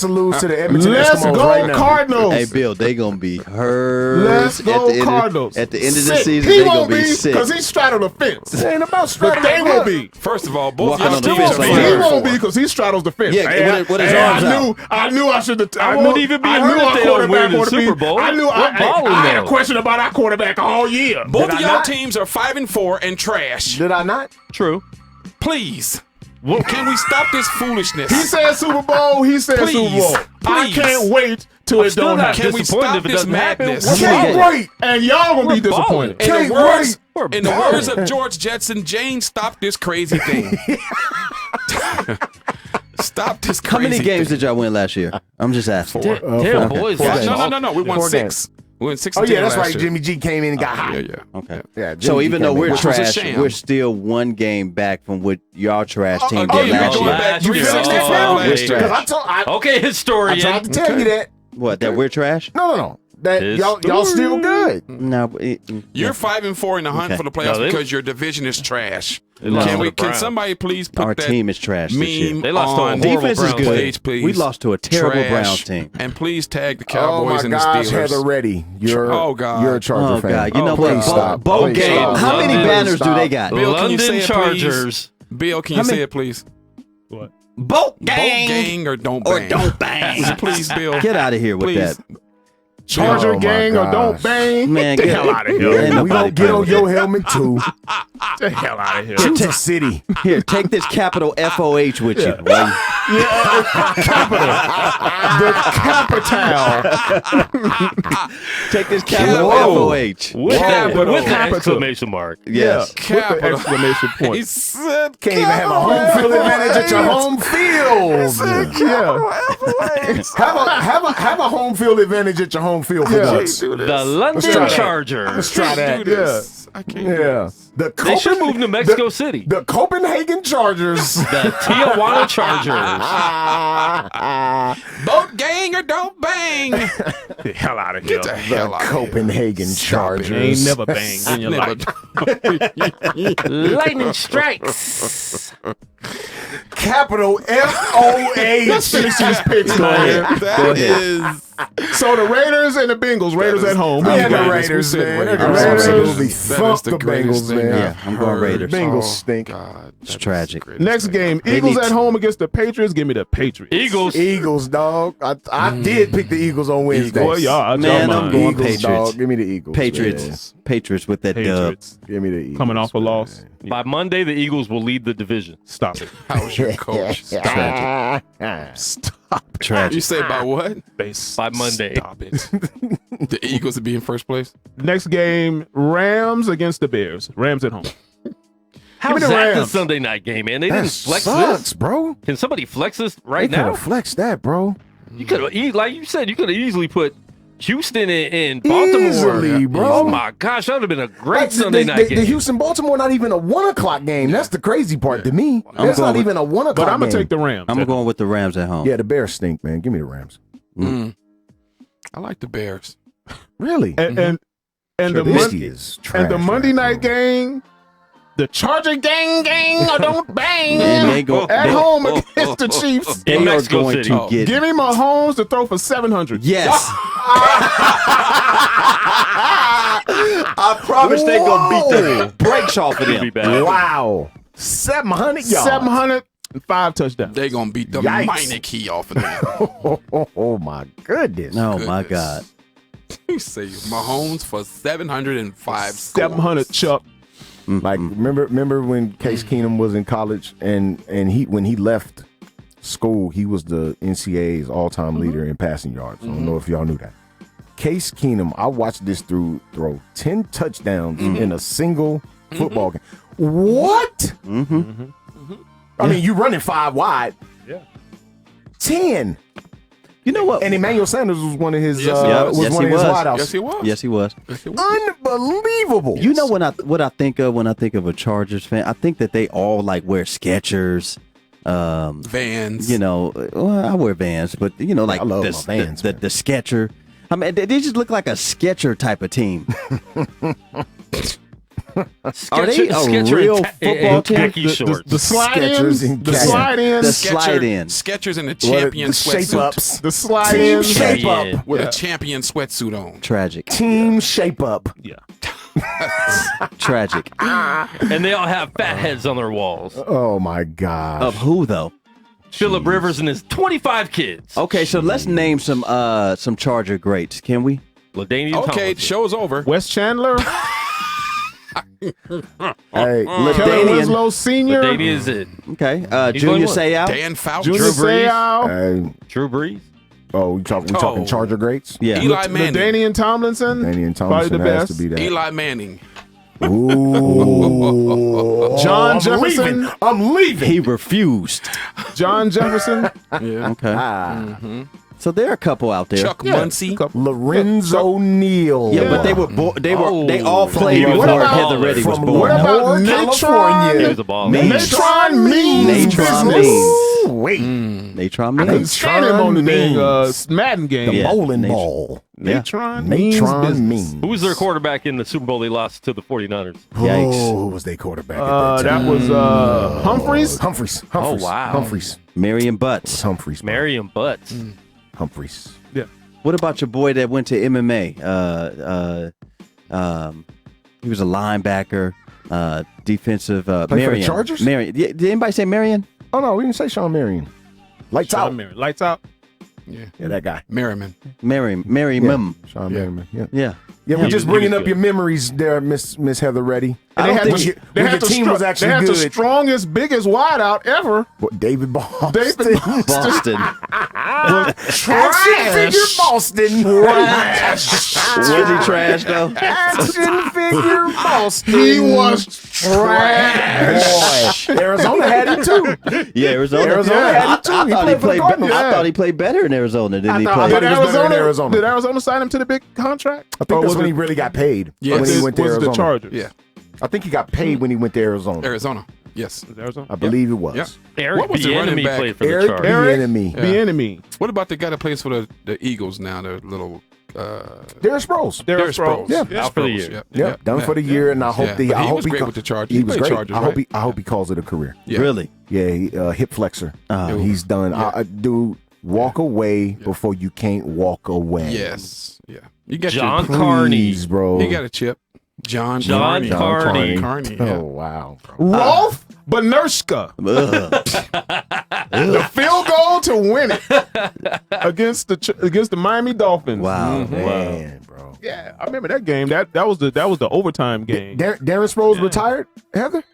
will lose to the Edmonton Let's Eskimos go right now. Cardinals. Hey, Bill, they gonna be hurt. Let's go at the end Cardinals. At the end of the Sick. season, He they gonna won't be be sick. because he straddled the fence. It ain't about But straddling. they will be. First of all, both Walking y'all on the teams fence are like He that. fine. won't be because he straddles the fence. Yeah, Hey, with his hey, arms I knew I should have. I won't even be hurt if they don't win the Super Bowl. I knew We're I balling had a though. question about our quarterback all year. Both Did of I y'all not? teams are 5-4 and trash. Did I not? True. Please. Can we stop this foolishness? He said Super Bowl. He said Please, Super Bowl. I please. can't wait till it still don't not happen. Can we disappointed stop if it this doesn't happen. madness? Can't wait. And y'all gonna be We're disappointed. balling. In the words, We're in the balling. words of George Jetson, Jane, stop this crazy thing. Stop this crazy How many games thing. did y'all win last year? I'm just asking. Damn, boys. Four that's games. all- No. We won 4 6. We won 6 Oh and yeah, 10 that's last right. year. Jimmy G came in and got hot. Yeah. Okay. Yeah, So Jimmy G even though came we're in. Which was a trash, sham. we're still one game back from what y'all trash team Oh, did you're last going year. back Last year. 365 Oh, last okay. year. Because I Okay, historian. tried to tell you that. What? That we're trash? No. That y'all still good. No. You're 5-4 in the hunt Okay. for the playoffs No, they- because your division is trash. They lost to the Can Browns. somebody please put Our that team is trash this year. meme They lost to a on horrible Defense is Browns good. page, please? We lost to a terrible Trash. Browns team. And please tag the Oh Cowboys my and the gosh, Steelers. Heather Reddy, you're Oh, God. you're a Charger Oh fan. God! You know Oh, what? God. Stop. Bo Please game. stop. How many London, banners do stop. they got? Bill, can you say London it, please? Chargers. Bill, can you say it, please? What? Boat Boat gang or don't bang? or don't bang. Please, Bill. Get out of here with Please. that, Charger Oh, my gang or don't gosh. bang. man. Get the Get hell out of here. Ain't We gonna nobody get on playing your with helmet too. Get the hell out of here. Choose a city. that. Here, take this capital FOH with you. Yeah, capital. The capital. Take this capital Whoa. FOH. With Capital. with the Capital. exclamation mark. Yes. With the exclamation He point. said Can't even have a home field advantage at your home field. Yeah. Have a home field advantage at your home field for Yeah. once. The London try that. Chargers. Let's try that. do this. I can't do Yeah. this. The They should move to Mexico the- City. The Copenhagen Chargers. The Tijuana Chargers. Boat gang or don't bang? Get the hell out of here. Get the hell out of here. Copenhagen Stop it. You ain't Chargers. never banged in your Never. life. Lightning strikes. Capital FOH. Let's finish these picks, man. That is. So the Raiders and the Bengals. Raiders at home. Who Yeah, you the got? Raiders, We said man. Raiders. The I'm sorry. Raiders will be That is thump the the greatest Bengals, thing man. Yeah, I'm going heard. Raiders. Bengals Oh, stink. God, It's that is tragic. the greatest Next thing. game, They Eagles need at to- home against the Patriots. Give me the Patriots. Eagles. Eagles, dog. I did pick the Eagles on Wednesday. Boy, y'all, Man, y'all I'm mind. going Eagles, Patriots. dog. Give me the Eagles. Patriots. Yes. Patriots with that dub. Patriots. Give me the Eagles. Coming off a loss. By Monday, the Eagles will lead the division. Stop it. How's your coach? Tragic. Stop it. Tragic. You say by what? By Monday. Stop it. The Eagles would be in first place? Next game, Rams against the Bears. Rams at home. How's me the that the Rams. Sunday night game, man? They That didn't flex sucks, this. bro. Can somebody flex this They right could now? have flexed that, bro. You could have, like you said, you could have easily put Houston in Baltimore. Easily, bro. Oh my gosh, that would have been a great Like, Sunday night game. The Houston-Baltimore not even a 1 o'clock game. That's the crazy part to me. That's going not with- even a 1 o'clock But I'm going game. to take the Rams. I'm going with the Rams at home. Yeah, the Bears stink, man. Give me the Rams. I like the Bears. Really? And the Trubisky Monday is trash and the Monday right night now. game, The Charger gang don't bang And they go at home against the Chiefs. They In are Mexico going City. to get. Give me Mahomes to throw for 700. Yes. I promise they gonna beat the brakes off of Be them. bad. Wow. 700 yards. 705 touchdowns. They gonna beat the Yikes. Meineke off of them. Oh, my goodness. Oh my Goodness. God. You say Mahomes for 705 700, scores. Chuck. Like remember when Case Keenum was in college and when he left school, he was the NCAA's all-time leader in passing yards. I don't know if y'all knew that. Case Keenum, I watched this throw 10 touchdowns in a single football game. What? I mean, you running 5 wide. Yeah. 10. You know what? And Emmanuel Sanders was one of his Yes, he was. was Yes, one he of his was. wideouts. Yes, he was. Yes, he was. Yes, he was. Unbelievable. You know what I think of when I think of a Chargers fan? I think that they all like wear Skechers. Vans. You know, well, I wear Vans, but you know, like I love the, my Vans, the man. Sketcher. I mean, they just look like a Sketcher type of team. Are they a Sketcher real and football team? khaki shorts. The slide-ins. Skechers and The khaki. slide-ins. The slide-in. Skechers and the What, champion the shape sweatsuit. ups. The slide-ins. Team shape Yeah. up. With Yeah. a champion sweatsuit on. Tragic. Team shape up. Yeah. Tragic. And they all have fat heads on their walls. Oh my gosh. Of who though? Phillip Rivers and his 25 kids. Okay, so let's name some Charger greats, can we? LaDainian Okay, Tomlinson. show's over. Wes Chandler. Hey, Kelly LaDainian. Winslow Sr. LaDainian is it. Okay, He's Junior going what? Seau. Dan Fouch. Junior Drew Brees. Seau. Drew Brees. we talking Charger greats? Yeah. Eli Manning. LaDainian Tomlinson. Danny and Probably Thompson the has best. to be that. Eli Manning. Ooh. John I'm Jefferson. leaving. I'm leaving. He refused. John Jefferson. Yeah. Okay. So there are a couple out there. Chuck Muncie. Lorenzo Neal. Yeah, but they were they all played What before about- Heather Reddy was from born. What about Lenore, Natron? He was California. a baller. Natron Means Natron business. Means. Wait. Natron I couldn't Means. stand him on the dang Means. Madden game. The Yeah, bowling Natron. ball. Yeah. Natron Means Natron business. Means. Who was their quarterback in the Super Bowl they lost to the 49ers? Yikes. Oh, who was their quarterback at that That time? was Humphreys. Humphreys. Oh, wow. Humphreys. Marion Butts. Humphreys. bro. Marion Butts. Humphreys. Yeah. What about your boy that went to MMA? He was a linebacker, defensive. for the Marion. Chargers? Marion. Yeah, did anybody say Marion? Oh, no, we didn't say Sean Marion. Lights Sean out. Marion. Lights out. Yeah. Yeah, that guy. Merriman. Marion. Sean Marion. Yeah. Yeah. Yeah, we're just he bringing was up good. your memories there, Miss Heather Reddy. And I don't think the, when your team was actually they had the good. strongest, biggest wideout ever. What, David Boston. David Boston. Action figure Boston. Was he trash though? Action figure Boston. He was trash. Boy, Arizona had him too. Yeah, Arizona. Arizona had him too. I He thought played for the played. Cardinals. I thought he played better in Arizona than he I played. thought he was better in Arizona. Did Arizona sign him to the big contract? I think Or that's was when it- he really got paid. Yes. When he went to was it Arizona. the Chargers? Yeah. I think he got paid when he went to Arizona. Arizona. Yes. Was it Arizona? I believe it was. Yep. Eric What was the running Bieniemy back? played for the Eric Chargers. Bieniemy. The enemy. What about the guy that plays for the Eagles now? The little. Darren Sproles. Derek Sproles. Yeah. Out for the year. Yep, done for the year, and I hope But I he hope was great with the Chargers. He was played great. Chargers, I hope right? I hope he calls it a career. Yeah. Really? Yeah, he, hip flexor. He's done. Yeah. Dude, walk away before you can't walk away. Yes. Yeah. You got John your, Carney. Please, bro. You got a chip. John Carney. Carney. Yeah. Oh wow. Rolf Benershka. The field goal to win it against the Miami Dolphins. Wow. Man, bro. Yeah, I remember that game. That was the overtime game. Darren Sproles retired. Heather,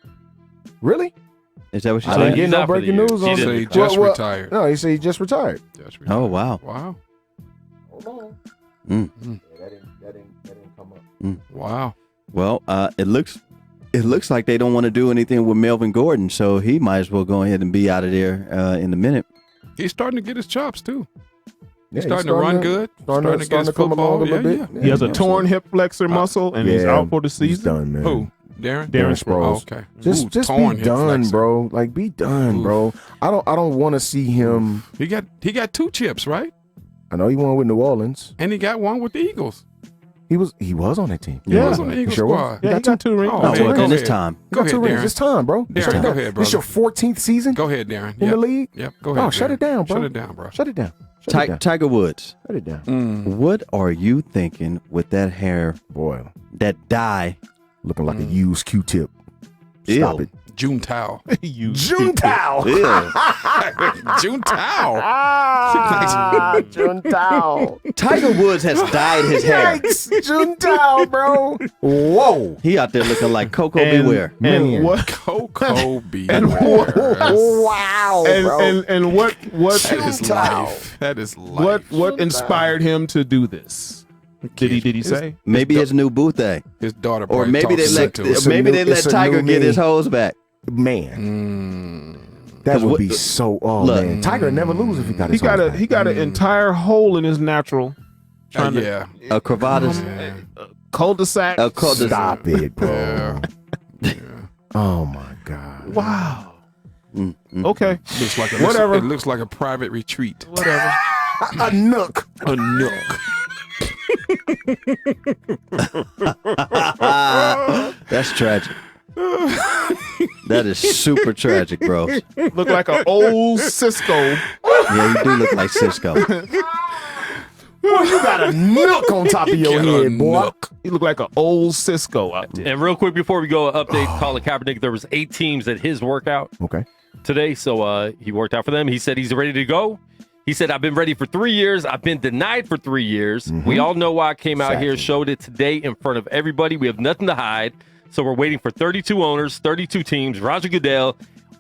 really? Is that what you I didn't said? get He's no out for the breaking year. news He on did So it. he just retired. No, he said he just retired. Just retired. Oh wow. Wow. Hold on. Mm. Yeah, that didn't come up. Wow. Well, it looks like they don't want to do anything with Melvin Gordon, so he might as well go ahead and be out of there in a minute. He's starting to get his chops too. Yeah, He's starting to run good. Starting to get his come football. along A little bit. He has a torn hip flexor muscle, and he's out for the He's season. done, man. Who? Darren? Darren Oh, Sproles. okay. Just Ooh, torn be hip done, flexor. bro. Like be done, bro. I don't want to see him. He got 2 chips, right? I know he won with New Orleans. And he got one with the Eagles. He was on that team. He was on the Eagle sure squad. Yeah, he got 2 rings. Oh, No, man, well, go then it's ahead. time. Go ahead, Two rings. Darren. It's time, bro. Darren, Shut it go down. ahead, This your brother. 14th season Go ahead, Darren. in the league. Yep, go ahead. Oh, shut Darren. it down, bro. Shut it down, bro. Shut it down. Shut it down. Tiger Woods. Shut it down. What are you thinking with that hair, Boy, that dye? looking like a used Q-tip. Stop Ew. it. June Tao. Juntao. Ew. June Tao. Juntao. Tiger Woods has dyed his hair. Yikes. Juntao, bro. Whoa. He out there looking like Coco And- Beware. And Man. what? Coco B. Wow, bro. And what That is life. That is life. what inspired him to do this? Did he say? Maybe his new boo thing. His daughter Or probably maybe they talks let to him. It's a maybe new- they let it's a Tiger new get me. his hose back. Man. That would what be the- so. Oh Look. man, Tiger would never lose if he got He his. got hose a back. he got an entire hole in his natural. Trying to Yeah. A cravat. cul-de-sac. A cul-de-sac. Stop it, bro. Yeah. Oh my god. Wow. Mm-hmm. Okay. Looks like a, Whatever. It looks like a private retreat. Whatever. A nook. A nook. That's tragic. That is super tragic, bro. Look like an old Cisco. Yeah, you do look like Cisco. Boy, you got a nook on top of your Get a head, boy. nook. He looked like an old Cisco out there. And real quick before we go, update Colin Kaepernick. There was 8 teams at his workout Okay. today, so he worked out for them. He said he's ready to go. He said, I've been ready for 3 years. I've been denied for 3 years. We all know why I came out here, showed it today in front of everybody. We have nothing to hide. So we're waiting for 32 owners, 32 teams, Roger Goodell.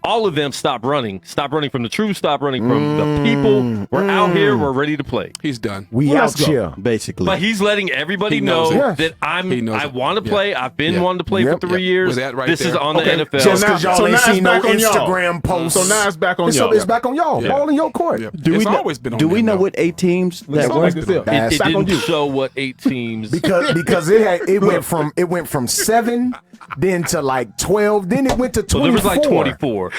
All of them stop running. Stop running from the truth. Stop running from the people. We're out here. We're ready to play. He's done. We Well, out let's go. here. Basically. But he's letting everybody He know knows it. that He knows I it. want to play. Yeah. I've been Yeah. wanting to play Yep. for 3 Yep. years. With that right This is there. on the Okay. NFL. Just now- because y'all so ain't now seen it's no back on y'all. Instagram posts. So now it's back on It's, y'all. it's back on y'all. Yeah. Ball in your court. Yeah. Do It's we know- always been on Do we them, know though. what 8 teams that It's were? always been. It That's back on didn't you. show what 8 teams. Because it went from 7, then to like 12, then it went to 24. So there was like 24.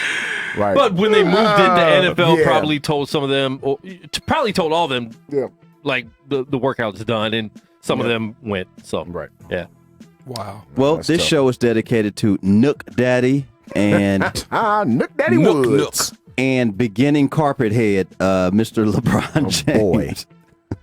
Right. But when they moved it, the NFL yeah. probably told some of them, or probably told all of them, Yeah. like the workout's done, and some of them went. So Right. yeah. Wow. Well, That's this tough. show is dedicated to Nook Daddy and Nook Daddy Nook, Woods. and beginning carpet head, Mr. LeBron James. Boy.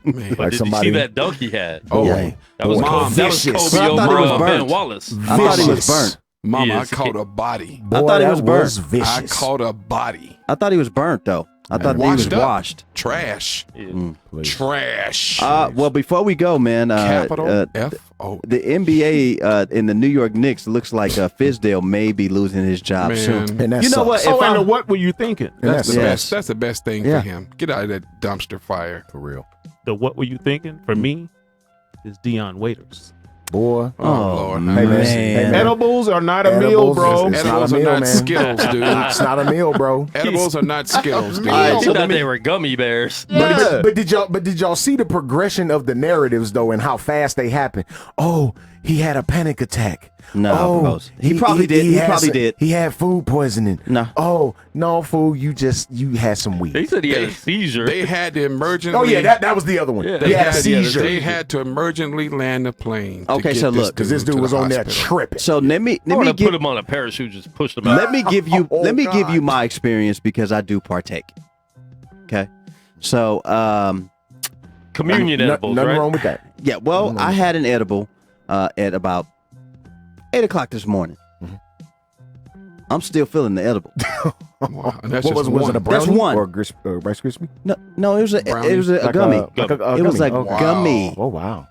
Man. But did somebody- you see that dunk he had? Oh, Yeah. That was Boy. Kobe, that was Vicious. Kobe I thought he was over Ben burnt. Wallace. I thought he was Vicious. burnt. Mama, He I is. caught a body. Boy, thought he that was burnt. was vicious. I caught a body. I thought he was burnt though. I thought he was Washed up. washed. Trash. Please. Trash. Well, before we go, man, Capital F-O. the NBA in the New York Knicks looks like Fizdale may be losing his job Man. soon. And that You know sucks. what? Oh, If and I'm- what were you thinking? That's the Yes. best. That's the best thing Yeah. for him. Get out of that dumpster fire. For real. The what were you thinking? For me, is Deion Waiters. Boy. Oh, Lord. man. Hey, man. Edibles are not a meal, Edibles bro. is- Edibles not a are meal, not man. Skittles, dude. It's not a meal, bro. Edibles are not Skittles, dude. All right, He so thought they were gummy bears. Yeah. But did y'all see the progression of the narratives though, and how fast they happen? Oh, he had a panic attack. No, oh, bros. He probably did. He had probably some- did. He had food poisoning. No. Oh no, fool! You had some weed. He said he had a seizure. They had to emergently. Oh yeah, that was the other one. Yeah. He had a They seizure had to emergently land the plane. to Okay, get so this look, because this dude to was the on there hospital. tripping. So let me I would have put give him on a parachute, just pushed him out. let me give you Oh, let me give God. you my experience because I do partake. Okay, so Communion edibles, Nothing right? wrong with that. yeah, well, I had an edible at about 8:00 this morning. I'm still feeling the edible. Wow, and that's What just was it? A one. That's brownie one. or Rice Krispie? No, it was a Brownie? gummy. Like a It was gummy. like Okay. gummy. Oh wow!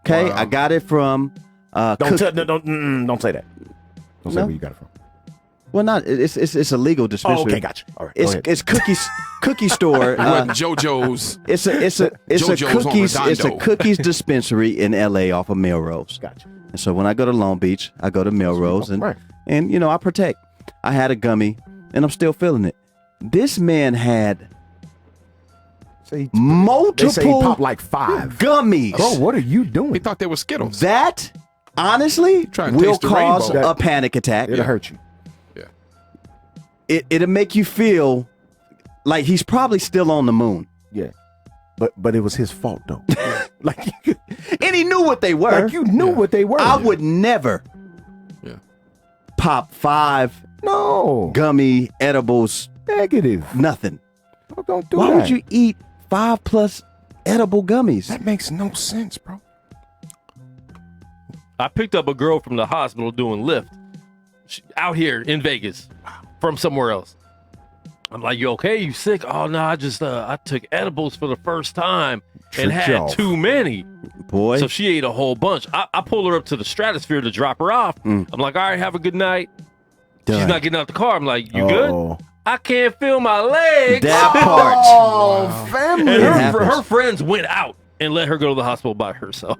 Okay, Wow. I got it from. Don't Cook- tell, don't say that. Don't say No? where you got it from. well, not it's a legal Oh, dispensary. okay, gotcha. All right, go ahead. It's cookie store. It wasn't JoJo's. It's a JoJo's on cookies Redondo. dispensary in L.A. off of Melrose. Gotcha. And so when I go to Long Beach, I go to Melrose Right. and you know I protect. I had a gummy and I'm still feeling it. This man had They say he multiple popped like 5. gummies. Bro, what are you doing? He thought they were Skittles. That honestly Trying to will taste the cause rainbow. a panic attack. It'll hurt you. It'll make you feel like he's probably still on the moon. Yeah. But it was his fault though. Like, And he knew what they were. like you knew what they were. I would never pop 5 gummy edibles. Negative. Nothing. Don't do Why that. would you eat 5+ edible gummies? That makes no sense, bro. I picked up a girl from the hospital doing Lyft out here in Vegas from somewhere else. I'm like, you okay? You sick? Oh, no, I just I took edibles for the first time and Tricked you had off. too many. Boy. So she ate a whole bunch. I pulled her up to the stratosphere to drop her off. I'm like, all right, have a good night. She's Done. not getting out the car. I'm like, you Oh. good? I can't feel my legs. That part. Oh, family. And It happens. her friends went out and let her go to the hospital by herself.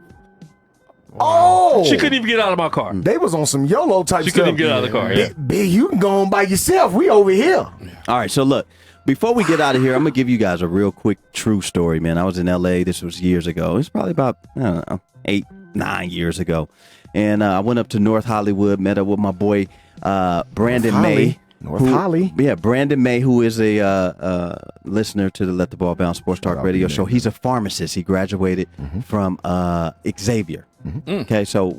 Oh, She couldn't even get out of my car. They was on some YOLO type She stuff. couldn't even get out of the car. Yeah. Big, you can go on by yourself. We over here. All right, so look, before we get out of here, I'm going to give you guys a real quick true story, man. I was in L.A. This was years ago. It's probably about, I don't know, 8-9 years ago. And I went up to North Hollywood, met up with my boy Brandon May. Holly. Yeah, Brandon May, who is a listener to the Let the Ball Bounce Sports Talk radio show. He's a pharmacist. He graduated from Xavier. Okay, so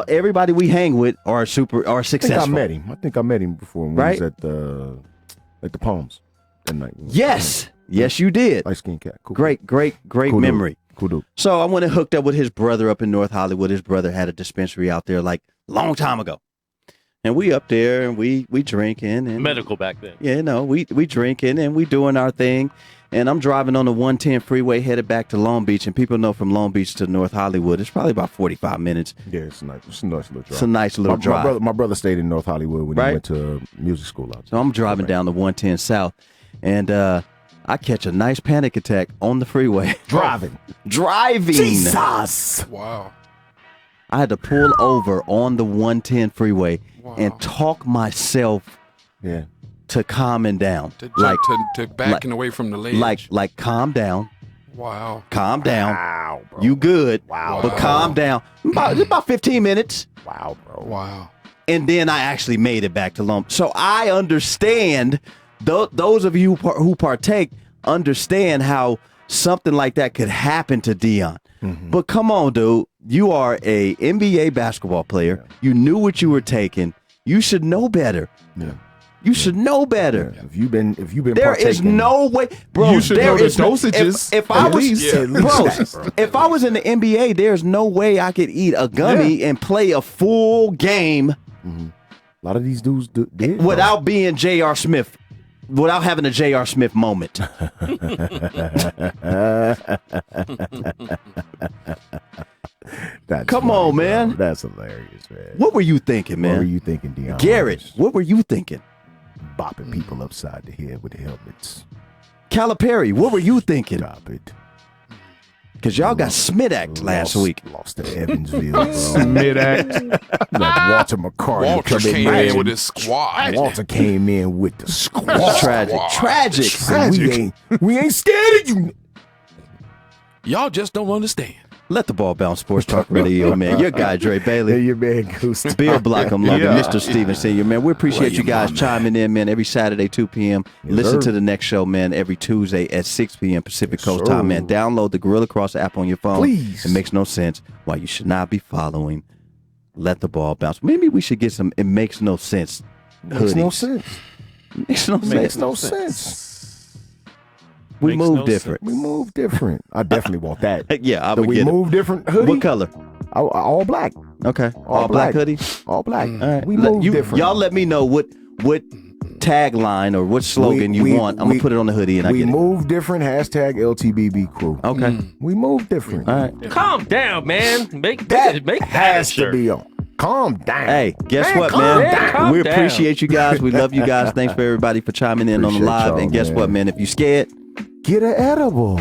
everybody we hang with are successful. I think I met him before when Right? he was at the Palms that night. Yes, you did. Light skin cat. Cool. Great Cool memory. Dude. Cool dude. So I went and hooked up with his brother up in North Hollywood. His brother had a dispensary out there like long time ago. And we up there and we drinking and Medical back then. yeah, no, we drinking and we doing our thing. And I'm driving on the 110 freeway headed back to Long Beach, and people know from Long Beach to North Hollywood, it's probably about 45 minutes. Yeah, it's a nice little drive. It's a nice little drive. My brother stayed in North Hollywood when Right. he went to music school out So there. I'm driving down the 110 South, and I catch a nice panic attack on the freeway. Driving. Jesus! Wow. I had to pull over on the 110 freeway Wow. and talk myself Yeah. to calming down. To backing away from the ledge. Like calm down. Wow. Calm down. Wow, bro. You good. Wow. But calm down. About 15 minutes. Wow, bro. Wow. And then I actually made it back to Long. So I understand, those of you who partake understand how something like that could happen to Dion. But come on, dude. You are a NBA basketball player. You knew what you were taking. You should know better. Yeah. You should know better. If you've been There is partaking- no way, bro. You should there know the is no- dosages, If I at was, least. At least bro, that, bro. if I was in the NBA, there's no way I could eat a gummy and play a full game A lot of these dudes did bro. without being J.R. Smith, without having a J.R. Smith moment. That's Come funny, on, bro. man. That's hilarious, man. What were you thinking, man? What were you thinking, Dion? Garrett, what were you thinking? Bopping people upside the head with helmets. Calipari, what were you thinking? Stop it. Because y'all got Smidacked last week. Lost to Evansville, bro. Mid-act. Like Walter McCarty Walter come came in in with his squad. Walter came in with the squad. Tragic. Tragic. Said, we ain't scared of you. Y'all just don't understand. Let the ball bounce, Sports Talk Radio, man. Your guy, Dre Bailey. Hey, your man Goose. Bill Blockham, love Yeah. it. Mr. Steven Sr., man. We appreciate you guys chiming in, man, every Saturday, 2 p.m. Listen sir. to the next show, man, every Tuesday at 6 p.m. Pacific Coast sir. time, man. Download the Gorilla Cross app on your phone. Please. It makes no sense why you should not be following Let the Ball Bounce. Maybe we should get some It Makes No Sense Makes no hoodies. sense. Makes no Makes sense. no sense. We Makes move no different. We move different. I definitely want that. Yeah, I The would we get it. move different hoodie. What color? All black. Okay. All black hoodie? All black. All right. We move different. Y'all let me know what tagline or what slogan you want. I'm going to put it on the hoodie and I we get it. move different. Hashtag LTBB crew. Okay. We move different. All right. Calm down, man. Make That that has a to shirt. be on. Calm down. Hey, guess Man, what, calm man? down. Calm We down. appreciate you guys. We love you guys. Thanks for everybody for chiming in on the Appreciate live. y'all, And guess man. what, man? If you scared, Get an edible.